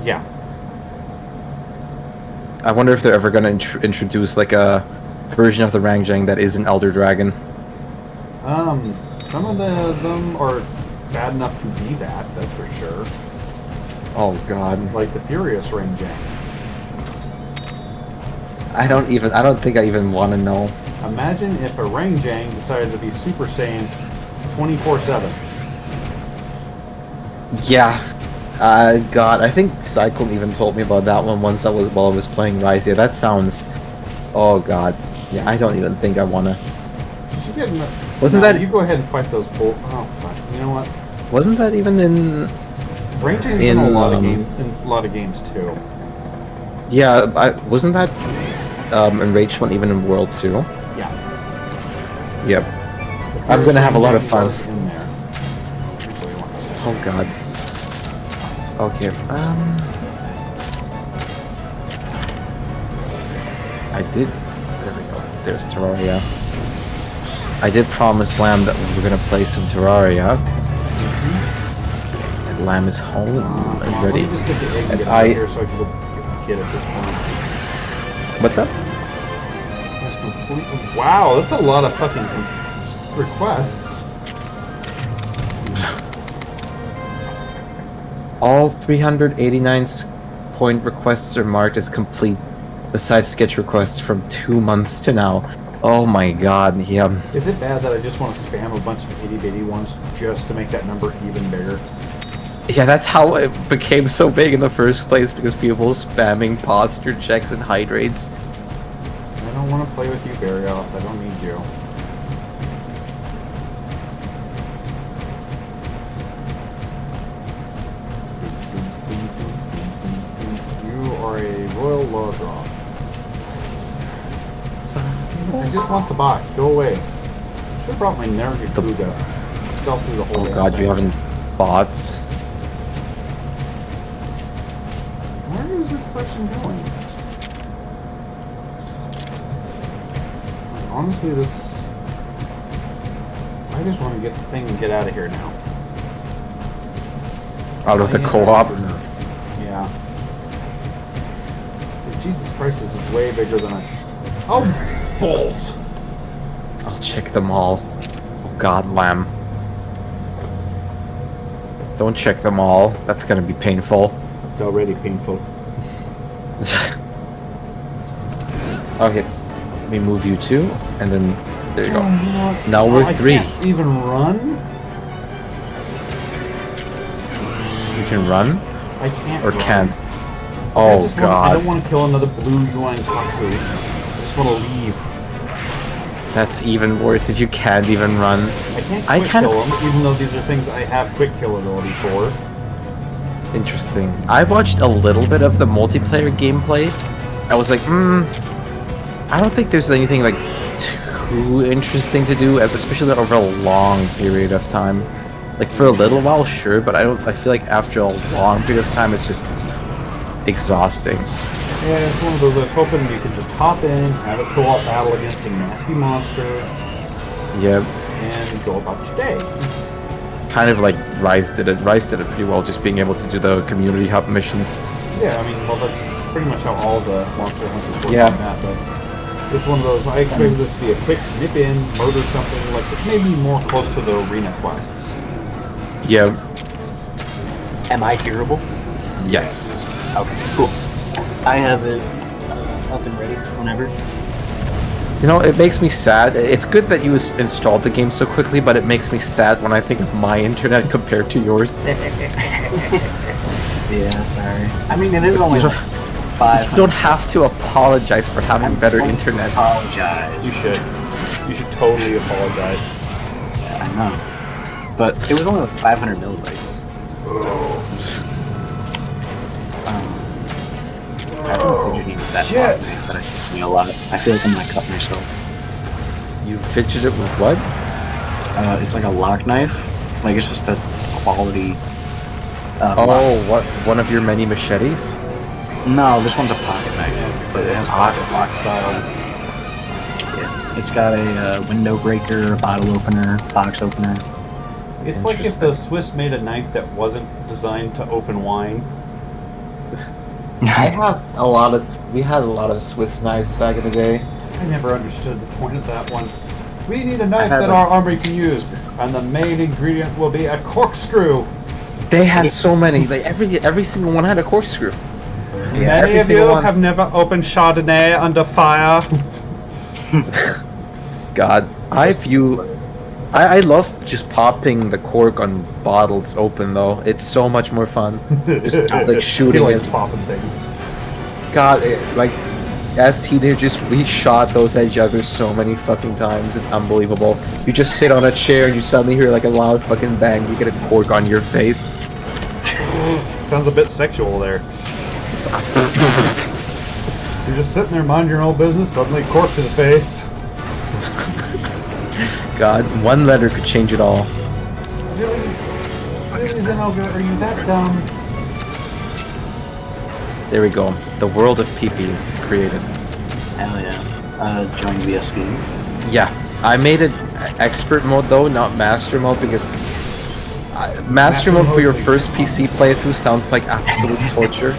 Yeah. I wonder if they're ever going to introduce like a version of the Rangjang that is an Elder Dragon. Some of them are bad enough to be that's for sure. Oh god. Like the Furious Rangjang. I don't think I even want to know. Imagine if a Rangjang decided to be Super Saiyan 24/7. Yeah. God, I think Cyclone even told me about that one once while I was playing Rise. Yeah, that sounds... Oh god. Yeah, I don't even think I want to... Wasn't that... You go ahead and fight those bull... Oh, fuck. You know what? Wasn't that even in... Rangjang's in a lot of games too. Yeah, wasn't that Enraged one even in World 2? Yeah. Yep. I'm gonna have a lot of fun. In there. Oh god. Okay, I did... There we go. There's Terraria. I did promise Lamb that we were gonna play some Terraria. And Lamb is home and ready. Let me just get the egg and get out of here so I can go get it this time. What's up? Wow, that's a lot of fucking requests. All 389 point requests are marked as complete, besides sketch requests from 2 months to now. Oh my god, yeah. Is it bad that I just want to spam a bunch of itty-bitty ones just to make that number even bigger? Yeah, that's how it became so big in the first place, because people spamming posture checks and hydrates. I don't want to play with you, Barrioth. I don't need you. You are a royal Lodroth. I just want the box. Go away. Should have brought my Nergakuga. Stealth through the whole Oh god, thing. you haven't bots. Where is this person going? Like, honestly, this... I just want to get the thing and get out of here now. Out of the co-op? Yeah. Dude, Jesus Christ, this is way bigger than I... Oh, balls! I'll check them all. Oh god, Lamb. Don't check them all. That's gonna be painful. It's already painful. Okay, let me move you two, and then there you go. Oh, you know what? Now we're I 3. Can't even run? You can run? I can't Or run. can? I Oh just I don't god. want to kill another blue Yuan Kaku. I just want to leave. That's even worse if you can't even run. I can't I quick kind kill of- them, even though these are things I have quick kill ability for. Interesting. I watched a little bit of the multiplayer gameplay. I was like, I don't think there's anything like too interesting to do, especially over a long period of time. Like for a little while, sure, but I feel like after a long period of time, it's just exhausting. Yeah, it's one of those I was hoping you could just hop in, have a co-op battle against a nasty monster, Yeah, and go about your day. kind of like Rise did it. Rise did it pretty well, just being able to do the community hub missions. Yeah, I mean, well, that's pretty much how all the Monster Hunters work Yeah. on that, but it's one of those, I expected this to be a quick nip in, murder something, like maybe more close to the arena quests. Yeah. Am I hearable? Yes. Okay, cool. I have it up and ready whenever. You know, it makes me sad. It's good that you installed the game so quickly, but it makes me sad when I think of my internet compared to yours. Yeah, sorry. I mean, it is only You like 5. You don't have to apologize for having better internet. Apologize. You should. You should totally apologize. Yeah, I know. But it was only like 500 millibytes. I don't fidgeting with that Shit. thing, but it takes me a lot. I feel like I'm gonna cut myself. You fidgeted with what? It's like a lock knife. Like it's just a quality. Oh, what? One of your many machetes? No, this one's a pocket magnet, but it has pocket lock style. Yeah. It's got a window breaker, a bottle opener, box opener. It's like if the Swiss made a knife that wasn't designed to open wine. I have a lot of. We had a lot of Swiss knives back in the day. I never understood the point of that one. We need a knife that our army can use, and the main ingredient will be a corkscrew. They had so many. Like every single one had a corkscrew. Yeah, many of you have never opened Chardonnay under fire. God, I love just popping the cork on bottles open though. It's so much more fun. Just like shooting it. Popping things. God, like as teenagers, we shot those at each other so many fucking times. It's unbelievable. You just sit on a chair and you suddenly hear like a loud fucking bang. You get a cork on your face. Sounds a bit sexual there. You're just sitting there minding your own business, suddenly cork to the face. God, one letter could change it all. Really, Zenogre, are you that dumb? There we go. The world of PP is created. Hell yeah. Join VSD. Yeah, I made it expert mode though, not master mode, because master mode for your first PC playthrough sounds like absolute torture.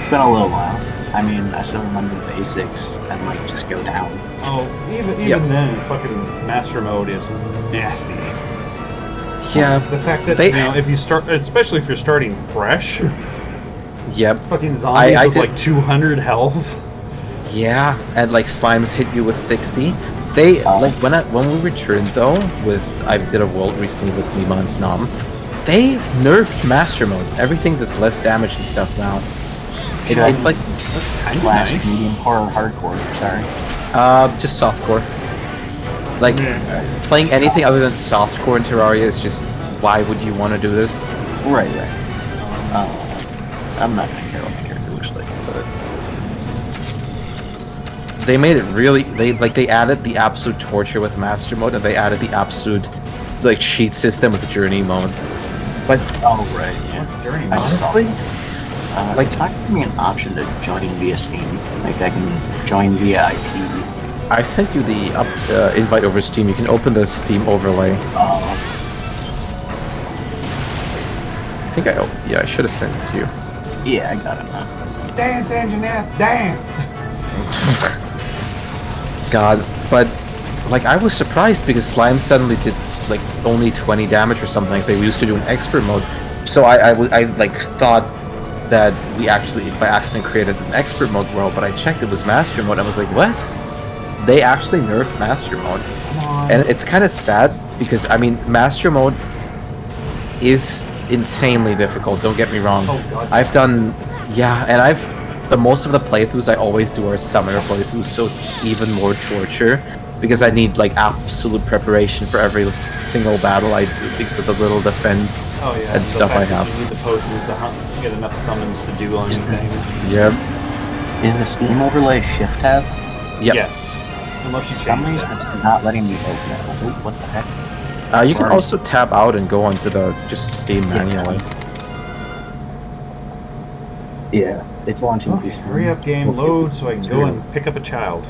It's been a little while. I mean, I still remember the basics and like just go down. Oh, even then, fucking master mode is nasty. Yeah, the fact that if you start, especially if you're starting fresh. Yep. Fucking zombies with like 200 health. Yeah, and like slimes hit you with 60. They like when we returned though I did a world recently with Lima and Snom. They nerfed master mode. Everything does less damage and stuff now. It's like kind of nice. Medium core or hardcore. Sorry. Just softcore. Like playing anything other than softcore in Terraria is just why would you want to do this? Right. I'm not gonna care what my character looks like, but they made it really. They added the absolute torture with master mode, and they added the absolute like cheat system with journey mode. But Journey. Honestly, like it's not giving me an option to join via Steam. Like I can join via IP. I sent you the invite over Steam. You can open the Steam overlay. I think I should have sent it to you. Yeah, I got it now. Dance, Anjanette, dance! God, but like I was surprised because Slime suddenly did like only 20 damage or something like they used to do in expert mode. So I like thought that we actually by accident created an expert mode world, but I checked it was master mode. I was like, what? They actually nerfed master mode, and it's kind of sad because I mean master mode is insanely difficult. Don't get me wrong. Oh, God. I've done and the most of the playthroughs I always do are summoner playthroughs, so it's even more torture because I need like absolute preparation for every single battle I do because of the little defense and stuff I have. You need the potions to hunt to get enough summons to do anything. Yep. Is the Steam overlay shift tab? Yep. Yes. Unless you For some change reason that. it's not letting me open it. Oh, what the heck? You can also tab out and go onto the just Steam manually. Yeah, it's launching. Okay, hurry up, game, load so I can go and pick up a child.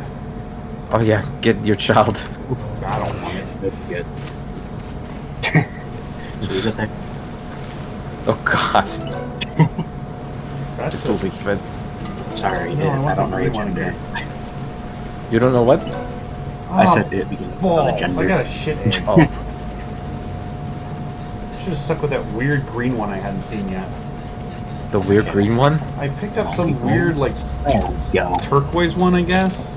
Oh yeah, get your child. I don't want it. That's good. Leave it there. Oh god. That's Just leave it. Sorry, No, I don't know the one gender. You don't know what? I said it because of the gender. I got a shit egg. Oh. Should have stuck with that weird green one I hadn't seen yet. The weird green one? I picked up some weird, like, turquoise one, I guess.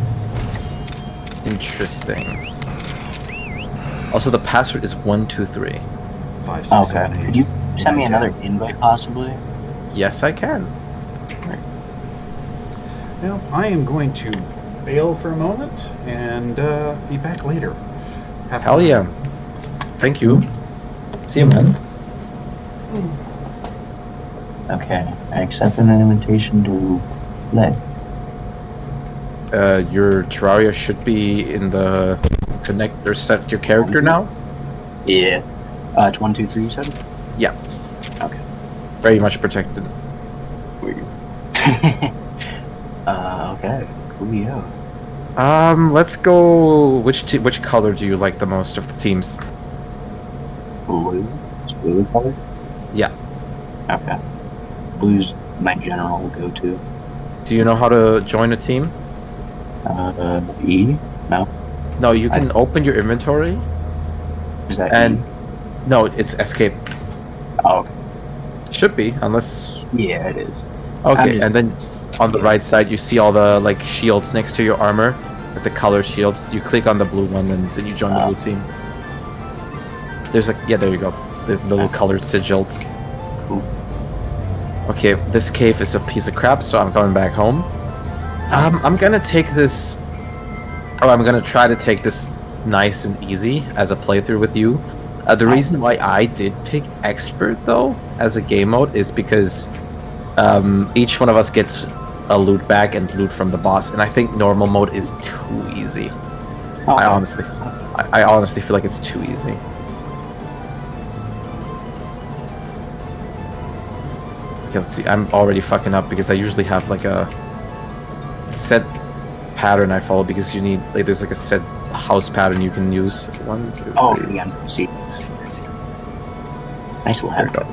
Interesting. Also, the password is 123. 5, 6, 7, 8. Could you send me another invite, possibly? Yes, I can. Well, I am going to bail for a moment and be back later. Hell yeah. Thank you. See you, man. Okay, I accepted an invitation to play. Your Terraria should be in the connect or set your character now. Yeah. It's 1, 2, 3, you said? Yeah. Okay. Very much protected. Weird. Okay. Coolio. Let's go. Which color do you like the most of the teams? Blue. It's blue color? Yeah. Okay. Blue's my general go-to. Do you know how to join a team? E? No? No, you can open your inventory. Is that And E? no, it's escape. Oh, okay. Should be, unless. Yeah, it is. Okay, just- and then on the right side you see all the like shields next to your armor, with the color shields. You click on the blue one, and then you join the blue team. There's like there you go. The little colored sigils. Cool. Okay, this cave is a piece of crap, so I'm going back home. I'm gonna take this. Oh, I'm gonna try to take this nice and easy as a playthrough with you. The reason why I did pick expert though as a game mode is because each one of us gets a loot bag and loot from the boss, and I think normal mode is too easy. Oh, I honestly feel like it's too easy. Okay, let's see. I'm already fucking up because I usually have like a set pattern I follow because you need like there's like a set house pattern you can use. 1, 2, 3. Oh, yeah. See. Nice lab.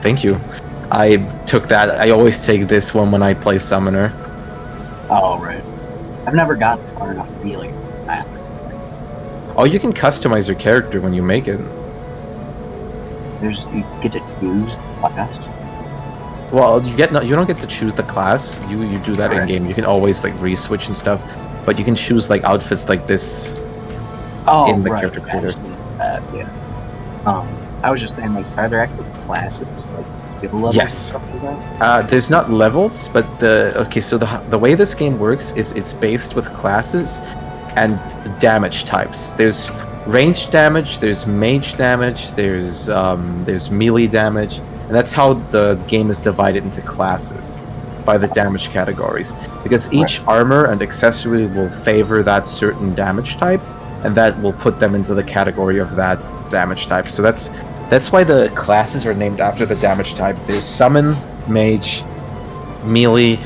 Thank you. I took that. I always take this one when I play Summoner. Oh, right. I've never gotten far enough to be like that. Oh, you can customize your character when you make it. You get to choose the class. Well, you don't get to choose the class. You do that in game. You can always like re-switch and stuff, but you can choose like outfits like this in the character creator. Yeah. I was just saying, like, are there actual classes, like skill levels? Yes. And stuff like that? There's not levels, but so the way this game works is it's based with classes and damage types. There's ranged damage, there's mage damage, there's melee damage, and that's how the game is divided into classes by the damage categories. Because each armor and accessory will favor that certain damage type, and that will put them into the category of that damage type. So that's why the classes are named after the damage type. There's summon, mage, melee,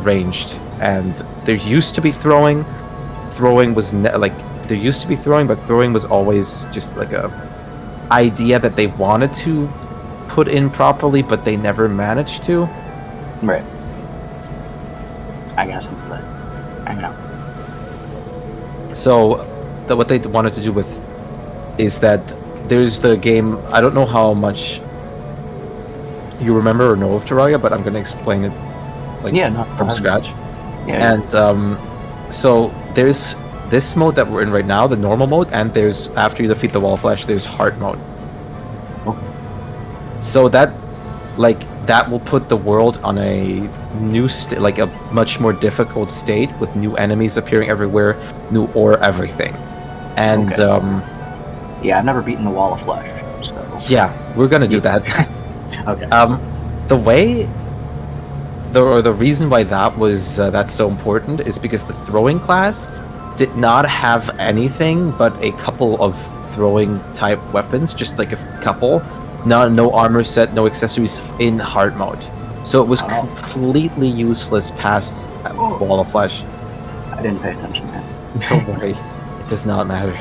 ranged, and there used to be throwing. Throwing was there used to be throwing, but throwing was always just like a idea that they wanted to put in properly, but they never managed to. Right. I guess I know. So what they wanted to do with is that there's the game. I don't know how much you remember or know of Terraria, but I'm going to explain it from scratch. Yeah. And so there's this mode that we're in right now, the normal mode, and there's after you defeat the wall flash, there's hard mode. Okay. So that will put the world on a new like a much more difficult state with new enemies appearing everywhere, new ore everything, and yeah, I've never beaten the wall of flesh. So yeah, we're gonna do that. Okay. The reason why that was that's so important is because the throwing class did not have anything but a couple of throwing type weapons, just like a couple. No armor set, no accessories in hard mode. So it was completely useless past Wall of Flesh. I didn't pay attention, man. Don't worry, it does not matter.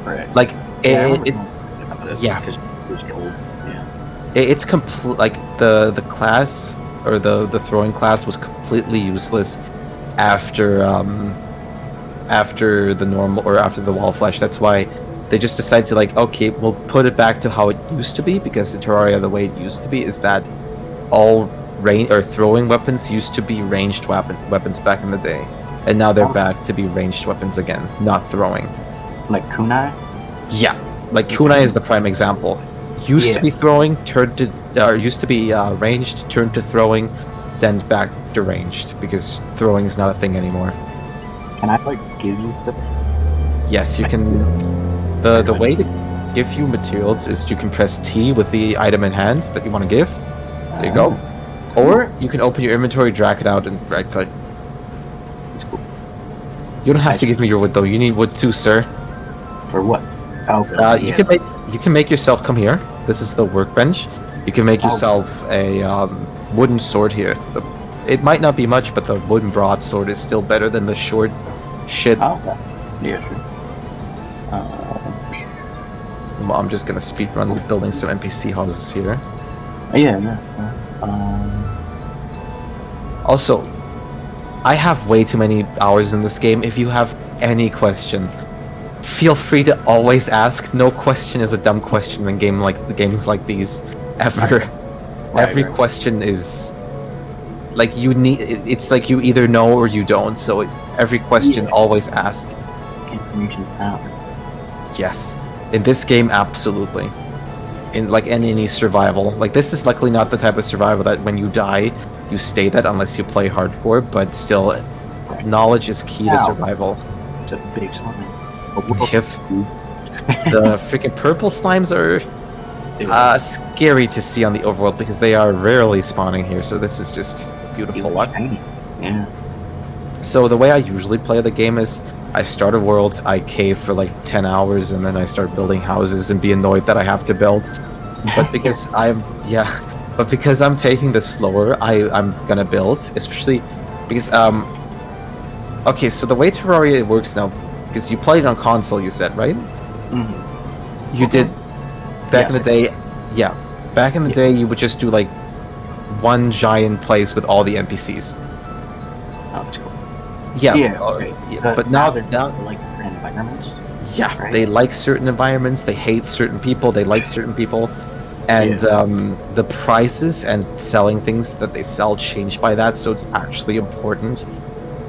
Right. Like Yeah. because it was cold. Yeah. It's complete. Like the class or the throwing class was completely useless after the normal or after the Wall of Flesh. That's why they just decided to okay, we'll put it back to how it used to be, because in Terraria the way it used to be is that all throwing weapons used to be ranged weapons back in the day, and now they're back to be ranged weapons again, not throwing. Like kunai? Yeah, like kunai is the prime example. Used to be throwing, used to be ranged, turned to throwing, then back to ranged, because throwing is not a thing anymore. Can I give you the? Yes, you can. The way to give you materials is you can press T with the item in hand that you want to give. There you go. Or you can open your inventory, drag it out, and right click. That's cool. You don't have to give me your wood though. You need wood too, sir. For what? Oh, You can make you can make yourself come here. This is the workbench. You can make yourself a wooden sword here. It might not be much, but the wooden broadsword is still better than the short shit. Oh, okay. Yeah, sure. Well, I'm just gonna speedrun building some NPC houses here. Yeah. Also, I have way too many hours in this game. If you have any question, feel free to always ask. No question is a dumb question in games like these. Ever. Every question is like you need. It's like you either know or you don't. So every question, always ask. Information power. Yes. In this game, absolutely. In any survival, like this is luckily not the type of survival that when you die, you stay that unless you play hardcore. But still, knowledge is key to survival. It's a big slime. Yep. The freaking purple slimes are scary to see on the overworld because they are rarely spawning here. So this is just beautiful luck. Yeah. So the way I usually play the game is I start a world, I cave for like 10 hours, and then I start building houses and be annoyed that I have to build. But because because I'm taking this slower, I'm gonna build, especially because okay, so the way Terraria works now, because you played on console, you said, right? Mm-hmm. You did back in the day. Yeah, back in the day, you would just do like one giant place with all the NPCs. Oh, that's cool. Yeah, okay. But now they're like different environments. Yeah, right? They like certain environments. They hate certain people. They like certain people, and the prices and selling things that they sell change by that. So it's actually important.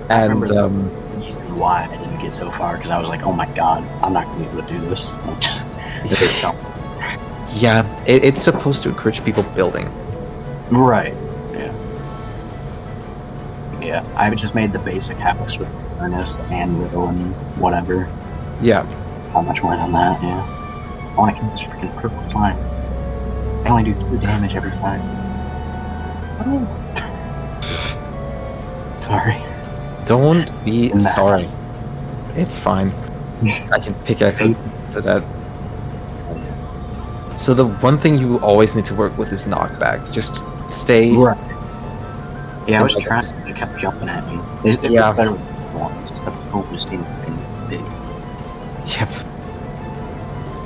And the reason why I didn't get so far because I was like, oh my god, I'm not going to be able to do this. Yeah, it's supposed to encourage people building. Right. Yeah, I just made the basic house with furnace and riddle and whatever. Yeah. Not much more than that, yeah. I want to kill this freaking purple slime. I only do 2 damage every time. Oh. Sorry. Don't be sorry. It's fine. I can pickaxe it to that. So the one thing you always need to work with is knockback. Just stay... Right. Yeah, I was trying to, it kept jumping at me. It's better with ones. The purple is fucking big. Yep.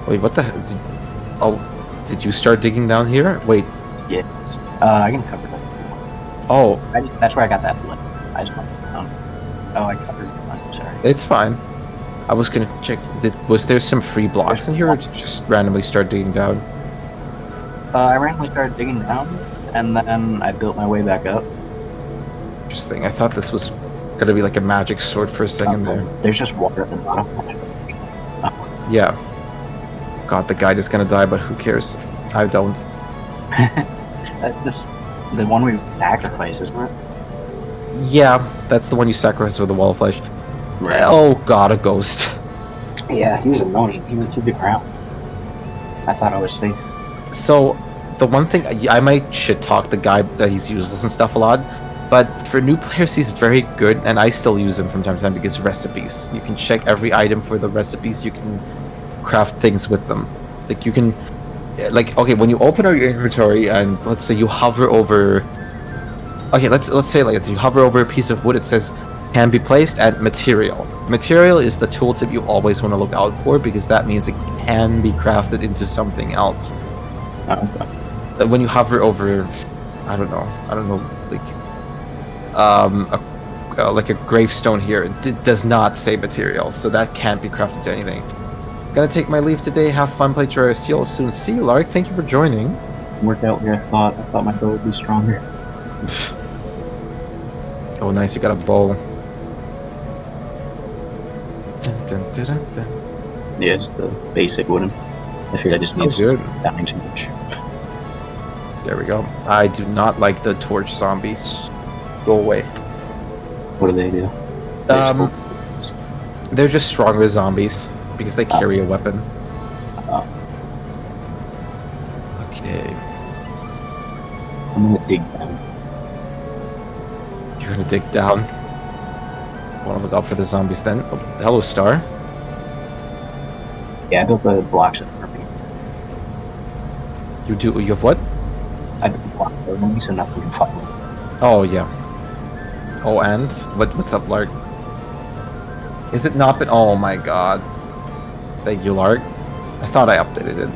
Wait, what the hell? Did you start digging down here? Wait. Yes. I can cover that. Oh. That's where I got that blood. I just went down. Oh, I covered I'm sorry. It's fine. I was gonna check. Was there some free blocks in here, or did you just randomly start digging down? I randomly started digging down, and then I built my way back up. Interesting. I thought this was gonna be like a magic sword for a second there. There's just water at the bottom. Yeah. God, the guy is gonna die, but who cares? I don't. That's the one we sacrifice, isn't it? Yeah, that's the one you sacrifice for the wall of flesh. Right. Oh god, a ghost. Yeah, he was annoying. He went through the ground. I thought I was safe. So, the one thing, I might shit talk the guy that he's useless and stuff a lot, but for new players he's very good, and I still use him from time to time because recipes. You can check every item for the recipes, you can craft things with them. Like you can, like, okay, when you open up your inventory and let's say you hover over, okay, let's say like you hover over a piece of wood, it says can be placed at material. Material is the tooltip you always want to look out for because that means it can be crafted into something else. When you hover over, I don't know, like a gravestone here, it does not say material, so that can't be crafted to anything. Gonna take my leave today. Have fun, play Terraria. See you all soon. See you, Lark. Thank you for joining. Worked out where I thought my bow would be stronger. Oh, nice. You got a bow. Dun, dun, dun, dun, dun. Yeah, it's the basic wooden. I figured I just need good. That makes too much. There we go. I do not like the torch zombies. Go away. What do they do? They're just stronger zombies because they carry a weapon. Okay. I'm gonna dig down. You're gonna dig down? Wanna look out for the zombies then? Oh, hello, Star. Yeah, I built the blocks up for me. You do? You have what? I don't block enemies, so nothing can follow. Oh yeah. Oh, and what's up, Lark? Is it not been? Oh my god. Thank you, Lark. I thought I updated it.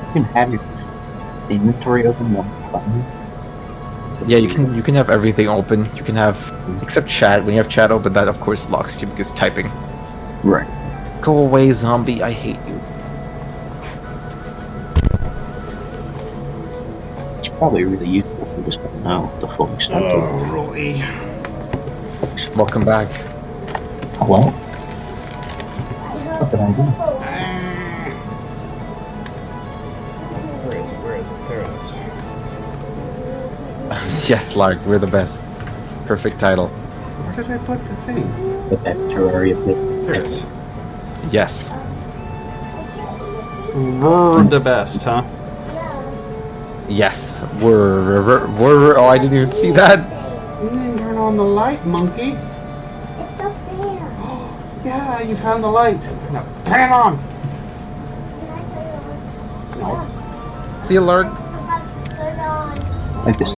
You can have your inventory open while playing. Yeah, you can have everything open. You can have except chat. When you have chat open, that of course locks you because typing. Right. Go away, zombie! I hate you. It's probably really useful if you just don't know the full extent of it. Roy. Welcome back. Hello? What did I do? Where is it? Where is it? There it is. Yes, Lark, we're the best. Perfect title. Where did I put the thing? The best Terraria pit. There it is. Yes. We're the best, huh? Yes. We're. Oh, I didn't even see that. You didn't turn on the light, monkey. It's a fan. Yeah, you found the light. Now turn it on. Can I turn it on? No. See you, Lark. I'm about to turn it on. Like this